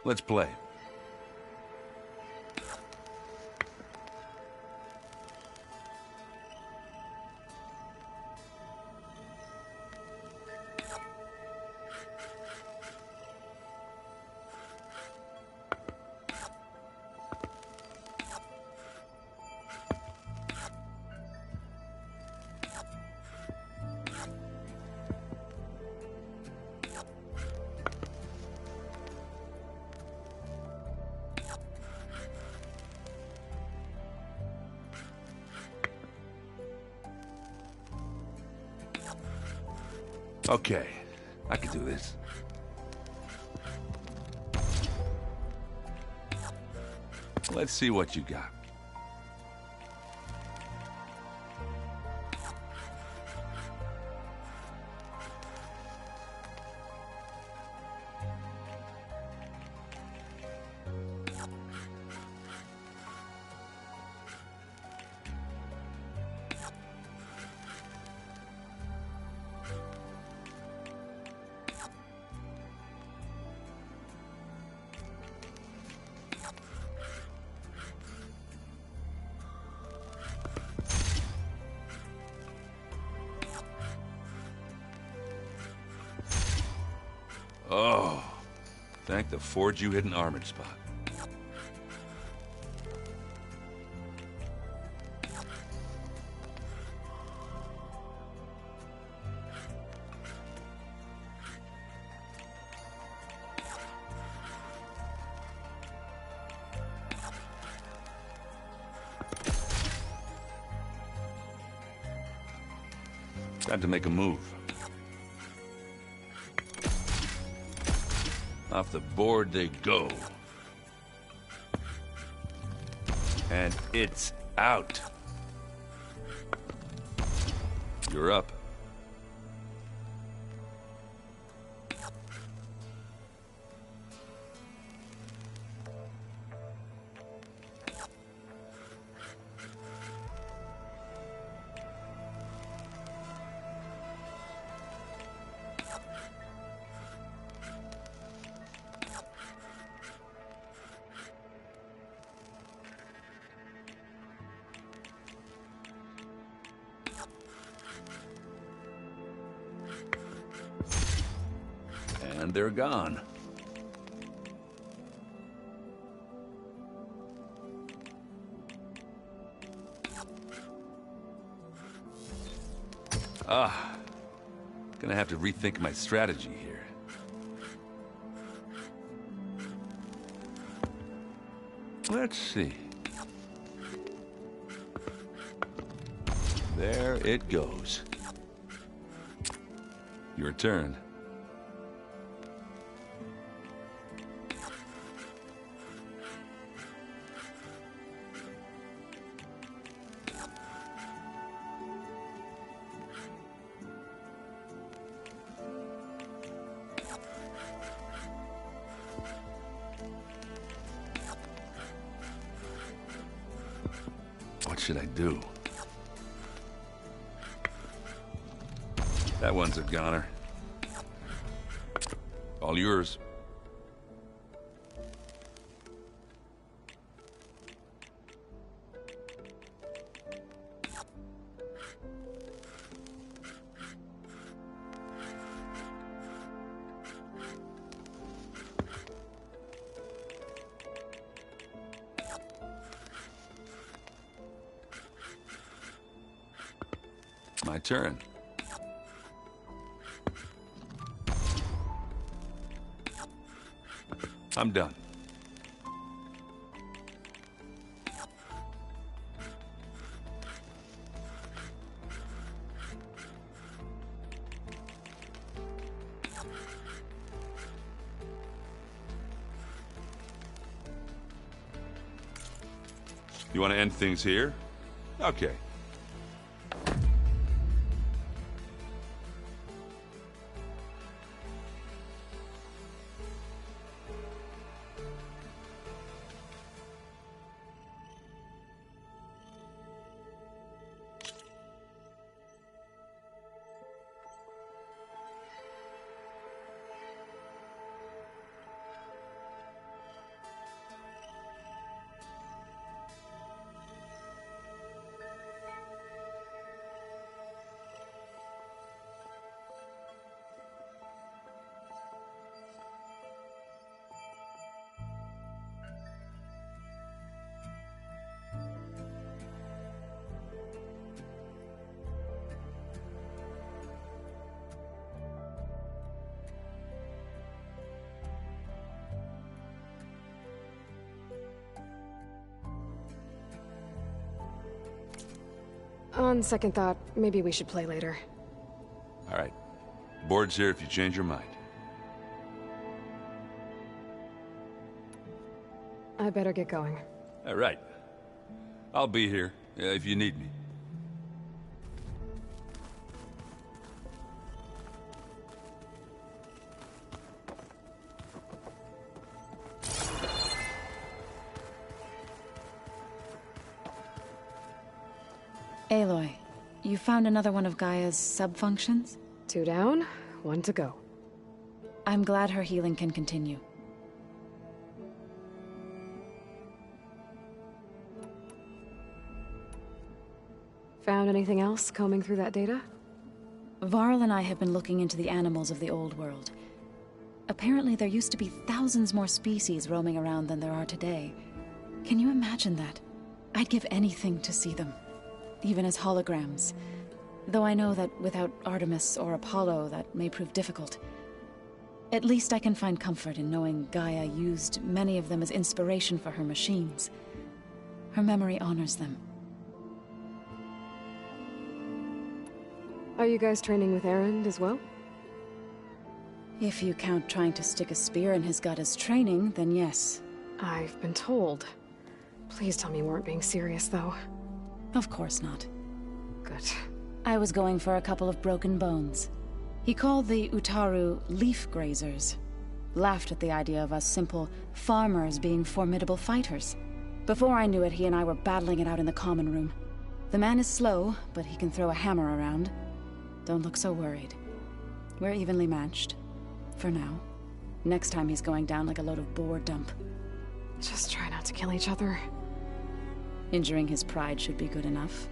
Let's play. Okay, I can do this. Let's see what you got. Oh, thank the Forge you hit an armored spot. Time to make a move. Off the board they go. And it's out. You're up. And they're gone. Gonna have to rethink my strategy here. Let's see. There it goes. Your turn. What should I do? That one's a goner. All yours. My turn. I'm done. You want to end things here? Okay. On second thought, maybe we should play later. All right. Board's here if you change your mind. I better get going. All right. I'll be here if you need me. Aloy, you found another one of Gaia's sub-functions? 2 down, 1 to go. I'm glad her healing can continue. Found anything else combing through that data? Varl and I have been looking into the animals of the old world. Apparently there used to be thousands more species roaming around than there are today. Can you imagine that? I'd give anything to see them. Even as holograms. Though I know that without Artemis or Apollo, that may prove difficult. At least I can find comfort in knowing Gaia used many of them as inspiration for her machines. Her memory honors them. Are you guys training with Erend as well? If you count trying to stick a spear in his gut as training, then yes. I've been told. Please tell me you weren't being serious, though. Of course not. Good. I was going for a couple of broken bones. He called the Utaru leaf grazers. Laughed at the idea of us simple farmers being formidable fighters. Before I knew it, he and I were battling it out in the common room. The man is slow, but he can throw a hammer around. Don't look so worried. We're evenly matched. For now. Next time he's going down like a load of boar dump. Just try not to kill each other. Injuring his pride should be good enough.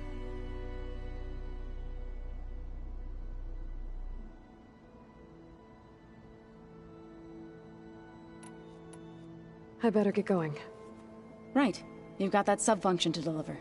I better get going. Right. You've got that sub-function to deliver.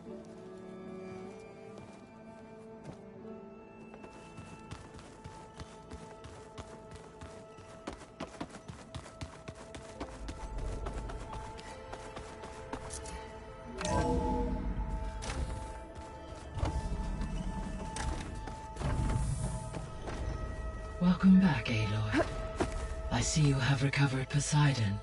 Welcome back, Aloy. I see you have recovered Poseidon.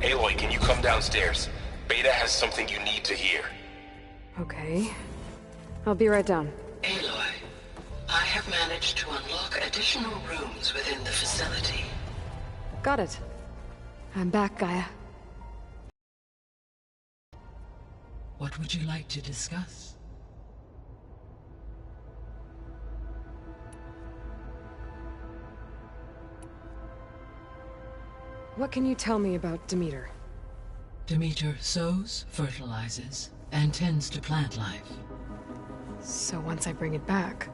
Aloy, can you come downstairs? Beta has something you need to hear. Okay. I'll be right down. Aloy, I have managed to unlock additional rooms within the facility. Got it. I'm back, Gaia. What would you like to discuss? What can you tell me about Demeter? Demeter sows, fertilizes, and tends to plant life. So once I bring it back,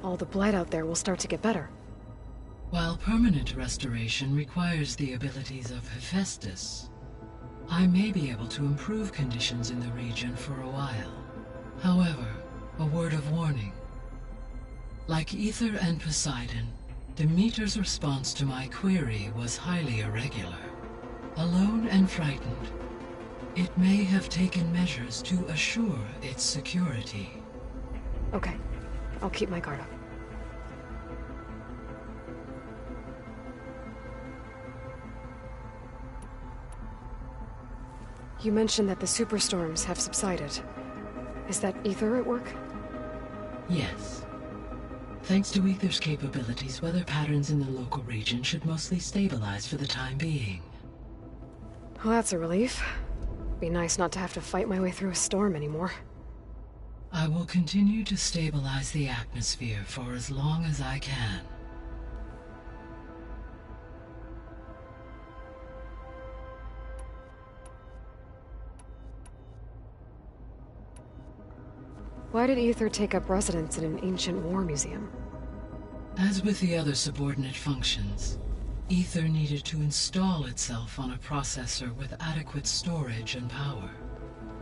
all the blight out there will start to get better. While permanent restoration requires the abilities of Hephaestus, I may be able to improve conditions in the region for a while. However, a word of warning. Like Aether and Poseidon, Demeter's response to my query was highly irregular. Alone and frightened, it may have taken measures to assure its security. Okay, I'll keep my guard up. You mentioned that the superstorms have subsided. Is that Aether at work? Yes. Thanks to Aether's capabilities, weather patterns in the local region should mostly stabilize for the time being. Well, that's a relief. Be nice not to have to fight my way through a storm anymore. I will continue to stabilize the atmosphere for as long as I can. Why did Aether take up residence in an ancient war museum? As with the other subordinate functions, Aether needed to install itself on a processor with adequate storage and power.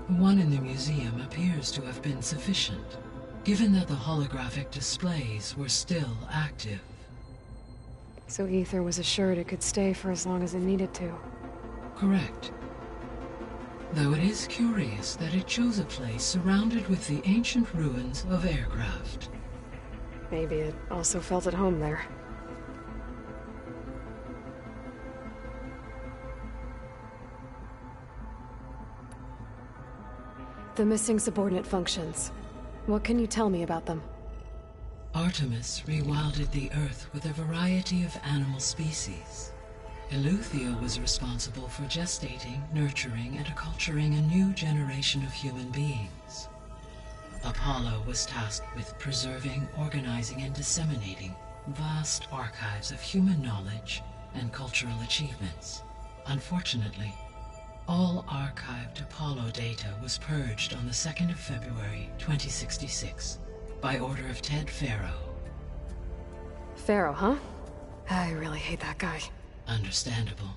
One in the museum appears to have been sufficient, given that the holographic displays were still active. So Aether was assured it could stay for as long as it needed to. Correct. Though it is curious that it chose a place surrounded with the ancient ruins of aircraft. Maybe it also felt at home there. The missing subordinate functions. What can you tell me about them? Artemis rewilded the Earth with a variety of animal species. Eleuthia was responsible for gestating, nurturing, and acculturating a new generation of human beings. Apollo was tasked with preserving, organizing, and disseminating vast archives of human knowledge and cultural achievements. Unfortunately, all archived Apollo data was purged on the 2nd of February, 2066, by order of Ted Faro. Faro, huh? I really hate that guy. Understandable.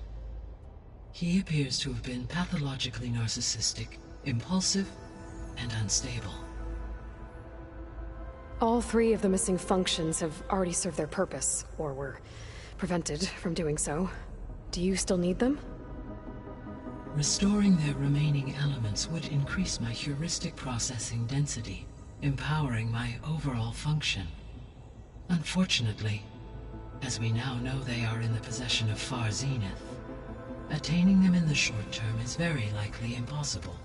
He appears to have been pathologically narcissistic, impulsive, and unstable. All 3 of the missing functions have already served their purpose, or were prevented from doing so. Do you still need them? Restoring their remaining elements would increase my heuristic processing density, empowering my overall function. Unfortunately, as we now know they are in the possession of Far Zenith, attaining them in the short term is very likely impossible.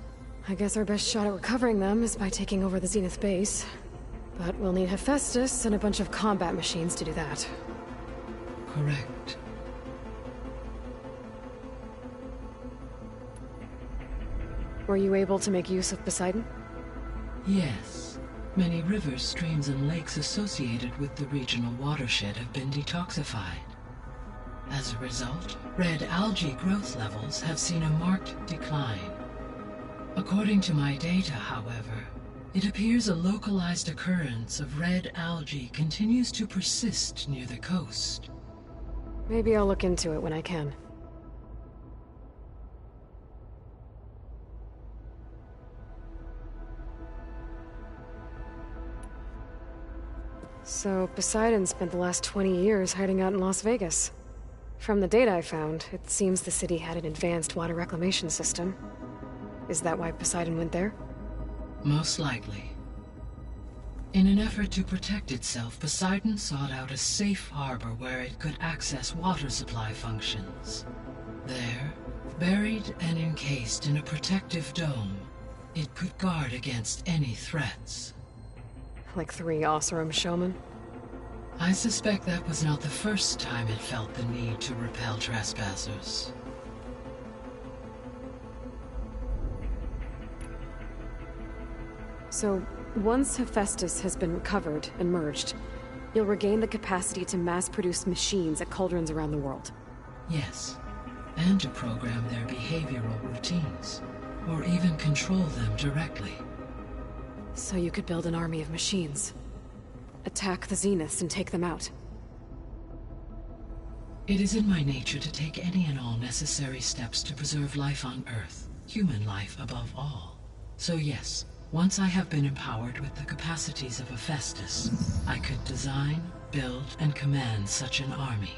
I guess our best shot at recovering them is by taking over the Zenith base. But we'll need Hephaestus and a bunch of combat machines to do that. Correct. Were you able to make use of Poseidon? Yes. Many rivers, streams, and lakes associated with the regional watershed have been detoxified. As a result, red algae growth levels have seen a marked decline. According to my data, however, it appears a localized occurrence of red algae continues to persist near the coast. Maybe I'll look into it when I can. So, Poseidon spent the last 20 years hiding out in Las Vegas. From the data I found, it seems the city had an advanced water reclamation system. Is that why Poseidon went there? Most likely. In an effort to protect itself, Poseidon sought out a safe harbor where it could access water supply functions. There, buried and encased in a protective dome, it could guard against any threats. Like 3 Oseram showmen? I suspect that was not the first time it felt the need to repel trespassers. So, once Hephaestus has been recovered and merged, you'll regain the capacity to mass-produce machines at cauldrons around the world. Yes, and to program their behavioral routines, or even control them directly. So you could build an army of machines. Attack the Zeniths and take them out. It is in my nature to take any and all necessary steps to preserve life on Earth, human life above all. So yes, once I have been empowered with the capacities of Hephaestus, I could design, build, and command such an army.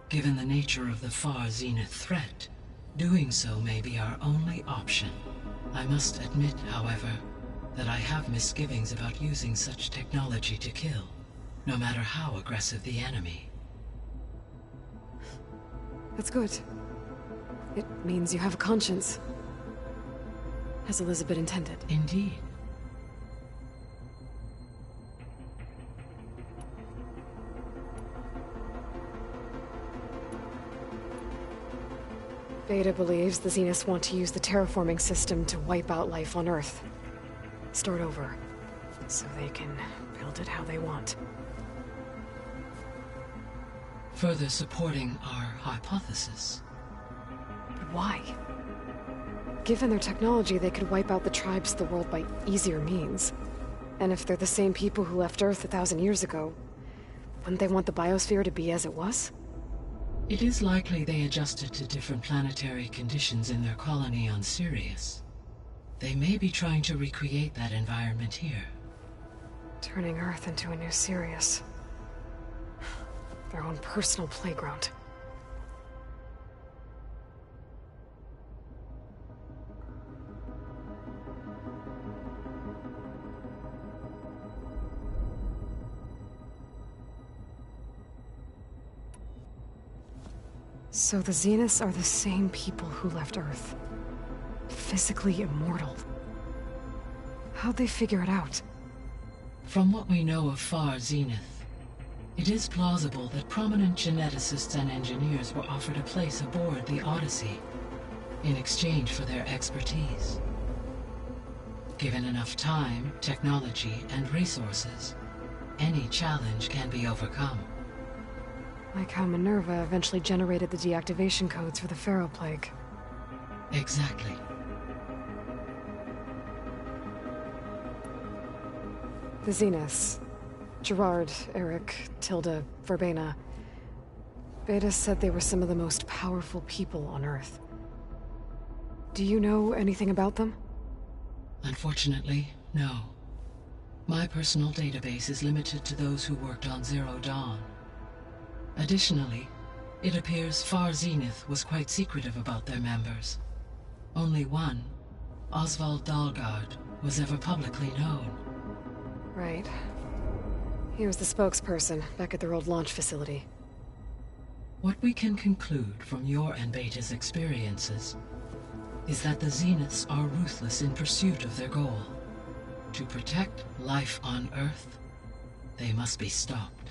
Given the nature of the far Zenith threat, doing so may be our only option. I must admit, however, that I have misgivings about using such technology to kill, no matter how aggressive the enemy. That's good. It means you have a conscience. As Elizabeth intended. Indeed. Beta believes the Zeniths want to use the terraforming system to wipe out life on Earth. Start over, so they can build it how they want. Further supporting our hypothesis. But why? Given their technology, they could wipe out the tribes of the world by easier means. And if they're the same people who left Earth 1,000 years ago, wouldn't they want the biosphere to be as it was? It is likely they adjusted to different planetary conditions in their colony on Sirius. They may be trying to recreate that environment here. Turning Earth into a new Sirius. Their own personal playground. So the Zeniths are the same people who left Earth. Physically immortal. How'd they figure it out? From what we know of Far Zenith, it is plausible that prominent geneticists and engineers were offered a place aboard the Odyssey in exchange for their expertise. Given enough time, technology, and resources, any challenge can be overcome. Like how Minerva eventually generated the deactivation codes for the Pharaoh Plague. Exactly. The Zeniths. Gerard, Eric, Tilda, Verbena. Beta said they were some of the most powerful people on Earth. Do you know anything about them? Unfortunately, no. My personal database is limited to those who worked on Zero Dawn. Additionally, it appears Far Zenith was quite secretive about their members. Only one, Oswald Dahlgard, was ever publicly known. Right. He was the spokesperson back at their old launch facility. What we can conclude from your and Beta's experiences is that the Zeniths are ruthless in pursuit of their goal. To protect life on Earth, they must be stopped.